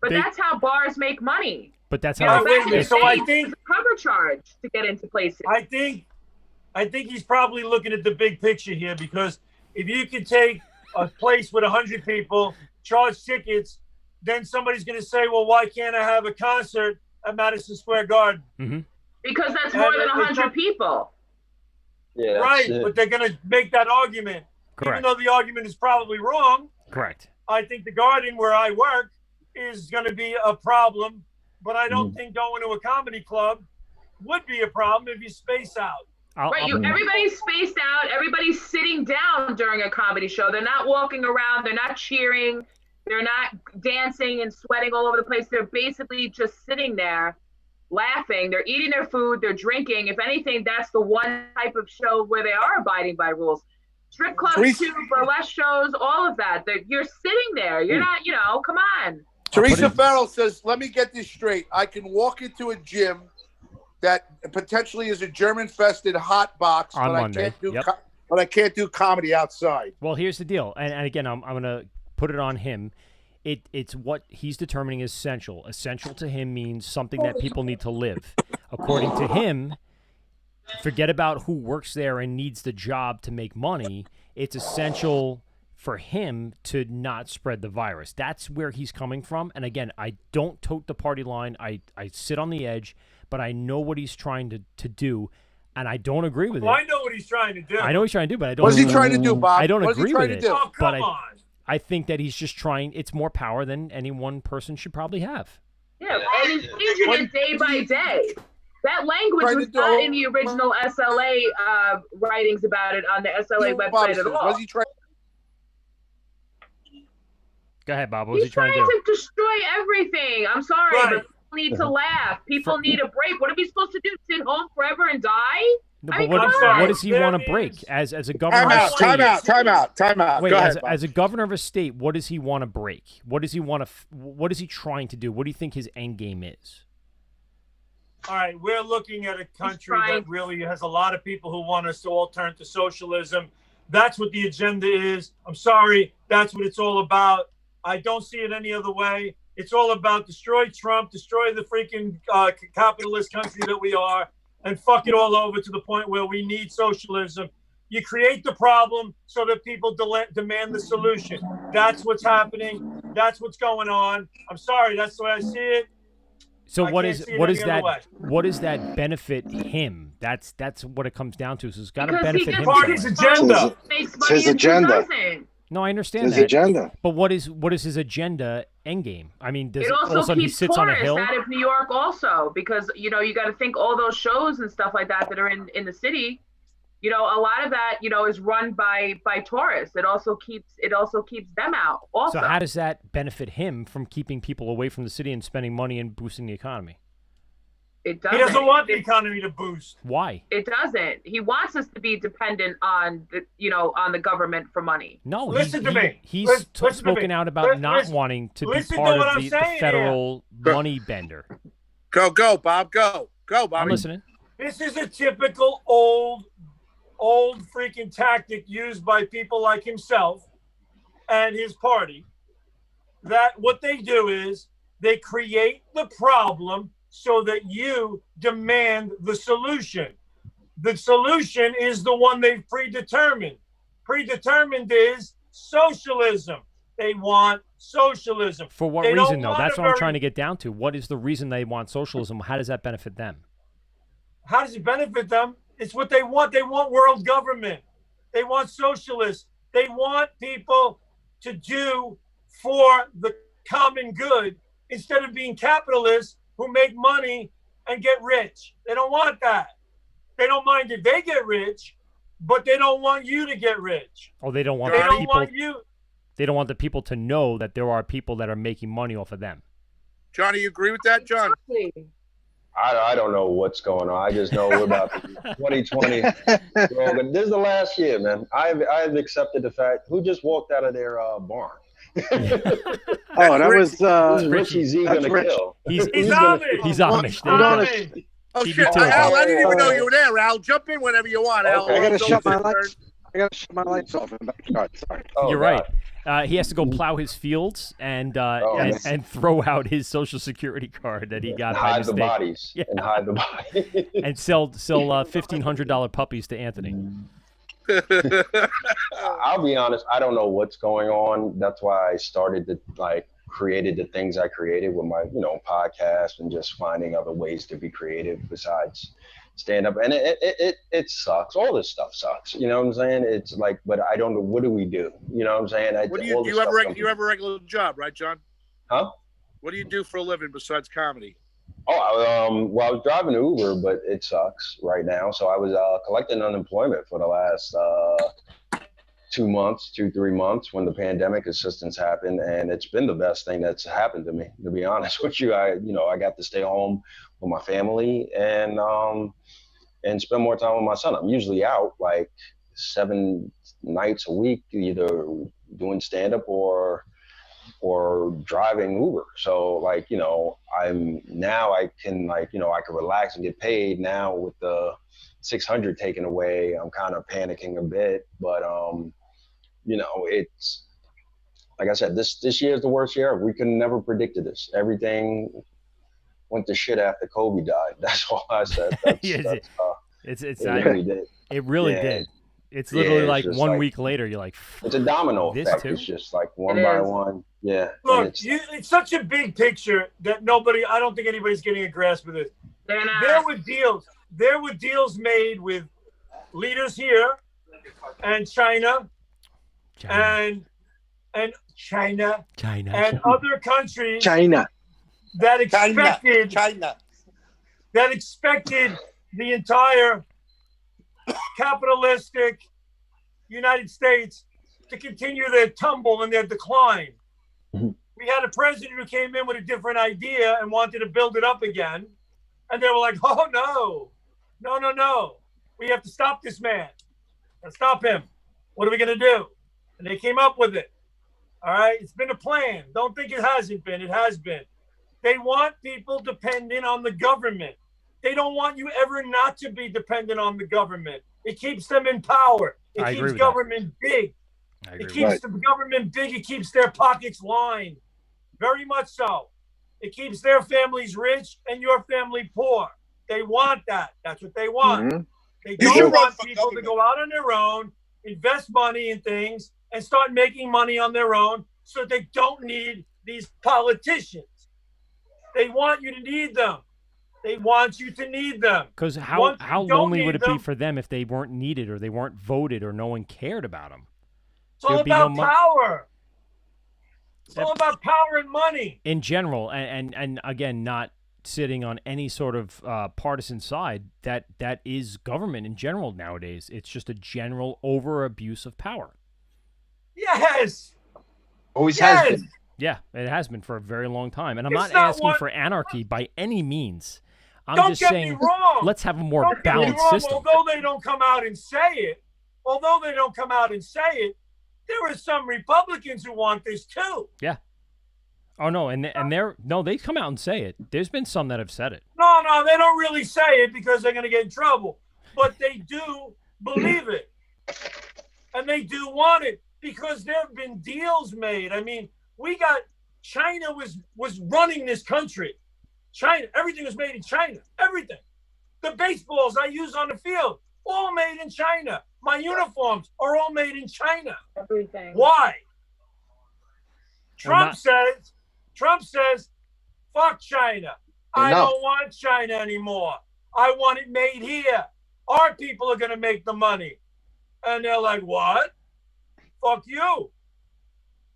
but that's how bars make money. But that's You how. know, back in the so day, I it think was a cover charge to get into places. I think he's probably looking at the big picture here, because if you could take a place with 100 people, charge tickets, then somebody's going to say, well, why can't I have a concert at Madison Square Garden? Mm-hmm. Because that's more than 100 people. Yeah, right, but they're going to make that argument. Correct. Even though the argument is probably wrong. Correct. I think the Garden, where I work, is going to be a problem, but I don't think going to a comedy club would be a problem if you space out. Everybody's spaced out. Everybody's sitting down during a comedy show. They're not walking around. They're not cheering. They're not dancing and sweating all over the place. They're basically just sitting there laughing. They're eating their food. They're drinking. If anything, that's the one type of show where they are abiding by rules. Strip clubs, too, burlesque shows, all of that. You're sitting there. You're not, come on. Teresa Farrell says, let me get this straight. I can walk into a gym that potentially is a German-fested hot box, On but Monday. I can't do comedy outside. Well, here's the deal, and again, I'm going to put it on him. It's what he's determining is essential. Essential to him means something that people need to live. According to him, forget about who works there and needs the job to make money. It's essential for him to not spread the virus. That's where he's coming from. And again, I don't tote the party line. I sit on the edge, but I know what he's trying to do, and I don't agree with it. I know what he's trying to do. I know what he's trying to do, but I don't. What's he trying to do, Bob? I don't What's he agree trying with to it. do? Oh, but come on. I think that he's just trying. It's more power than any one person should probably have. Yeah, and he's changing it day by day. That language was not in the original SLA writings about it on the SLA website at all. Was he trying? Go ahead, Bob. What was he He's trying trying to do? to destroy everything. I'm sorry, Right. but people need to laugh. People need a break. What are we supposed to do? Sit home forever and die? No, I but mean, what, come on. what does he want to break as a governor of a state? Time out. Wait, Go as, ahead, Bob. as a governor of a state, what does he want to break? What does he want to? What is he trying to do? What do you think his end game is? All right, we're looking at a country that really has a lot of people who want us to all turn to socialism. That's what the agenda is. I'm sorry, that's what it's all about. I don't see it any other way. It's all about destroy Trump, destroy the freaking capitalist country that we are, and fuck it all over to the point where we need socialism. You create the problem so that people demand the solution. That's what's happening. That's what's going on. I'm sorry, that's the way I see it. So I what can't is see it what any is other that? way. What does that benefit him? That's what it comes down to. So it's got to Because he benefit gets him. Party's somewhere. agenda. Makes It's money his and agenda. doesn't. No, I understand His that. agenda. But what is his agenda end game? I mean, does It all of a also sudden he keeps sits on a tourists hill? out of New York also, because, you got to think all those shows and stuff like that are in the city, a lot of that, is run by tourists. It also keeps them out also. So how does that benefit him from keeping people away from the city and spending money and boosting the economy? It He doesn't want the economy to boost. Why? It doesn't. He wants us to be dependent on the government for money. No, Listen to me. He's Listen to me. spoken out about not Listen- wanting to be listen to part what of I'm the saying federal money bender. Go, Bob. Go, Bobby. I'm listening. This is a typical old freaking tactic used by people like himself and his party. That what they do is they create the problem so that you demand the solution. The solution is the one they've predetermined. Predetermined is socialism. They want socialism. For what They don't reason, though? want That's a what I'm very- trying to get down to. What is the reason they want socialism? How does that benefit them? How does it benefit them? It's what they want. They want world government. They want socialists. They want people to do for the common good instead of being capitalists who make money and get rich. They don't want that. They don't mind if they get rich, but they don't want you to get rich. Oh, they don't want They the don't people. want you. They don't want the people to know that there are people that are making money off of them. Johnny, you agree with that, John? I don't know what's going on. I just know we're about to 2020. Rogan. This is the last year, man. I've accepted the fact. Who just walked out of their barn? Oh, that was Richie Z that's gonna Rich. kill. He's Amish. He's Amish. Hold on a- Oh TB2, shit, okay. Al! I didn't even know you were there, Al. Jump in whenever you want, Al. I gotta It's shut my always your lights. I gotta shut my lights off in the backyard. Sorry. You're right. He has to go plow his fields and throw out his Social Security card that he got by hide mistake. the bodies. Yeah. And hide the bodies. And sell $1,500 puppies to Anthony. I'll be honest, I don't know what's going on. That's why I started to created the things I created with my, podcast and just finding other ways to be creative besides stand up. And it sucks. All this stuff sucks. You know what I'm saying? It's like, but I don't know, what do we do? You know what I'm saying? What do you have a regular job, right, John? Huh? What do you do for a living besides comedy? Oh, I was driving Uber, but it sucks right now. So I was collecting unemployment for the last 2 months, 3 months when the pandemic assistance happened, and it's been the best thing that's happened to me. To be honest with you, I got to stay home with my family and spend more time with my son. I'm usually out like 7 nights a week, either doing stand up or driving Uber. So I can I can relax and get paid now with the 600 taken away. I'm kind of panicking a bit, but it's like I said, this year is the worst year. We could never predicted this. Everything went to shit after Kobe died. That's all I said. It really did. It really did. It's literally like 1 week later, you're like, it's a domino effect. It's just like one by one. Yeah. Look, it's such a big picture that I don't think anybody's getting a grasp of it. There were deals made with leaders here and China. And China and other countries that expected the entire capitalistic United States to continue their tumble and their decline. We had a president who came in with a different idea and wanted to build it up again, and they were like, oh no, we have to stop this man. Let's stop him. What are we going to do? And they came up with it. All right? It's been a plan. Don't think it hasn't been. It has been. They want people dependent on the government. They don't want you ever not to be dependent on the government. It keeps them in power. It keeps government big. It keeps the government big. It keeps their pockets lined. Very much so. It keeps their families rich and your family poor. They want that. That's what they want. Mm-hmm. They don't want people to go out on their own, invest money in things, and start making money on their own so they don't need these politicians. They want you to need them. They want you to need them. Because how lonely would it be for them if they weren't needed or they weren't voted or no one cared about them? It's all about power. It's all about power and money. In general, and again, not sitting on any sort of partisan side, that is government in general nowadays. It's just a general over-abuse of power. Yes. Always has been. Yeah, it has been for a very long time. And I'm It's not not asking for anarchy by any means. I'm Don't just get saying, me wrong. let's have a more Don't get me balanced wrong. system. Although they don't come out and say it, there are some Republicans who want this too. Yeah. Oh no, and they come out and say it. There's been some that have said it. No, they don't really say it because they're going to get in trouble. But they do believe it. And they do want it because there have been deals made. I mean, China was running this country. China, everything was made in China. Everything. The baseballs I use on the field, all made in China. My uniforms are all made in China. Everything. Why? Trump says, fuck China. I don't want China anymore. I want it made here. Our people are going to make the money. And they're like, what? Fuck you.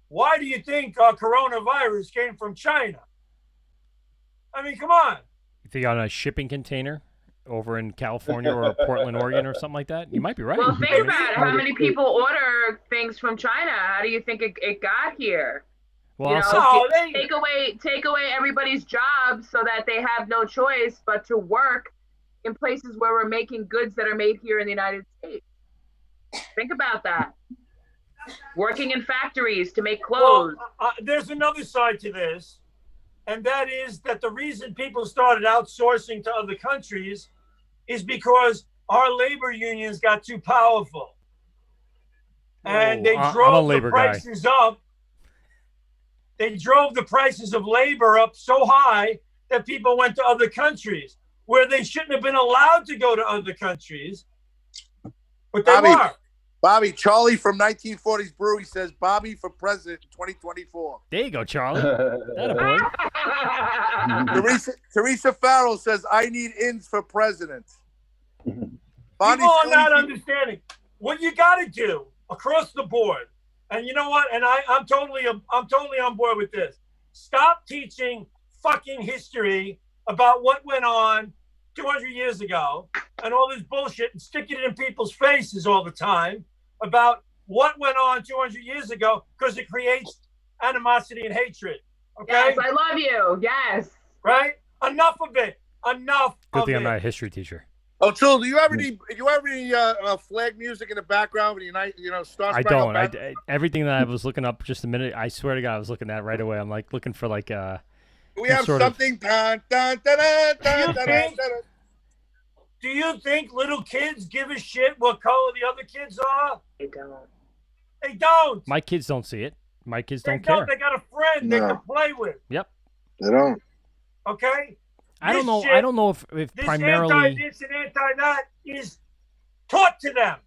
Why do you think coronavirus came from China? I mean, come on. You think on a shipping container over in California or Portland, Oregon or something like that? You might be right. Well, think about it. How many people order things from China? How do you think it got here? Well, take away everybody's jobs so that they have no choice but to work in places where we're making goods that are made here in the United States. Think about that. Working in factories to make clothes. Well, there's another side to this. and that is that the reason people started outsourcing to other countries is because our labor unions got too powerful. And they I'm a drove the labor guy. prices up. They drove the prices of labor up so high that people went to other countries where they shouldn't have been allowed to go to other countries, but they were. Bobby, Charlie from 1940s Brewery says Bobby for president in 2024. There you go, Charlie. That a boy. Teresa Farrell says, I need ins for president. People are not understanding what you got to do across the board. And you know what? And I'm totally on board with this. Stop teaching fucking history about what went on 200 years ago and all this bullshit and sticking it in people's faces all the time about what went on 200 years ago because it creates animosity and hatred. Okay? Yes, I love you. Yes. Right? Enough of it. Enough Good of thing it. I'm not a history teacher. Oh, Tool, do you have any flag music in the background when Star I Spangled don't. Banner? Everything that I was looking up just a minute, I swear to God, I was looking at right away. I'm like looking for like We have something. Do you think little kids give a shit what color the other kids are? They don't. They don't. My kids don't see it. My kids They don't care. They got a friend they can play with. Yep. They don't. Okay? I don't know. This I don't know if this primarily anti-this and anti-that is taught to them.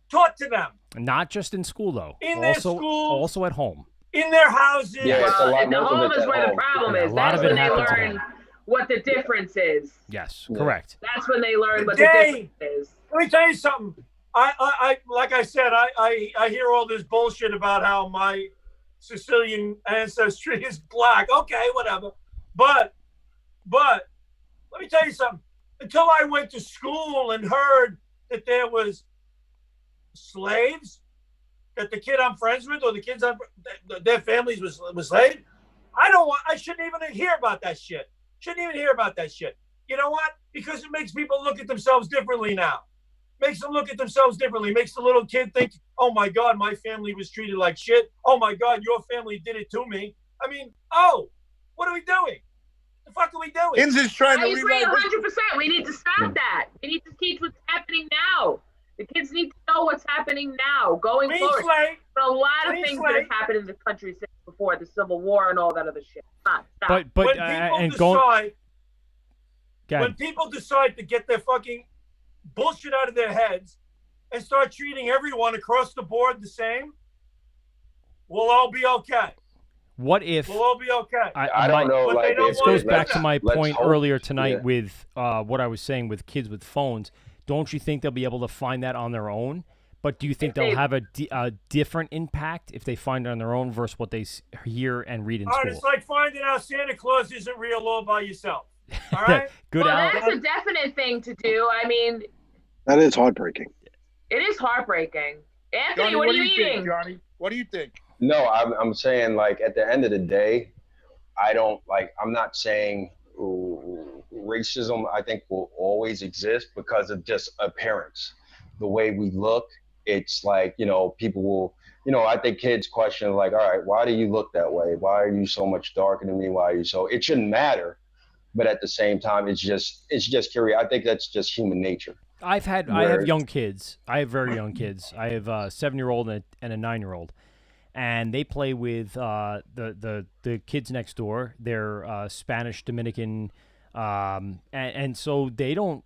Taught to them. not just in school though. In their also, schools. also at home. In their houses. Yeah, it's a lot. The Most of home it's is at where the home. problem Yeah, is. a lot That's of it when they happens at learn home. what the difference is. Yes, correct. That's when they learn what the Today, difference is. let me tell you something. I like I said, I hear all this bullshit about how my Sicilian ancestry is black. Okay, whatever. But let me tell you something. Until I went to school and heard that there was slaves, that the kid I'm friends with or the kids their families was slaves, I shouldn't even hear about that shit. Shouldn't even hear about that shit. You know what? Because it makes people look at themselves differently now. Makes them look at themselves differently. Makes the little kid think, oh my God, my family was treated like shit. Oh my God, your family did it to me. I mean, what are we doing? The fuck are we doing? Inz is trying to I agree rewrite 100%. We need to stop that. We need to teach what's happening now. The kids need to know what's happening now, going forward. But a lot of things that have happened in the country since before the Civil War and all that other shit. Stop. But when people decide to get their fucking bullshit out of their heads and start treating everyone across the board the same, we'll all be okay. What if we'll all be okay? I don't know. But Like, this goes back to my let's point hope. earlier tonight Yeah. with what I was saying with kids with phones. Don't you think they'll be able to find that on their own? But do you think they'll have a different impact if they find it on their own versus what they hear and read in All right, school? it's like finding out Santa Claus isn't real all by yourself. All right? Good Well, out. that's a definite thing to do. I mean, That is heartbreaking. it is heartbreaking. Anthony, Johnny, what are you do eating? think, Johnny? What do you think? No, I'm saying, like, at the end of the day, I'm not saying racism, I think, will always exist because of just appearance. The way we look, it's like, people will, I think kids question, like, all right, why do you look that way? Why are you so much darker than me? Why are you so, it shouldn't matter. But at the same time, it's just curious. I think that's just human nature. I have young kids. I have very young kids. I have a 7-year-old and a 9-year-old. And they play with the kids next door. They're Spanish, Dominican, and so they don't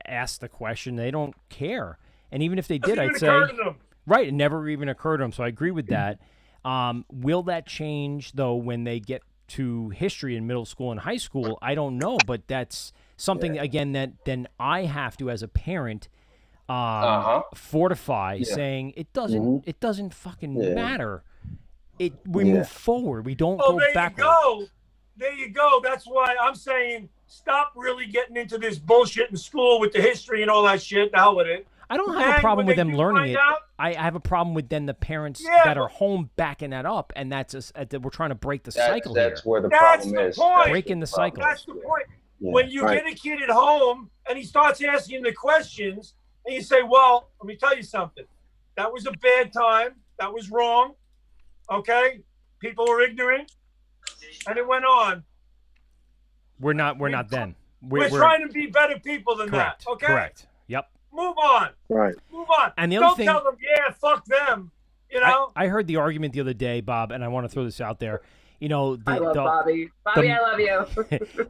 ask the question. They don't care. And even if they did, I'd say right. It never even occurred to them. So I agree with that. Will that change though when they get to history in middle school and high school? I don't know, but that's something again that then I have to, as a parent, fortify, saying it doesn't fucking matter. We move forward. We don't go backward. There you go. That's why I'm saying stop really getting into this bullshit in school with the history and all that shit. The hell with it. I don't have a problem with them learning it. I have a problem with then the parents that are home backing that up, and that's we're trying to break the cycle here. That's where the problem is. Breaking the cycle. That's the point. Yeah. When you get a kid at home and he starts asking the questions, and you say, well, let me tell you something. That was a bad time. That was wrong. Okay? People were ignorant. And it went on. We're not them. We're trying to be better people than correct, that. Okay. Correct. Yep. Move on. Right. Move on. And the other Don't thing, tell them, yeah, fuck them. You know. I heard the argument the other day, Bob, and I want to throw this out there. You know, I love Bobby. Bobby, I love you.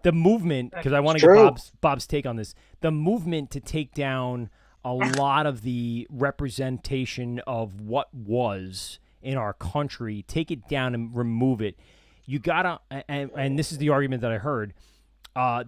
The movement, because I want to get Bob's take on this. The movement to take down a lot of the representation of what was in our country, take it down and remove it. You gotta, and this is the argument that I heard.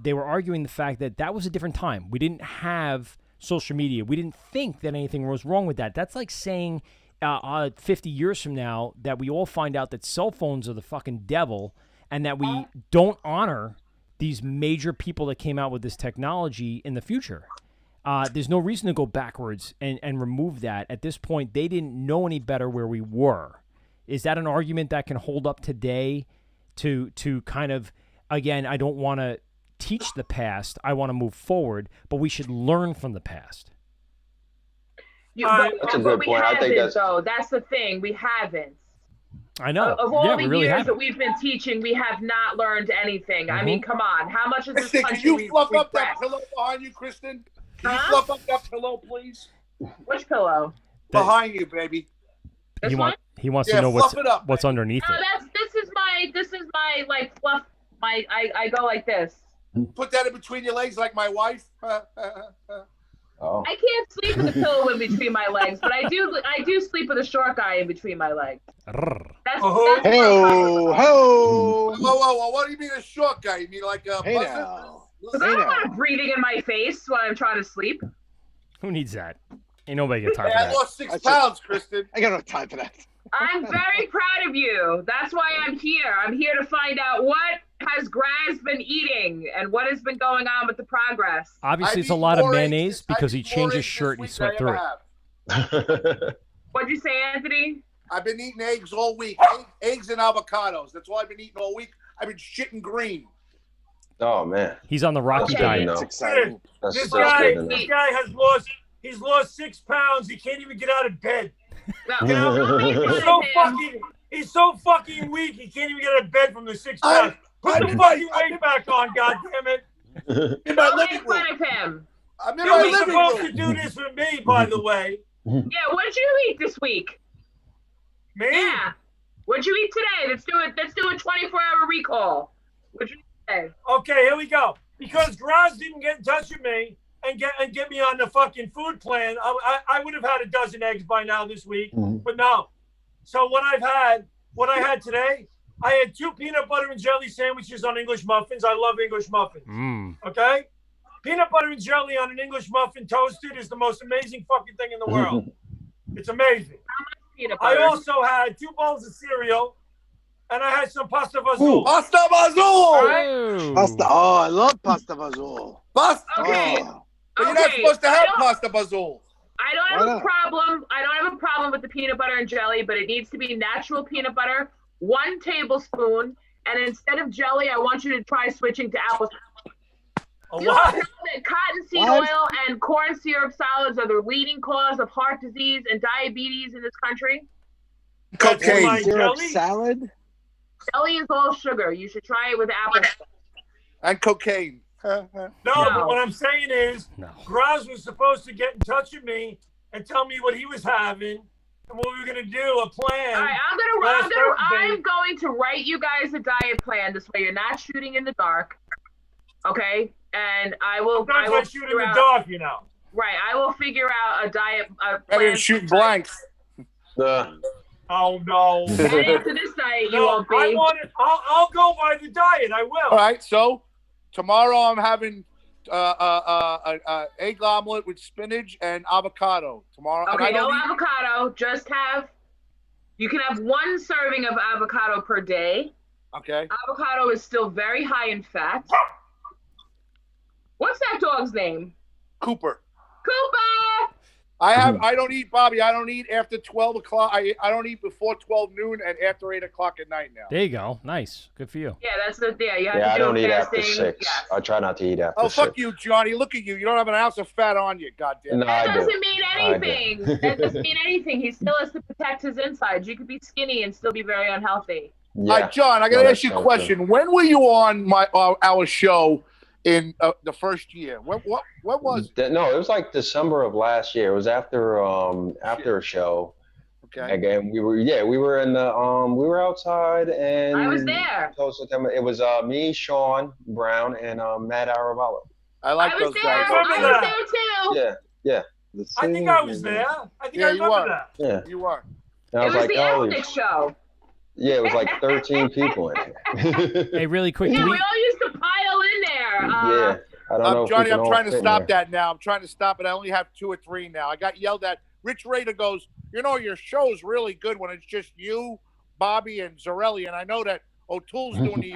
They were arguing the fact that that was a different time. We didn't have social media. We didn't think that anything was wrong with that. That's like saying 50 years from now that we all find out that cell phones are the fucking devil and that we don't honor these major people that came out with this technology in the future. There's no reason to go backwards and remove that. At this point, they didn't know any better where we were. Is that an argument that can hold up today to kind of, again, I don't want to teach the past. I want to move forward, but we should learn from the past. That's a good point. I think that's the thing. We haven't. I know. Of all the really years haven't. that we've been teaching, we have not learned anything. I mean, come on. How much is this Kristen, country? can you fluff up that pillow behind you, Kristen? Can you fluff up that pillow, please? Which pillow? Behind you, baby. He wants to know what's underneath No, it. this is my like fluff. I go like this. Put that in between your legs like my wife. Oh. I can't sleep with a pillow in between my legs, but I do sleep with a short guy in between my legs. That's Ho. Whoa. What do you mean a short guy? You mean like a Hey buzzer? now. Because I don't want him breathing in my face when I'm trying to sleep. Who needs that? Ain't nobody got time for I that. lost 6 pounds, Kristen. I got no time for that. I'm very proud of you. That's why I'm here. I'm here to find out what has Graz been eating and what has been going on with the progress. Obviously, it's a lot of mayonnaise because he changed his shirt and he sweat through it. What'd you say, Anthony? I've been eating eggs all week. Eggs and avocados. That's all I've been eating all week. I've been shitting green. Oh man, he's on the Rocky diet. That's exciting. This good guy to know. has lost. He's lost 6 pounds. He can't even get out of bed. No, You know? He's so fucking weak. He can't even get out of bed from the 6 pounds. Put the fucking weight back on, goddammit. In my Don't living make fun room. of him. I'm in You my were living supposed room. to do this with me, by the way. Yeah, what'd you eat this week? Me? Yeah. What'd you eat today? Let's do a 24-hour recall. What'd you eat today? Okay, here we go. Because Graz didn't get in touch with me and get me on the fucking food plan, I would have had a dozen eggs by now this week, but no. So what I had today, I had 2 peanut butter and jelly sandwiches on English muffins. I love English muffins. Okay? Peanut butter and jelly on an English muffin toasted is the most amazing fucking thing in the world. It's amazing. Peanut I butter. also had 2 bowls of cereal, and I had some pasta vazul. Pasta All vazul. right? Pasta. Oh, I love pasta vazul. Pasta. Okay. Oh. But you're not supposed to have pasta vazul. I don't have a problem. I don't have a problem with the peanut butter and jelly, but it needs to be natural peanut butter, 1 tablespoon, and instead of jelly, I want you to try switching to apple. You know What? that cottonseed What? oil and corn syrup solids are the leading cause of heart disease and diabetes in this country? Cocaine. My Syrup jelly? salad. Jelly is all sugar. You should try it with apple. And cocaine. No, but what I'm saying is, Graz was supposed to get in touch with me and tell me what he was having and what we were gonna do, a plan. All right, I'm going to write you guys a diet plan. This way, you're not shooting in the dark. Okay, and I will. Sometimes I will I shoot in figure the out- dark, you know. Right, I will figure out a diet Better plan. than shooting blanks. Oh no! And after this diet, you No, won't be. I'll go by the diet. I will. All right, so tomorrow I'm having egg omelet with spinach and avocado. Tomorrow. and Okay, I no don't eat- avocado. Just have. You can have 1 serving of avocado per day. Okay. Avocado is still very high in fat. What's that dog's name? Cooper. Cooper! I don't eat, Bobby. I don't eat after 12 o'clock. I don't eat before 12 noon and after 8 o'clock at night now. There you go. Nice. Good for you. Yeah, that's the you have Yeah, to I do don't eat after fasting. 6. Yes. I try not to eat after Oh, 6. fuck you, Johnny. Look at you. You don't have an ounce of fat on you, goddamn. No, That I do. doesn't mean I do. anything. That doesn't mean anything. He still has to protect his insides. You could be skinny and still be very unhealthy. Yeah. All right, John, I got to ask you a that's question. When were you on our show in the first year? What was it? No, it was like December of last year. It was after a show. Okay. Again, we were in the we were outside and I was there. It was me, Sean Brown, and Matt Aravallo. I like those guys. I was there too. Yeah. I think I was there. I think I remember that. Yeah. You were. And I It was was like, the oh, ethnic show. yeah, it was like 13 people in it. Hey, really quick. Yeah, do we we, all used to pile in there. Yeah. I don't know if Johnny, we can I'm all trying to fit in stop there. that now. I'm trying to stop it. I only have 2 or 3 now. I got yelled at. Rich Rader goes, your show's really good when it's just you, Bobby, and Zarelli. And I know that O'Toole's doing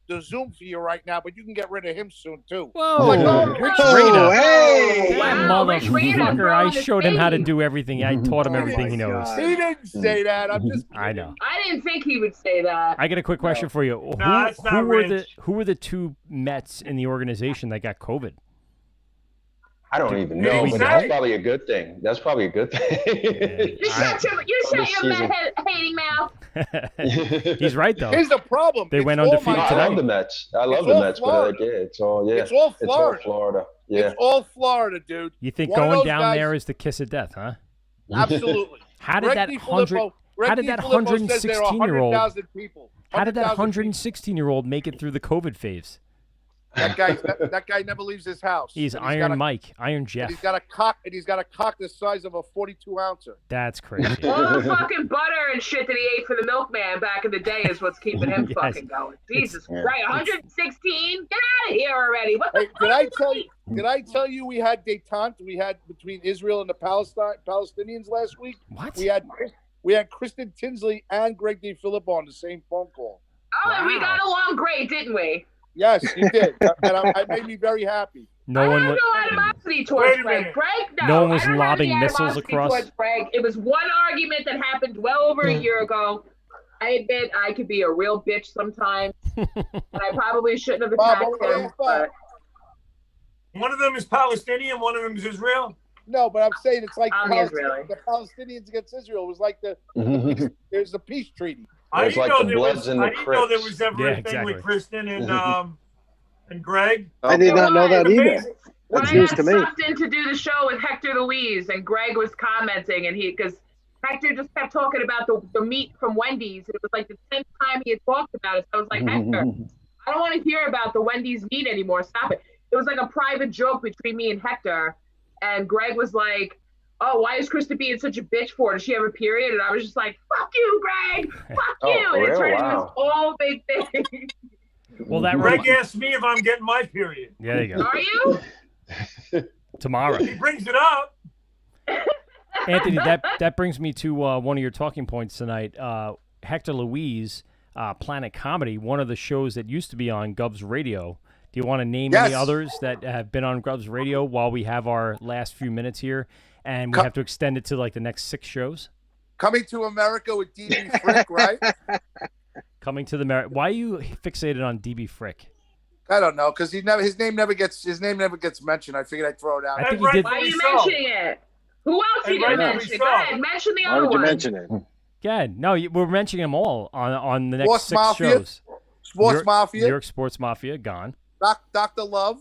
the Zoom for you right now, but you can get rid of him soon, too. Whoa, Rich Oh, Rader. hey. Wow, Rich Rader Motherfucker, I throwing the showed him how to shade. do everything. I taught him everything he knows. He didn't say that. I'm just I know. I didn't think he would say that. I got a quick question for you. No, it's not Who were the 2 Mets in the organization that got COVID? I don't even Did know, he but say? that's probably a good thing. That's probably a good thing. You shut your hating mouth. He's right though. Here's the problem. They It's went all undefeated my- I tonight. love the Mets. I love It's the all Mets, Florida. but it's all It's all Florida. Florida. Yeah. It's all Florida, dude. You think One of going those down guys- there is the kiss of death, huh? Absolutely. How did Greg that DiFilippo- Greg How did that DiFilippo says there are 116-year-old 100,000 people. How did that 100,000 116-year-old make it through the COVID phase? That guy never leaves his house. He's And Iron got a- Mike, Iron and Jeff. He's got a cock the size of a 42-ouncer. That's crazy. All the fucking butter and shit that he ate for the milkman back in the day is what's keeping him Yes. fucking going. Jesus Yeah. Christ, 116? Get out of here already. What the Hey, fuck? did I tell you we had detente we had between Israel and the Palestinians last week? What? We had Kristen Tinsley and Greg DiFilippo on the same phone call. Oh, and we got along great, didn't we? Yes, you did, and it made me very happy. No one I was. have no animosity towards Wait a Greg. minute. Greg, No one was I don't have lobbing any missiles animosity across? towards Greg. It was one argument that happened well over a year ago. I admit I could be a real bitch sometimes, and I probably shouldn't have Bob, attacked what was him. the fact? But One of them is Palestinian, one of them is Israel. No, but I'm saying it's like I'm Israeli. the Palestinians against Israel. It was like there's a peace treaty. I It's didn't like know the there Bloods was. and the I didn't know there Crips. was ever Yeah, a thing exactly. with Kristen and Greg. I did not know that either. Amazing. when That's I news got to me. sucked in to do the show with Hector Louise, and Greg was commenting, and because Hector just kept talking about the meat from Wendy's. It was like the 10th time he had talked about it. So I was like, Hector, I don't want to hear about the Wendy's meat anymore. Stop it. It was like a private joke between me and Hector. And Greg was like, oh, why is Krista being such a bitch for? Does she have a period? And I was just like, fuck you, Greg. Fuck Oh, you. for And it real? turned into Wow. this whole big thing. Well, that Greg asked me if I'm getting my period. Yeah, there you go. Are you? Tomorrow. He brings it up. Anthony, that brings me to one of your talking points tonight. Hector Louise, Planet Comedy, one of the shows that used to be on Gov's Radio. Do you want to name any Yes. others that have been on Gov's Radio while we have our last few minutes here, and we have to extend it to like the next 6 shows? Coming to America with D.B. Frick, right? Coming to the Why are you fixated on DB Frick? I don't know, because his name never gets mentioned. I figured I'd throw it out. I think he did. Why are you mentioning it? Who else are you going to mention? Go ahead, mention the Why other would you one. mention it? Good. No, we're mentioning them all on the next Sports 6 Mafia? shows. Sports New York, Mafia? New York Sports Mafia, gone. Dr. Love.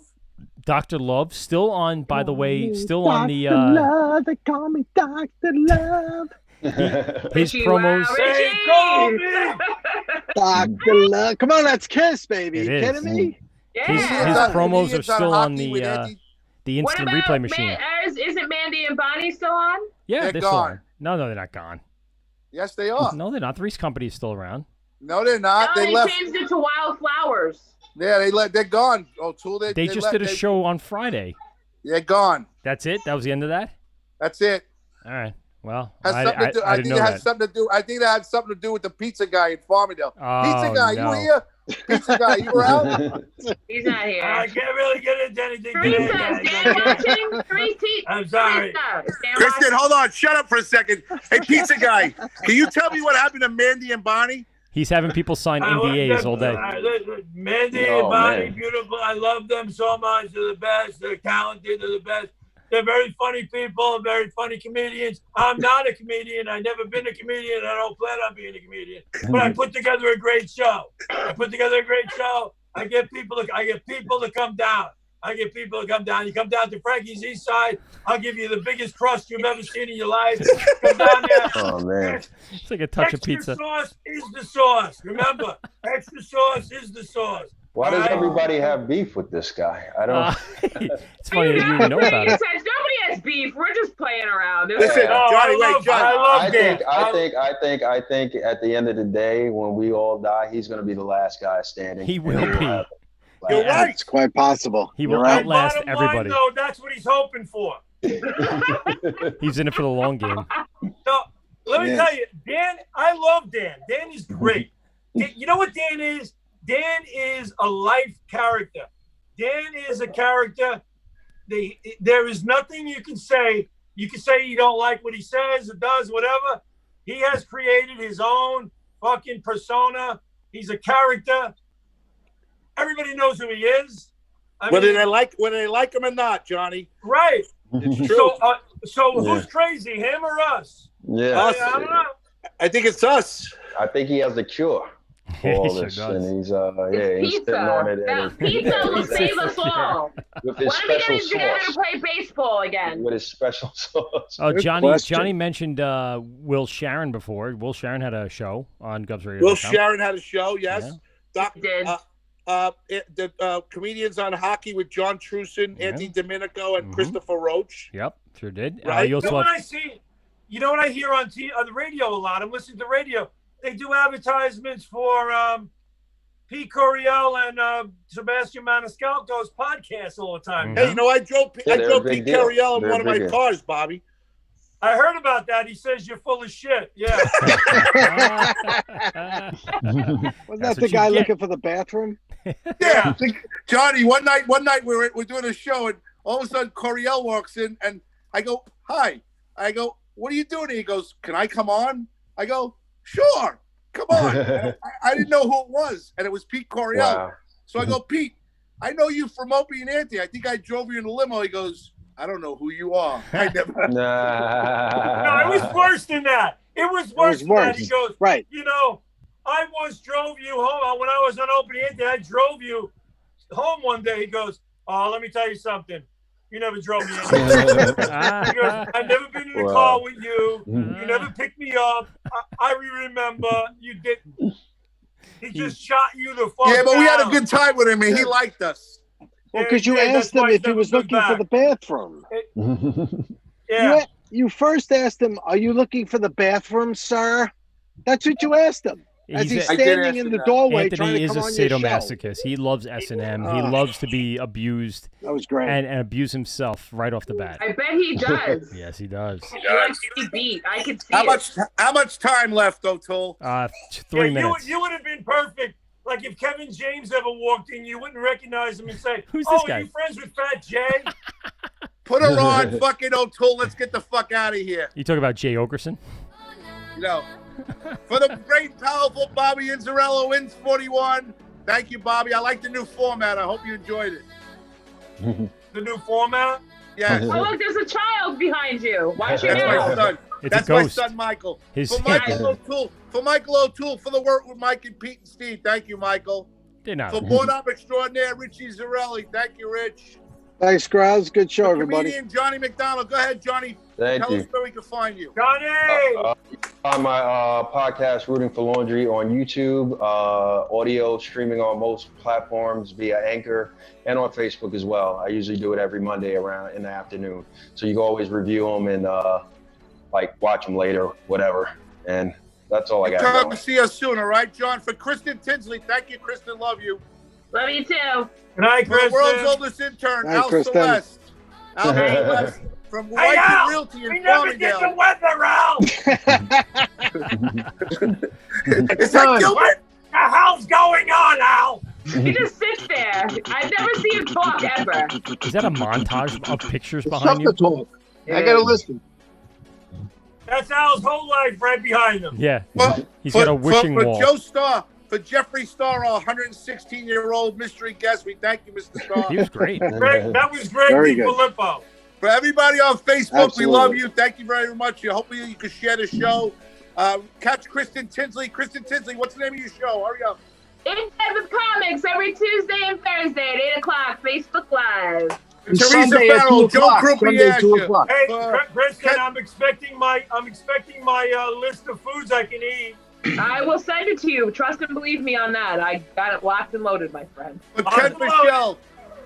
Dr. Love, still on, by the way, still on the Love, they call me Dr. Love. his promos. Dr. Love. Come on, that's Kiss, baby. It You is. kidding me? His Yeah. promos are He's on still on Hockey with Andy. the What instant about replay machine. Isn't Mandy and Bonnie still on? Yeah, They're they're still gone. on. No, they're not gone. Yes, they are. No, they're not. Three's Company is still around. No, they're not. No, They they left. changed it to Wildflowers. Yeah, they're gone. O'Toole, They just did a show on Friday. They're gone. That's it? That was the end of that? That's it. All right. Well, Has I something to do. I didn't think know it had that. something to do. I think that had something to do with the pizza guy in Farmingdale. Oh, Pizza guy, no. you here? Pizza guy, you around? He's not here. I can't really get into anything Teresa, today, is guys. Dan watching? Teresa, I'm sorry. Teresa, is Dan Kristen, watching? hold on. Shut up for a second. Hey, pizza guy, can you tell me what happened to Mandy and Bonnie? He's having people sign I want NDAs them- all day. Mandy Oh, and Bonnie, man. beautiful. I love them so much. They're the best. They're talented. They're the best. They're very funny people, very funny comedians. I'm not a comedian. I've never been a comedian. I don't plan on being a comedian. But I put together a great show. I get people to come down. You come down to Frankie's East Side. I'll give you the biggest crust you've ever seen in your life. Come down there. Oh, man. It's like a touch of pizza. Extra sauce is the sauce. Remember, extra sauce is the sauce. Why does everybody have beef with this guy? I don't. It's funny that you even know about it. Nobody has beef. We're just playing around. Listen, Johnny, I think at the end of the day, when we all die, he's going to be the last guy standing. He will be. You're right. It's quite possible. He will You're right. outlast Bottom everybody. line, though, that's what he's hoping for. He's in it for the long game. So let me tell you, Dan. I love Dan. Dan is great. You know what Dan is? Dan is a life character. Dan is a character. There is nothing you can say. You can say you don't like what he says or does, whatever. He has created his own fucking persona. He's a character. Everybody knows who he is. Whether they like him or not, Johnny. Right. It's true. So who's crazy, him or us? Yeah. I don't know. I think it's us. I think he has the cure for all this, and he's he's sitting on it. That pizza will save us all. With his When are we special getting together to sauce. play baseball again? With his special sauce. Oh, Johnny mentioned Will Sharon before. Will Sharon had a show on Gubs Radio. Will Sharon had a show, yes. Yeah. Did. The comedians on hockey with John Truson, Andy Domenico, and Christopher Roach. Yep, sure did. Right. You You know what I see? You know what I hear on the radio a lot? I'm listening to the radio. They do advertisements for Pete Coriel and Sebastian Maniscalco's podcast all the time. Hey, you know, I drove Pete Coriel in They're one of my big. cars, Bobby. I heard about that. He says you're full of shit. Yeah. Was that the guy looking for the bathroom? Yeah. Johnny, one night we're doing a show, and all of a sudden Coriel walks in, and I go, "Hi." I go, "What are you doing?" He goes, "Can I come on?" I go, "Sure, come on." I didn't know who it was, and it was Pete Coriel. Wow. So I go, "Pete, I know you from Opie and Anthony. I think I drove you in a limo." He goes, "I don't know who you are." I never. No, it was worse than that. It was worse than that. He goes, right. You know, I once drove you home when I was on Opie and Anthony. I drove you home one day. He goes, "Oh, let me tell you something. You never drove me anywhere." He goes, "I've never been in a car with you. You never picked me up. I remember you didn't." He just shot you the fuck Yeah, but we had a down. good time with him, and he liked us. Well, because you asked him if he was looking for the bathroom. Yeah. You first asked him, "Are you looking for the bathroom, sir?" That's what you asked him. As he's standing in the doorway trying Anthony to is come a on your show. sadomasochist. He loves S&M. He loves to be abused. That was great. And abuse himself right off the bat. I bet he does. Yes, he does. He likes to be beat. I can see How much time left, O'Toole? 3 minutes. You would have been perfect. Like if Kevin James ever walked in, you wouldn't recognize him and say, Who's "Oh, this are guy?" you friends with Fat Jay?" Put her on, fucking O'Toole. Let's get the fuck out of here. You talk about Jay Ogerson? You know, for the great, powerful Bobby Inzarello, wins 41. Thank you, Bobby. I like the new format. I hope you enjoyed it. The new format? Yes. Oh, look, there's a child behind you. Watch your That's my mouth. son. It's That's a my ghost. son, Michael. His- For Michael O'Toole, for the work with Mike and Pete and Steve. Thank you, Michael. They're not. For Born Up Extraordinaire, Richie Zarelli. Thank you, Rich. Thanks, Graz. Good show, everybody. Comedian Johnny McDonald. Go ahead, Johnny. Thank Tell you. us where we can find you. Johnny! On my podcast, Rooting for Laundry, on YouTube, audio streaming on most platforms via Anchor, and on Facebook as well. I usually do it every Monday around in the afternoon. So you can always review them and watch them later, whatever. And that's all I got Come going. to see us soon, all right, John? For Kristen Tinsley, thank you, Kristen. Love you. Love you too. Good night, For the Kristen. world's oldest intern, Night, Al Kristen. Celeste. Al Celeste from Hey, White Al, Realty we in never get the Farmingdale. weather, Al. Is that Gilbert? What the hell's going on, Al? He just sits there. I've never seen him talk ever. Is that a montage of pictures behind you? Talk. I gotta listen. That's Al's whole life right behind him. Yeah. For- He's got a wishing for wall. Joe Starr, for Jeffrey Starr, our 116-year-old mystery guest, we thank you, Mr. Starr. He was great. That was Greg Very good. DiFilippo. For everybody on Facebook, Absolutely. we love you. Thank you very much. Hopefully you can share the show. Catch Kristen Tinsley. Kristen Tinsley, what's the name of your show? Hurry up. In Bed with Comics every Tuesday and Thursday at 8 o'clock, Facebook Live. And Teresa Sunday at Farrell, 2 Joe o'clock. Sunday at 2 Crupiascia. o'clock. Hey, Kristen, I'm expecting my list of foods I can eat. I will send it to you. Trust and believe me on that. I got it locked and loaded, my friend. But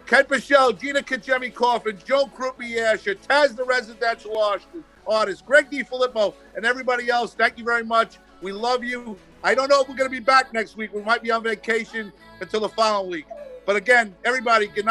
Ken Michelle, Gina Kajemi Coffin, Joe Crupiascia, Taz the Residential Artist, Greg DiFilippo, and everybody else, thank you very much. We love you. I don't know if we're going to be back next week. We might be on vacation until the following week. But again, everybody, good night.